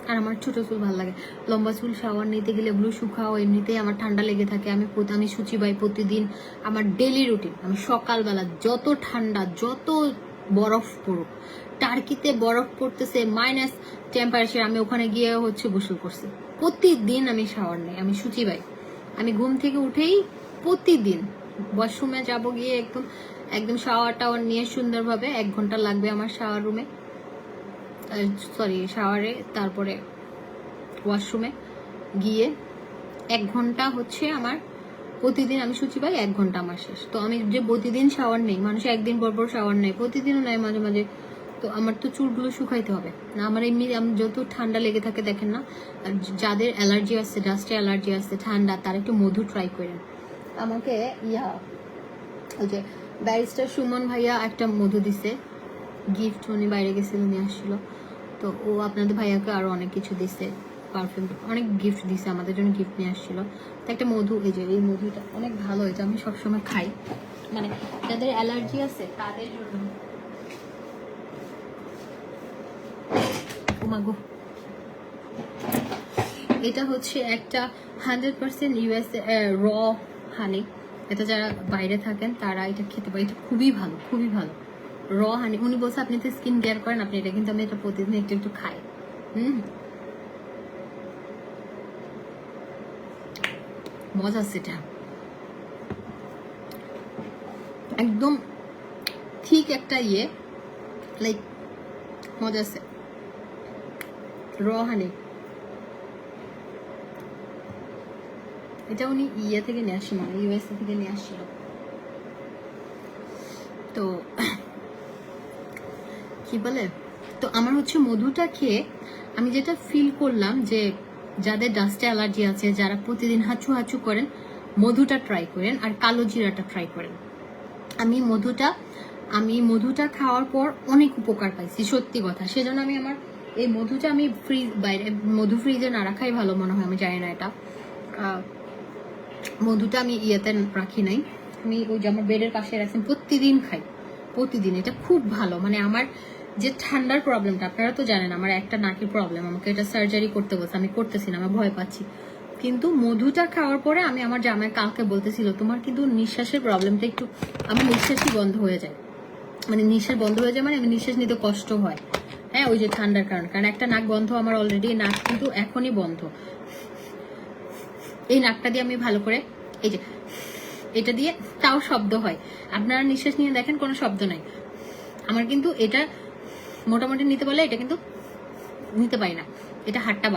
আর আমার ছোট চুল ভালো লাগে। লম্বা চুল শাওয়ার নিতে গেলে এগুলো শুকাও, এমনিতেই আমার ঠান্ডা লেগে থাকে। আমি শুচিবাই প্রতিদিন, আমার ডেলি রুটিন। আমি সকালবেলা যত ঠান্ডা, যত বরফ পড়ুক, টার্কিতে বরফ পড়তেছে মাইনাস টেম্পারেচার, আমি ওখানে গিয়ে হচ্ছে গোসল করছি। প্রতিদিন আমি শাওয়ার নেই, আমি শুচিবাই। আমি ঘুম থেকে উঠেই প্রতিদিন ওয়াশরুমে যাব, গিয়ে একদম শাওয়ার টাওয়ার নিয়ে সুন্দরভাবে 1 ঘন্টা লাগবে আমার শাওয়ার রুমে, সরি শাওয়ারে, তারপরে ওয়াশরুমে গিয়ে 1 ঘন্টা হচ্ছে আমার প্রতিদিন। আমি শুচিবাই 1 ঘন্টা আমার শেষ। তো আমি যে প্রতিদিন শাওয়ার নেই, মানুষ একদিন পর শাওয়ার নেয়, প্রতিদিনও নেয় মাঝে মাঝে। তো আমার তো চুলগুলো শুকাইতে হবে না। আমার এমনি আমি যত ঠান্ডা লেগে থাকে দেখেন না, যাদের অ্যালার্জি আছে, ডাস্টে অ্যালার্জি আছে, ঠান্ডা, তারা একটু মধু ট্রাই করেন। আমাকে ওই যে ব্যারিস্টার সুমন ভাইয়া একটা মধু দিছে গিফট, উনি বাইরে গেছিল নিয়ে আসছিল। তো ও আপনাদের ভাইয়াকে আরো অনেক কিছু দিছে, পারফিউম, অনেক গিফট দিছে, আমাদের জন্য গিফট নিয়ে আসছিল। তো একটা মধু, এই মধুটা অনেক ভালো, এটা আমি সবসময় খাই, মানে যাদের অ্যালার্জি আছে তাদের জন্য। ওমাগো, এটা হচ্ছে একটা 100% ইউএসএ র হানি। এটা যারা বাইরে থাকেন তারা এটা খেতে পারে, এটা খুবই ভালো, খুবই ভালো র হানি। উনি বলছে আপনি তো স্কিন কেয়ার করেন, আপনি এটা, কিন্তু আমি এটা প্রতিদিন একটু খাই। মজা আছে এটা, একদম ঠিক একটা ইয়ে, লাইক মজা আছে র হানি। এটা উনি ইয়ে থেকে নিয়ে আসছিল, ইউএসএ থেকে নিয়ে আসছিল। তো কি বলে তো আমার হচ্ছে মধুটা খেয়ে আমি যেটা ফিল করলাম যে যাদের ডাস্টে অ্যালার্জি আছে, যারা প্রতিদিন হাঁচু হাঁচু করেন, মধুটা ট্রাই করেন আর কালো জিরাটা ট্রাই করেন। আমি মধুটা খাওয়ার পর অনেক উপকার পাইছি, সত্যি কথা। সেজন্য আমি আমার এই মধুটা আমি বাইরে মধু ফ্রিজে না রাখাই ভালো মনে হয়, আমি জানি না এটা। মধুটা আমি ইয়েতে রাখি নাই, আমি ওই যে আমার বেডের পাশে রাখছি, প্রতিদিন খাই, প্রতিদিন। এটা খুব ভালো। মানে আমার যে ঠান্ডার প্রবলেমটা, আপনারা তো জানেন আমার একটা নাকের প্রবলেম, আমাকে এটা সার্জারি করতে বলছে, আমি করতেছি না, আমার ভয় পাচ্ছি। কিন্তু মধুটা খাওয়ার পরে আমি আমার জামাই কালকে বলতেছিল তোমার কিন্তু নিঃশ্বাসের প্রবলেমটা একটু, আমার নিঃশ্বাসই বন্ধ হয়ে যায়, মানে নিঃশ্বাস বন্ধ হয়ে যায়, মানে আমি নিঃশ্বাস নিতে কষ্ট হয়। হ্যাঁ, ওই যে ঠান্ডার কারণ একটা নাক বন্ধ আমার অলরেডি, নাক কিন্তু এখনই বন্ধ। এই নাকটা দিয়ে আমি ভালো করে এই যে এটা দিয়ে তাও শব্দ হয়, আপনারা নিঃশ্বাস নিয়ে দেখেন কোনো শব্দ নাই। আমার কিন্তু এটা মোটামুটি নিতে বলে এটা কিন্তু নিতে পারি না, এটা হাড্ডি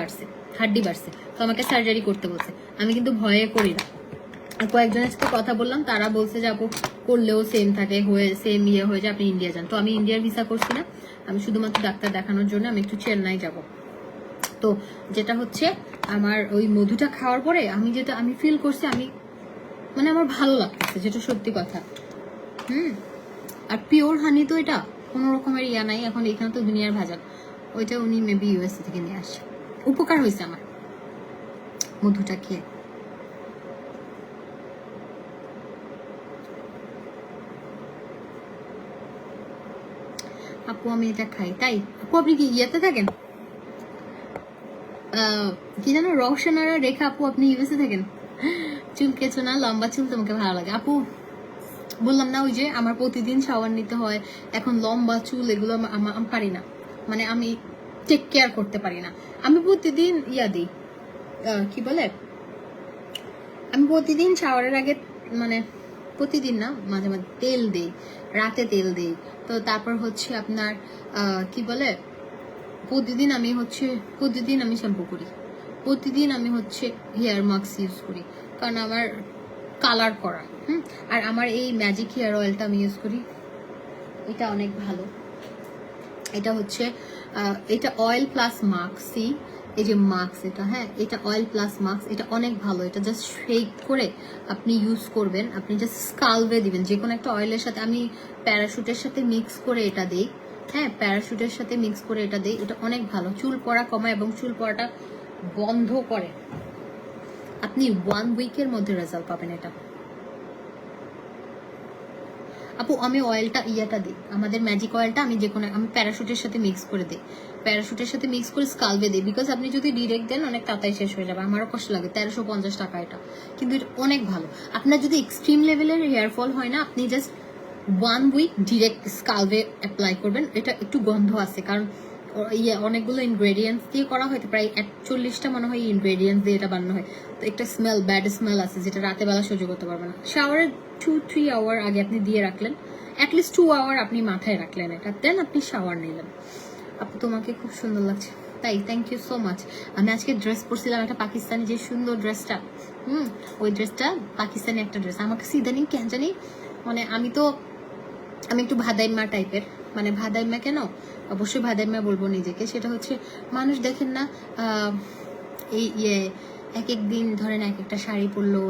বাড়ছে, তো আমাকে সার্জারি করতে বলছে। আমি কিন্তু ভয়ে করি না। আর কয়েকজনের সাথে কথা বললাম, তারা বলছে যে আপু করলেও সেম থাকে, সেম হয়ে যায়, আপনি ইন্ডিয়া যান। তো আমি ইন্ডিয়ার ভিসা করছি না, আমি শুধুমাত্র ডাক্তার দেখানোর জন্য আমি একটু চেন্নাই যাব। তো যেটা হচ্ছে আমার ওই মধুটা খাওয়ার পরে আমি ফিল করছি, আমি মানে আমার ভালো লাগতেছে, যেটা সত্যি কথা। আর পিওর হানি তো এটা কোনো রকমের ইয়া নাই, এখন এখানে তো দুনিয়ার ভেজাল। ওইটা উনি মেবি ইউএসএ থেকে নিয়ে আসছে। উপকার হয়েছে আমার মধুটা খেয়ে। আপু আমি এটা খাই। তাই আপু আপনি কি ইয়েতে থাকেন, কি জানো, রওশনারা রেখা আপু, আপনি ইউএসএ থাকেন? চুল কেছো না, লম্বা চুল তোমাকে ভালো লাগে আপু। বললাম না ওই যে আমার প্রতিদিন শাওয়ার নিতে হয়, এখন লম্বা চুল এগুলো আমি পারি না, মানে আমি টেক কেয়ার করতে পারি না। আমি প্রতিদিন ইয়া দিই, কি বলে, আমি প্রতিদিন শাওয়ারের আগে, মানে প্রতিদিন না, মাঝে মাঝে তেল দিই, রাতে তেল দিই। তো তারপর হচ্ছে আপনার কি বলে, প্রতিদিন আমি শ্যাম্পু করি, প্রতিদিন আমি হচ্ছে হেয়ার মাস্ক ইউজ করি, কারণ আমার কালার করা। আর আমার এই ম্যাজিক হেয়ার অয়েলটা আমি ইউজ করি, এটা অনেক ভালো। এটা হচ্ছে এটা অয়েল প্লাস মাস্ক, এই যে মাস্ক এটা, হ্যাঁ এটা অয়েল প্লাস মাস্ক, এটা অনেক ভালো। এটা জাস্ট শেক করে আপনি ইউজ করবেন, আপনি জাস্ট স্কাল্পে দিবেন যে কোনো একটা অয়েলের সাথে। আমি প্যারাশুটের সাথে মিক্স করে এটা দিই, হ্যাঁ প্যারাশুটের সাথে মিক্স করে এটা দিই, এটা অনেক ভালো, চুল পড়া কমায় এবং চুল পড়াটা বন্ধ করে। আপনি 1 উইকের মধ্যে রেজাল্ট পাবেন এটা। আপু আমি অয়েলটা ইয়াটা দিই, আমাদের ম্যাজিক অয়েলটা আমি আমি প্যারাশুটের সাথে মিক্স করে দিই, প্যারাশুটের সাথে মিক্স করে স্কাল্পে দিই। বিকজ আপনি যদি ডিরেক্ট দেন অনেক তাড়াতাড়ি শেষ হয়ে যাবে, আমারও কষ্ট লাগে। 1350 টাকা এটা, কিন্তু এটা অনেক ভালো। আপনার যদি এক্সট্রিম লেভেলের হেয়ার ফল হয় না, আপনি জাস্ট 1 উইক ডিরেক্ট স্কাল্পে অ্যাপ্লাই করবেন। এটা একটু গন্ধ আছে, কারণ অনেকগুলো ইনগ্রেডিয়েন্টস দিয়ে করা হয়, প্রায় 41টা মনে হয় ইনগ্রেডিয়েন্টস দিয়ে এটা বানানো হয়। তো একটা ব্যাড স্মেল আছে, যেটা রাতে বেলা সহ্য করতে পারবে না। শাওয়ারের 2-3 আওয়ার আগে আপনি দিয়ে রাখলেন, অ্যাটলিস্ট 2 আওয়ার আপনি মাথায় রাখলেন এটা, দেন আপনি শাওয়ার নিলেন। আপু তোমাকে খুব সুন্দর লাগছে। তাই, থ্যাংক ইউ সো মাচ। আমি আজকে ড্রেস পরছিলাম একটা পাকিস্তানি, যে সুন্দর ড্রেসটা, ওই ড্রেসটা পাকিস্তানি একটা ড্রেস। আমাকে ইদানিং কেন জানি, মানে আমি একটু ভাদাইমা টাইপের, মানে ভাদাইমা কেন, অবশ্যই ভাদাইমা বলবো নিজেকে। সেটা হচ্ছে মানুষ দেখেন না, এই এক এক দিন ধরেন এক একটা শাড়ি পরলো,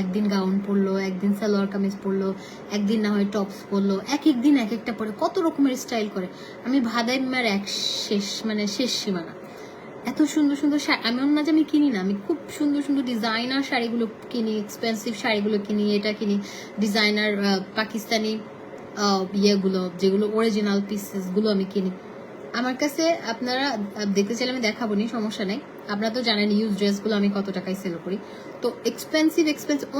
একদিন গাউন পরলো, একদিন সালোয়ার কামিজ পরলো, একদিন না হয় টপস পরলো, এক দিন এক একটা পরে কত রকমের স্টাইল করে। আমি ভাদাইমার শেষ সীমানা। এত সুন্দর সুন্দর শাড়ি, এমন না যে আমি কিনি না, আমি খুব সুন্দর সুন্দর ডিজাইনার শাড়িগুলো কিনি, এক্সপেন্সিভ শাড়িগুলো কিনি, এটা কিনি, ডিজাইনার পাকিস্তানি ইয়েগুলো, যেগুলো অরিজিনাল পিসেসগুলো আমি কিনি। আমার কাছে আপনারা দেখতে চাইলে আমি দেখাবো নি, সমস্যা নেই। আপনারা তো জানেন ইউজ ড্রেসগুলো আমি কত টাকায় সেল করি। তো এক্সপেন্সিভ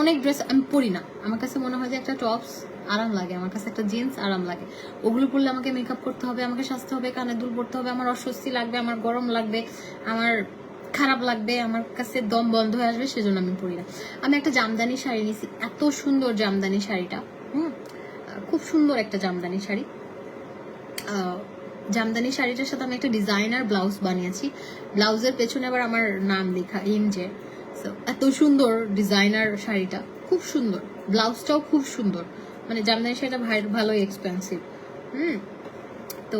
অনেক ড্রেস আমি পরি না। আমার কাছে মনে হয় যে একটা টপস আরাম লাগে, আমার কাছে একটা জিন্স আরাম লাগে। ওগুলো পরলে আমাকে মেকআপ করতে হবে, আমাকে সাজতে হবে, কানে দুল পরতে হবে, আমার অস্বস্তি লাগবে, আমার গরম লাগবে, আমার খারাপ লাগবে, আমার কাছে দম বন্ধ হয়ে আসবে, সেজন্য আমি পরি না। আমি একটা জামদানি শাড়ি নিছি, এত সুন্দর জামদানি শাড়িটা, খুব সুন্দর একটা জামদানি শাড়ি। জামদানি শাড়িটার সাথে আমি একটা ডিজাইনার ব্লাউজ বানিয়েছি, ব্লাউজের পেছনে আবার আমার নাম লেখা এমজে। এত সুন্দর ডিজাইনার শাড়িটা, খুব সুন্দর, ব্লাউজটাও খুব সুন্দর। মানে জামদানি শাড়িটা ভালোই এক্সপেন্সিভ। তো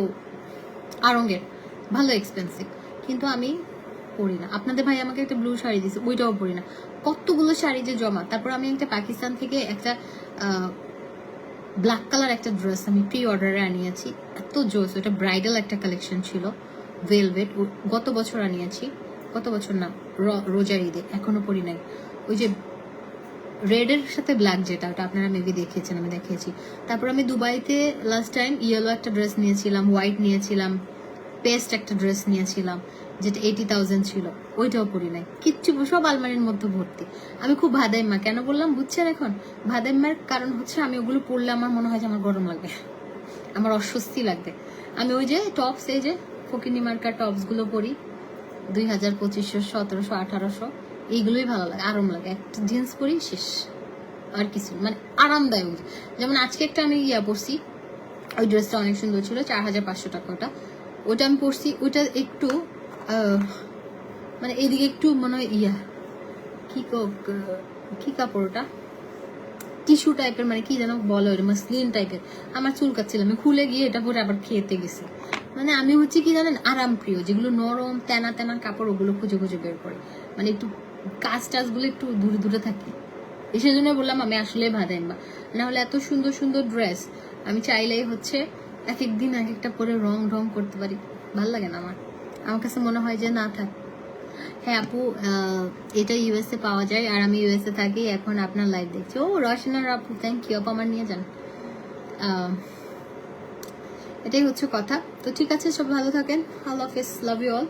আড়ঙের, ভালো এক্সপেন্সিভ, কিন্তু আমি পরি না। আপনাদের ভাই আমাকে একটা ব্লু শাড়ি দিয়েছে, ওইটাও পরি না। কতগুলো শাড়ি যে জমা। তারপর আমি একটা পাকিস্তান থেকে একটা ব্ল্যাক কালার একটা ড্রেস আমি প্রি অর্ডারে আনিয়েছি, এত জোস। ওটা ব্রাইডাল একটা কালেকশন ছিল, ভেলভেট। গত বছর আনিয়েছি, গত বছর না, রোজার ঈদে, এখনো পরি নাই। ওই যে রেডের সাথে ব্ল্যাক, যেটা ওটা আপনারা মেবি দেখিয়েছেন, আমি দেখিয়েছি। তারপর আমি দুবাইতে লাস্ট টাইম ইয়েলো একটা ড্রেস নিয়েছিলাম, হোয়াইট নিয়েছিলাম, পেস্ট একটা ড্রেস নিয়েছিলাম যেটা 80,000 ছিল, ওইটাও পরি নাই। কিচ্ছু, সব আলমারির মধ্যে ভর্তি। আমি খুব ভাদাইম্মা কেন বললাম বুঝছেন এখন? ভাদাইম্মার কারণ হচ্ছে আমি ওগুলো পরলে আমার মনে হয় যে আমার গরম লাগবে, আমার অস্বস্তি লাগবে। আমি ওই যে টপস, এই যে ফকিনি মার্কার টপসগুলো পরি, 2000, 2500, 1700, 1800, এইগুলোই ভালো লাগে, আরাম লাগে। একটা জিন্স পরি, শেষ, আর কিছু মানে আরামদায়ক। যেমন আজকে একটা আমি পরছি, ওই ড্রেসটা অনেক সুন্দর ছিল, 4500 টাকা ওটা। ওটা আমি পরছি, ওইটা একটু মানে এইদিকে একটু মনে হয় কি কাপড় ওটা, টিস্যু টাইপের, মানে কি যেন বলে, ওটা মাসলিন টাইপের। আমার চুল কাটছিল, আমি খুলে গিয়ে এটা পরে আবার খেতে গেছি। মানে আমি হচ্ছে কি জানেন, আরাম প্রিয়, যেগুলো নরম তেনা তেনা কাপড়, ওগুলো খুঁজে খুঁজে বের করে, মানে একটু কাজ টাজগুলো একটু দূরে দূরে থাকি। সেই জন্য বললাম আমি আসলে ভাদাইম্বা। না হলে এত সুন্দর সুন্দর ড্রেস আমি চাইলেই হচ্ছে এক একদিন এক একটা পরে রং ঢং করতে পারি, ভাল লাগে না আমার। আমার কাছে মনে হয় যে না থাক। হ্যাঁ আপু, এটা ইউএসএ পাওয়া যায়, আর আমি ইউএসএ থাকি, এখন আপনার লাইভ দেখছি। ও রশনার আপু, থ্যাংক ইউ আপু, আমার নিয়ে যান। এটাই হচ্ছে কথা। তো ঠিক আছে, সব ভালো থাকেন, আল্লাহ হাফেজ, লাভ ইউ অল।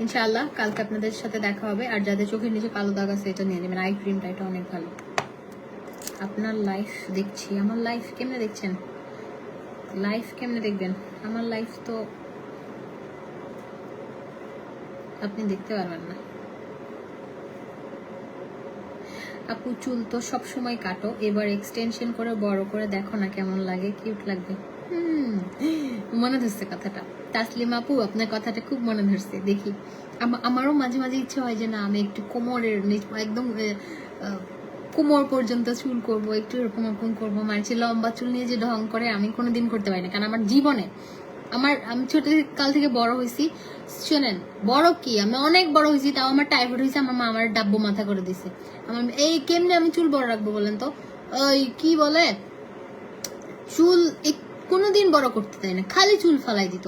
ইনশাআল্লাহ কালকে আপনাদের সাথে দেখা হবে। আর যাদের চোখের নিচে কালো দাগ আছে, এটা নিয়ে নেবেন, আই ক্রিমটা, এটা অনেক ভালো। আপনার লাইফ দেখছি, আমার লাইফ কেমনে দেখছেন? লাইফ কেমনে দেখবেন? আমার লাইফ তো আপনি দেখতে পারবেন না। আপু চুল তো সব সময় কাটো, এবার এক্সটেনশন করে বড় করে দেখো না কেমন লাগে, কিউট লাগবে। মনে ধরছে কথাটা। তাসলিম আপু, আপনার কথাটা খুব মনে ধরছে। দেখি, আমারও মাঝে মাঝে ইচ্ছে হয় যে না, আমি একটু কোমরের একদম কোমর পর্যন্ত চুল করব, একটু এরকম এরকম করবো। মানে লম্বা চুল নিয়ে যে ঢং করে, আমি কোনোদিন করতে পারি না। কারণ আমার জীবনে, আমি ছোট কাল থেকে বড় হয়েছি, শোনেন, বড় কি, আমি অনেক বড় হয়েছি, তাও আমার টাইফয়েড হয়েছে, আমার মা আমার ডাব্বু মাথা করে দিছে। আমার এই কেমনে আমি চুল বড় রাখবো বলেন তো? ওই কি বলে, চুল কোনোদিন বড় করতে দেয় না, খালি চুল ফালাই দিত।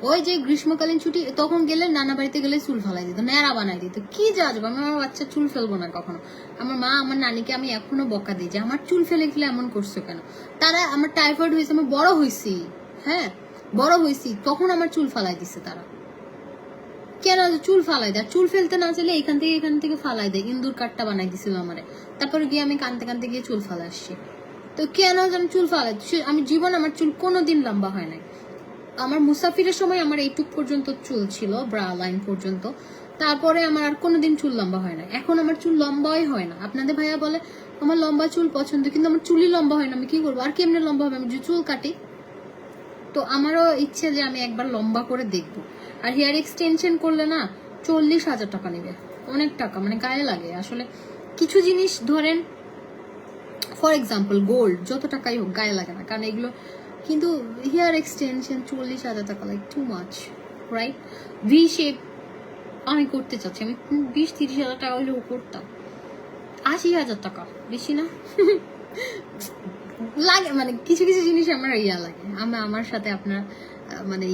ওই যে গ্রীষ্মকালীন ছুটি, তখন গেলে নানা বাড়িতে গেলে চুল ফালাই দিত, ন্যাড়া বানাই দিত। কি যাবে, আমি আমার বাচ্চা চুল ফেলবো না কখনো। আমার মা, আমার নানিকে আমি এখনো বকা দিই যে আমার চুল ফেলে ফেলে এমন করছো কেন। তারা, আমার টাইফয়েড হয়েছে, আমি বড় হয়েছি, হ্যাঁ বড় হয়েছি, তখন আমার চুল ফালাই দিছে তারা। কেন চুল ফালাই দেয়? চুল ফেলতে না চাইলে এখান থেকে ফালাই দেয়, ইন্দুর কাটটা বানাই দিছিল আমারে। তারপরে গিয়ে আমি কানতে কানতে গিয়ে চুল ফালাই আসছি। তো কেন আমি চুল ফালাই? আমি জীবন, আমার চুল কোনোদিন লম্বা হয় নাই। আমার মুসাফিরের সময় আমার এইটুক পর্যন্ত চুল ছিল, ব্রা লাইন পর্যন্ত। তারপরে আমার আর কোনোদিন চুল লম্বা হয় না। এখন আমার চুল লম্বাই হয় না। আপনাদের ভাইয়া বলে আমার লম্বা চুল পছন্দ, কিন্তু আমার চুলই লম্বা হয় না। আমি কি করবো? আর কেমনে লম্বা হবে? আমি যে চুল কাটি। তো আমারও ইচ্ছে যে আমি একবার লম্বা করে দেখবো। আর হেয়ার এক্সটেনশন করলে না 40,000 টাকা নেবে, অনেক টাকা, মানে গায়ে লাগে আসলে। কিছু জিনিস ধরেন, ফর এক্সাম্পল গোল্ড, যত টাকাই হোক গায়ে লাগে না, কারণ এগুলো, কিন্তু হেয়ার এক্সটেনশন 40,000 টাকা, like too much, right? V shape আমি করতে চাচ্ছি, আমি 20-30,000 টাকা হলেও করতাম। 80,000 টাকা বেশি না? লাগে, মানে কিছু কিছু জিনিস আমার ইয়া লাগে। আমার সাথে আপনার মানে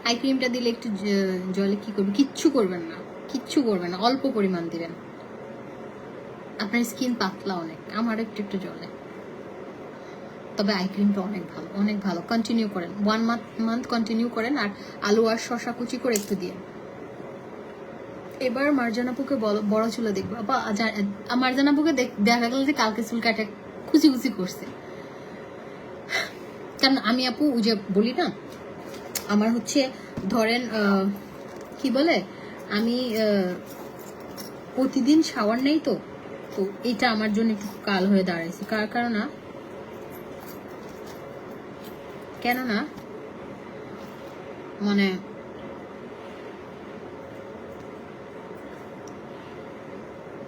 আই ক্রিমটা দিলে একটু জলে কি করবে? কিচ্ছু করবেন না, কিচ্ছু করবেন না, অল্প পরিমাণ দিবেন। আপনার স্কিন পাতলা অনেক, আমার একটু একটু জলে। তবে আই ক্রিমটা অনেক ভালো, অনেক ভালো। কন্টিনিউ করেন, 1 মান্থ কন্টিনিউ করেন। আর আলু আর শশা কুচি করে একটু দিয়ে। এবার মার্জানাপুকে বড় চুলে দেখবো। মার্জানাপুকে দেখা গেল যে কালকে চুল কাটে কুচি কুচি করছে। কারণ আমি আপু যে বলি না, আমার হচ্ছে ধরেন কি বলে, আমি প্রতিদিন শাওয়ার নেই, তো এটা আমার জন্য একটু কাল হয়ে দাঁড়াইছে। কেননা মানে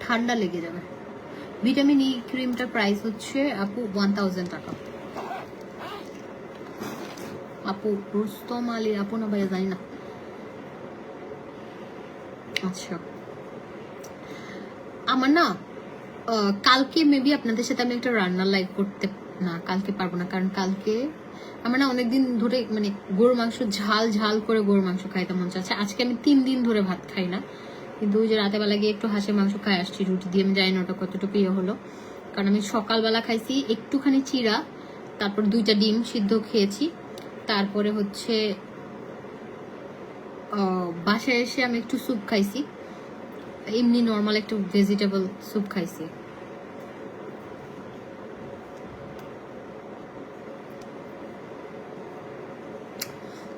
ঠান্ডা লেগে যাবে। ভিটামিন ই ক্রিমটার প্রাইস হচ্ছে আপু 1000 টাকা। আপু, রুস্তম আলী আপু না ভাইয়া জানি না। আচ্ছা, আমার না কালকে মেবি আপনাদের সাথে আমি একটা রান্নার লাইভ করতে, না কালকে পারবো না, কারণ কালকে আমার না অনেকদিন ধরে মানে গরুর মাংস ঝাল ঝাল করে গরুর মাংস খাইতে মন চাচ্ছে। আজকে আমি 3 দিন ধরে ভাত খাই না, কিন্তু ওই যে রাতে বেলা গিয়ে একটু হাঁসের মাংস খাই আসছি রুটি দিয়ে। আমি জানি না ওটা কতটুকু ইয়ে হলো, কারণ আমি সকালবেলা খাইছি একটুখানি চিড়া, তারপর 2টা ডিম সিদ্ধ খেয়েছি, তারপরে হচ্ছে বাসায় এসে আমি একটু স্যুপ খাইছি, এমনি নর্মাল একটু ভেজিটেবল স্যুপ খাইছি।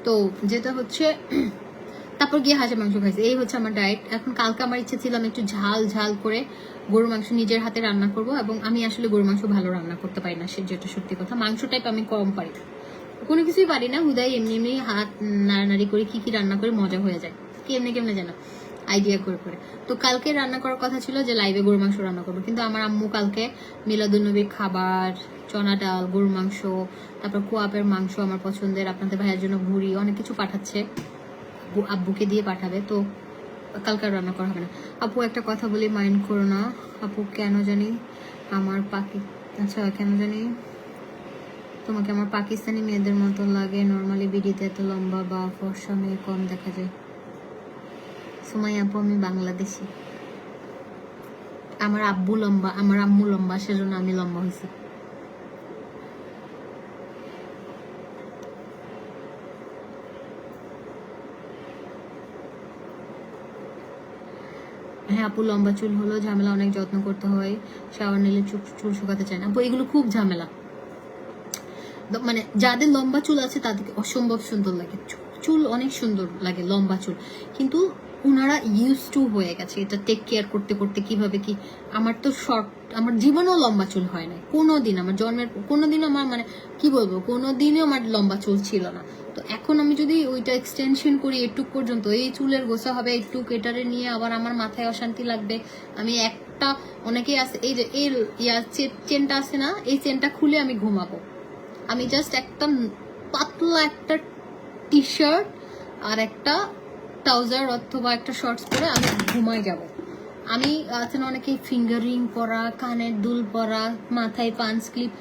তো যেটা হচ্ছে তারপর গিয়ে হাঁসের মাংস খাইছি, এই হচ্ছে আমার ডায়েট এখন। কালকে আমার ইচ্ছে ছিল আমি একটু ঝাল ঝাল করে গরুর মাংস নিজের হাতে রান্না করব, এবং আমি আসলে গরুর মাংস ভালো রান্না করতে পারি না, যেটা সত্যি কথা। মাংস টাইপ আমি কম পারি, কোনো কিছুই পারি না, হুদাই এমনি এমনি হাত নাড়ানাড়ি করে কি কি রান্না করে মজা হয়ে যায়, কেমনে কেমনে জানো আইডিয়া করে করে। তো কালকে রান্না করার কথা ছিল যে লাইভে গরুর মাংস রান্না করবো, কিন্তু আমার আম্মু কালকে মিলাদুন্নবীর খাবার, চনা ডাল, গরুর মাংস, তারপর কোয়াপের মাংস আমার পছন্দের, আপনাদের ভাইয়ের জন্য ভুড়ি, অনেক কিছু পাঠাচ্ছে, আব্বুকে দিয়ে পাঠাবে, তো কালকে রান্না করা হবে না। আপু একটা কথা বলি, মাইন্ড করো না আপু, কেন জানি আমার আচ্ছা কেন জানি তোমাকে আমার পাকিস্তানি মেয়েদের মতো লাগে, নর্মালি ভিডিওতে এত লম্বা বা ফর্সা মেয়ে কম দেখা যায়। সুমাই আপু আমি বাংলাদেশি, আমার আব্বু লম্বা, আমার আম্মু লম্বা, সেজন্য আমি লম্বা হয়েছি। হ্যাঁ আপু, লম্বা চুল হলো ঝামেলা, অনেক যত্ন করতে হয়, শাওয়ার নিলে চুল শুকাতে চায় না আপু, এগুলো খুব ঝামেলা। মানে যাদের লম্বা চুল আছে তাদেরকে অসম্ভব সুন্দর লাগে, চুল অনেক সুন্দর লাগে লম্বা চুল, কিন্তু ওনারা ইউজ টু হয়ে গেছে এটা টেক কেয়ার করতে করতে কিভাবে কি। আমার তো শর্ট, আমার জীবনেও লম্বা চুল হয় না কোনোদিন, আমার জন্মের কোনোদিনও আমার মানে কি বলবো, কোনোদিনও আমার লম্বা চুল ছিল না। তো এখন আমি যদি ওইটা এক্সটেনশন করি এটুক পর্যন্ত, এই চুলের গোছা হবে একটুক, এটারে নিয়ে আবার আমার মাথায় অশান্তি লাগবে। আমি একটা, অনেকেই আছে এই যে এই চেনটা আছে না, এই চেনটা খুলে আমি ঘুমাবো, আমি জাস্ট একটা পাতলা একটা টি শার্ট আর একটা ট্রাউজার অথবা একটা শর্টস পরে আমি ঘুমাই যাব। আমি আছে না অনেকে ফিঙ্গারিং পরা, কানের দুল পরা, মাথায় পাঞ্চ ক্লিপ,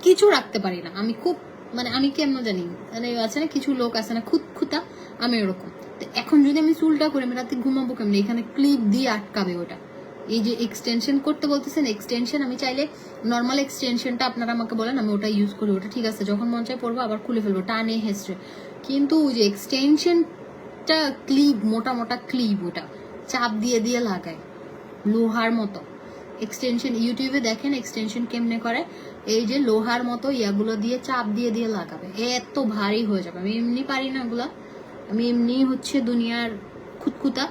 কিছু রাখতে পারি না আমি, খুব মানে আমি কেমন জানি, মানে আছে না কিছু লোক আছে না খুঁতখুতা, আমি এরকম। তো এখন যদি আমি চুলটা করে আমি রাতে ঘুমাবো কেমনি, এখানে ক্লিপ দিয়ে আটকাবে ওটা। এই যে এক্সটেনশন করতে বলতেছেন, এক্সটেনশন আমি চাইলে নর্মাল এক্সটেনশনটা আপনারা আমাকে বলেন, আমি ওটা ইউজ করি, ওটা ঠিক আছে, যখন মন চায় পড়বো আবার খুলে ফেলবো টানে হেসড়ে। কিন্তু ওই যে এক্সটেনশনটা ক্লিপ, মোটা মোটা ক্লিপ, ওটা চাপ দিয়ে দিয়ে লাগায় লোহার মতো এক্সটেনশন। ইউটিউবে দেখেন এক্সটেনশন কেমনে করে, এই যে লোহার মতো ইয়াগুলো দিয়ে চাপ দিয়ে দিয়ে লাগাবে, এত ভারী হয়ে যাবে। আমি এমনি পারি না ওগুলা, আমি এমনি হচ্ছে দুনিয়ার খুঁতখুতা।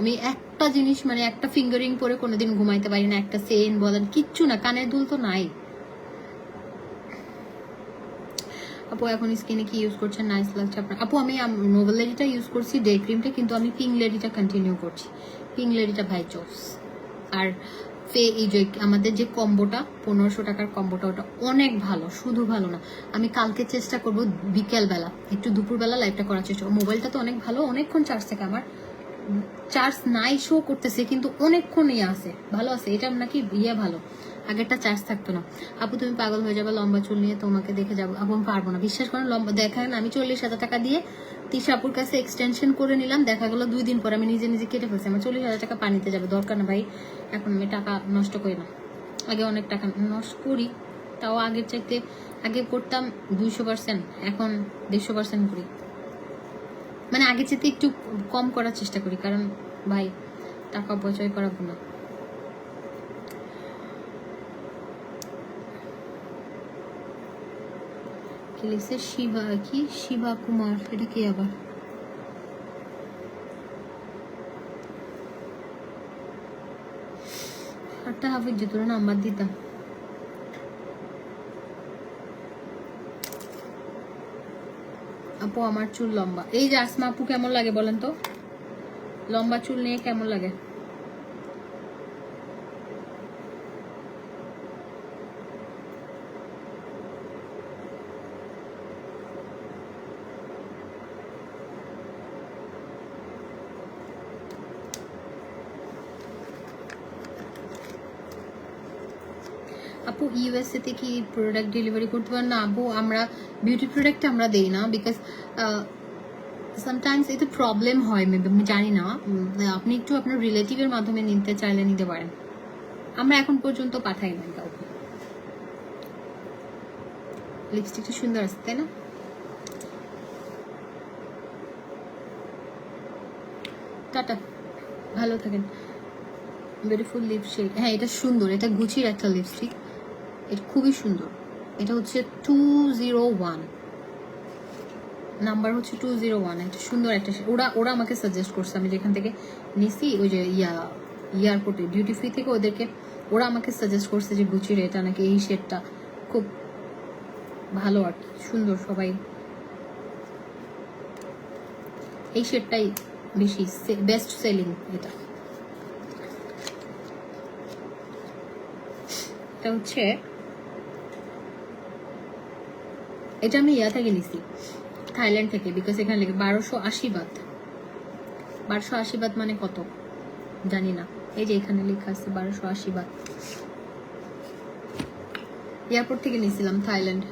আমি একটা জিনিস মানে একটা ফিঙ্গারিং পরে কোনোদিন ঘুমাইতে পারি না, একটা চেইন বলেন কিচ্ছু না, কানের দুল তো নাই। আপু এখন স্কিনে কি ইউজ করছেন, নাইস লাগছে আপনার? আপু আমি নোভেল লেডিটা ইউজ করছি, ডে ক্রিমটা, কিন্তু আমি পিঙ্ক লেডিটা কন্টিনিউ করছি, পিঙ্ক লেডিটা ভাই জোস। আর এই যে আমাদের যে কম্বোটা 1500 টাকার কম্বোটা, ওটা অনেক ভালো, শুধু ভালো না, আমি কালকে চেষ্টা করব বিকেলবেলা একটু দুপুরবেলা লাইভটা করার চেষ্টা করবো। মোবাইলটা তো অনেক ভালো, অনেকক্ষণ চার্জ থাকে, আমার চার্জ নাই শো করতেছে কিন্তু অনেকক্ষণ ইয়ে আছে, ভালো আছে, এটা নাকি ইয়ে ভালো, আগেরটা চার্জ থাকতো না। আপু তুমি পাগল হয়ে যাবে লম্বা চুল নিয়ে, তোমাকে দেখে যাবো। আপু আমি পারবো না, বিশ্বাস করেন, লম্বা দেখেন আমি 40,000 টাকা দিয়ে তিশাপুর কাছে এক্সটেনশন করে নিলাম, দেখা গেলো 2 দিন পর আমি নিজে নিজে কেটে ফেলছি। আমার 40,000 টাকা পানিতে যাবে, দরকার না ভাই, এখন আমি টাকা নষ্ট করি না। আগে অনেক টাকা নষ্ট করি, তাও আগের চাইতে আগে করতাম 200%, এখন 150% করি, মানে আগের চাইতে একটু কম করার চেষ্টা করি, কারণ ভাই টাকা অপচয় করাবো না। কি লিখছে শিবা, কি শিবা কুমার, এটা কি আবার? একটা হাফিজ জুতোর নাম্বার দিতাম। আপু আমার চুল লম্বা, এই যে আসমা আপু কেমন লাগে বলেন তো, লম্বা চুল নিয়ে কেমন লাগে? আপু ইউএসএ তে কি প্রোডাক্ট ডেলিভারি করতে পারেন? না আপু, আমরা বিউটি প্রোডাক্ট আমরা দেই না, বিকজ সামটাইমস এতে প্রবলেম হয়, মেবি আমি জানি না। আপনি একটু আপনার রিলেটিভের মাধ্যমে নিতে চাইলে নিতে পারেন, আমরা এখন পর্যন্ত পাঠাই না কাউকে। লিপস্টিকটা সুন্দর আছে তাই না? টাটা, ভালো থাকেন। বিউটিফুল লিপস্টিক, হ্যাঁ এটা সুন্দর, এটা গুচির একটা লিপস্টিক, এটা খুবই সুন্দর। এটা হচ্ছে 201 নাম্বার, হচ্ছে 201। একটা সুন্দর একটা, ওরা আমাকে সাজেস্ট করছে, আমি যেখান থেকে নিছি ওই যে এয়ারপোর্টে ডিউটি ফ্রি থেকে ওদেরকে, ওরা আমাকে সাজেস্ট করছে যে গুচির এটা নাকি এই শেডটা খুব ভালো আর কি, সুন্দর। সবাই এই শেডটাই বেশি বেস্ট সেলিং। এটা হচ্ছে, এটা আমি ইয়া থেকে নিছি, থাইল্যান্ড থেকে, বিকজ এখানে লেগে 1280 বাত। 1280 বাত মানে কত জানি না, এই যে এখানে লেখা আছে 1280 বাত। এয়ারপোর্ট থেকে নিয়েছিলাম, থাইল্যান্ড।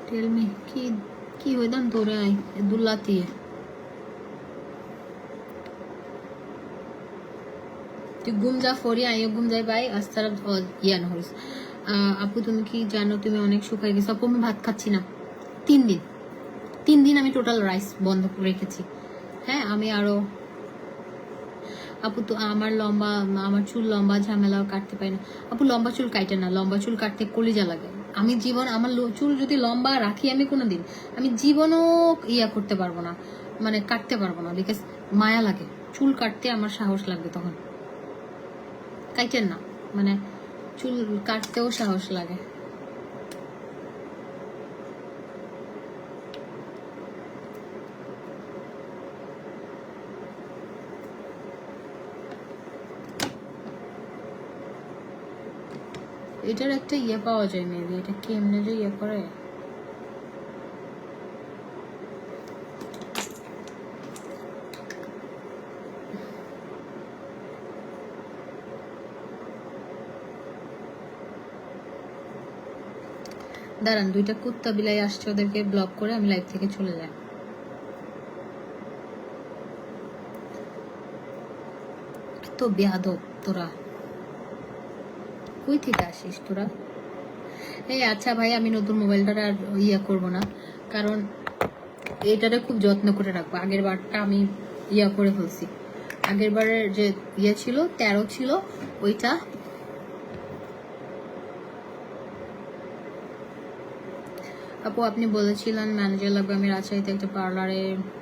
टेल मी की वेदन तोरे आई दुल्लाती है তুই ঘুম যা ফরি আইও ঘুম যাই ভাই আস্তারা ইয়া না হইস। আপু তুমি কি জানো তুমি অনেক শুকাই গেছো? আপু আমি ভাত খাচ্ছি না 3 দিন আমি টোটাল রাইস বন্ধ করে রেখেছি। হ্যাঁ আমি আরো, আপু তো আমার চুল লম্বা, ঝামেলা কাটতে পারি না। আপু লম্বা চুল কাটে না, লম্বা চুল কাটতে কলিজা লাগে। আমি আমার চুল যদি লম্বা রাখি আমি কোনোদিন, আমি জীবনও ইয়া করতে পারবো না, মানে কাটতে পারবো না, বিকজ মায়া লাগে। চুল কাটতে আমার সাহস লাগবে, তখন কাটেন না, মানে চুল কাটতেও সাহস লাগে। এটার একটা ইয়ে পাওয়া যায় মেবি, এটা কেমনে যে ইয়ে করে, দাঁড়ান 2টা কুত্তা বিলাই আসছে, ওদেরকে ব্লক করে আমি লাইভ থেকে চলে যাই। তো বেয়াদব তোরা, কই থেকে আসিস তোরা? এই আচ্ছা ভাই, আমি নতুন মোবাইলটা আর ইয়া করবো না, কারণ এটারে খুব যত্ন করে রাখবো। আগের বারটা আমি ইয়া করে ফেলছি, আগের বারের যে ইয়ে ছিল 13 ছিল ওইটা। আপু আপনি বলেছিলেন ম্যানেজার লাগবে, আমি রাজশাহীতে একটা পার্লারে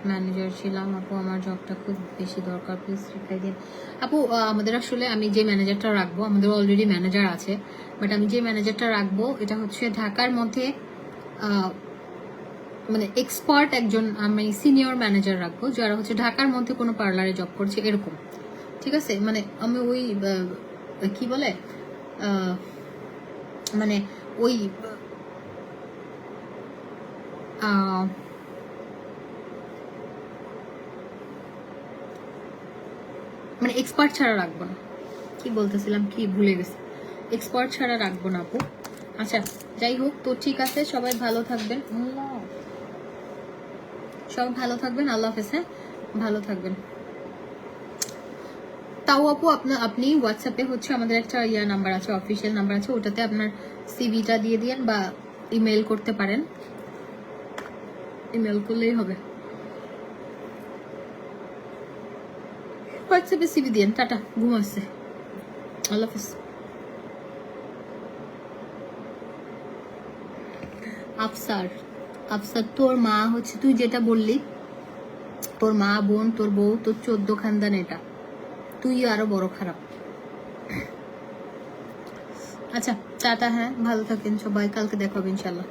ম্যানেজার ছিলাম। আপু আমার জবটা খুব বেশি দরকার, প্লিজ রিপ্লাই দিন। আপু আমাদের আসলে আমি যে ম্যানেজারটা রাখবো, আমাদের অলরেডি ম্যানেজার আছে, বাট আমি যে ম্যানেজারটা রাখবো এটা হচ্ছে ঢাকার মধ্যে মানে এক্সপার্ট একজন, আমি সিনিয়র ম্যানেজার রাখবো যারা হচ্ছে ঢাকার মধ্যে কোনো পার্লারে জব করছে এরকম, ঠিক আছে? মানে আমি ওই কি বলে মানে ওই মানে এক্সপার্ট ছাড়া রাখবো না, কি বলতেছিলাম কি ভুলে গেছি, এক্সপার্ট ছাড়া রাখবো না আপু। আচ্ছা যাই হোক, তো ঠিক আছে, সবাই ভালো থাকবেন, সবাই ভালো থাকবেন, আল্লাহ হাফেজ। হ্যাঁ ভালো থাকবেন। তাও আপু আপনি হোয়াটসঅ্যাপে হচ্ছে আমাদের একটা ইয়া নাম্বার আছে, অফিসিয়াল নাম্বার আছে, ওটাতে আপনার সিভিটা দিয়ে দিন বা ইমেল করতে পারেন, ইমেল করলেই হবে। হোয়াটসঅ্যাপে সিভি দিন। টাটা, ঘুম আসছে, আল্লাহ হাফেজ। আফসার তোর মা হচ্ছে, তুই যেটা বললি তোর মা বোন তোর বউ তোর 14 খানদান, এটা তুই আরো বড় খারাপ। আচ্ছা টাটা, হ্যাঁ ভালো থাকেন সবাই, কালকে দেখা হবে ইনশাল্লাহ।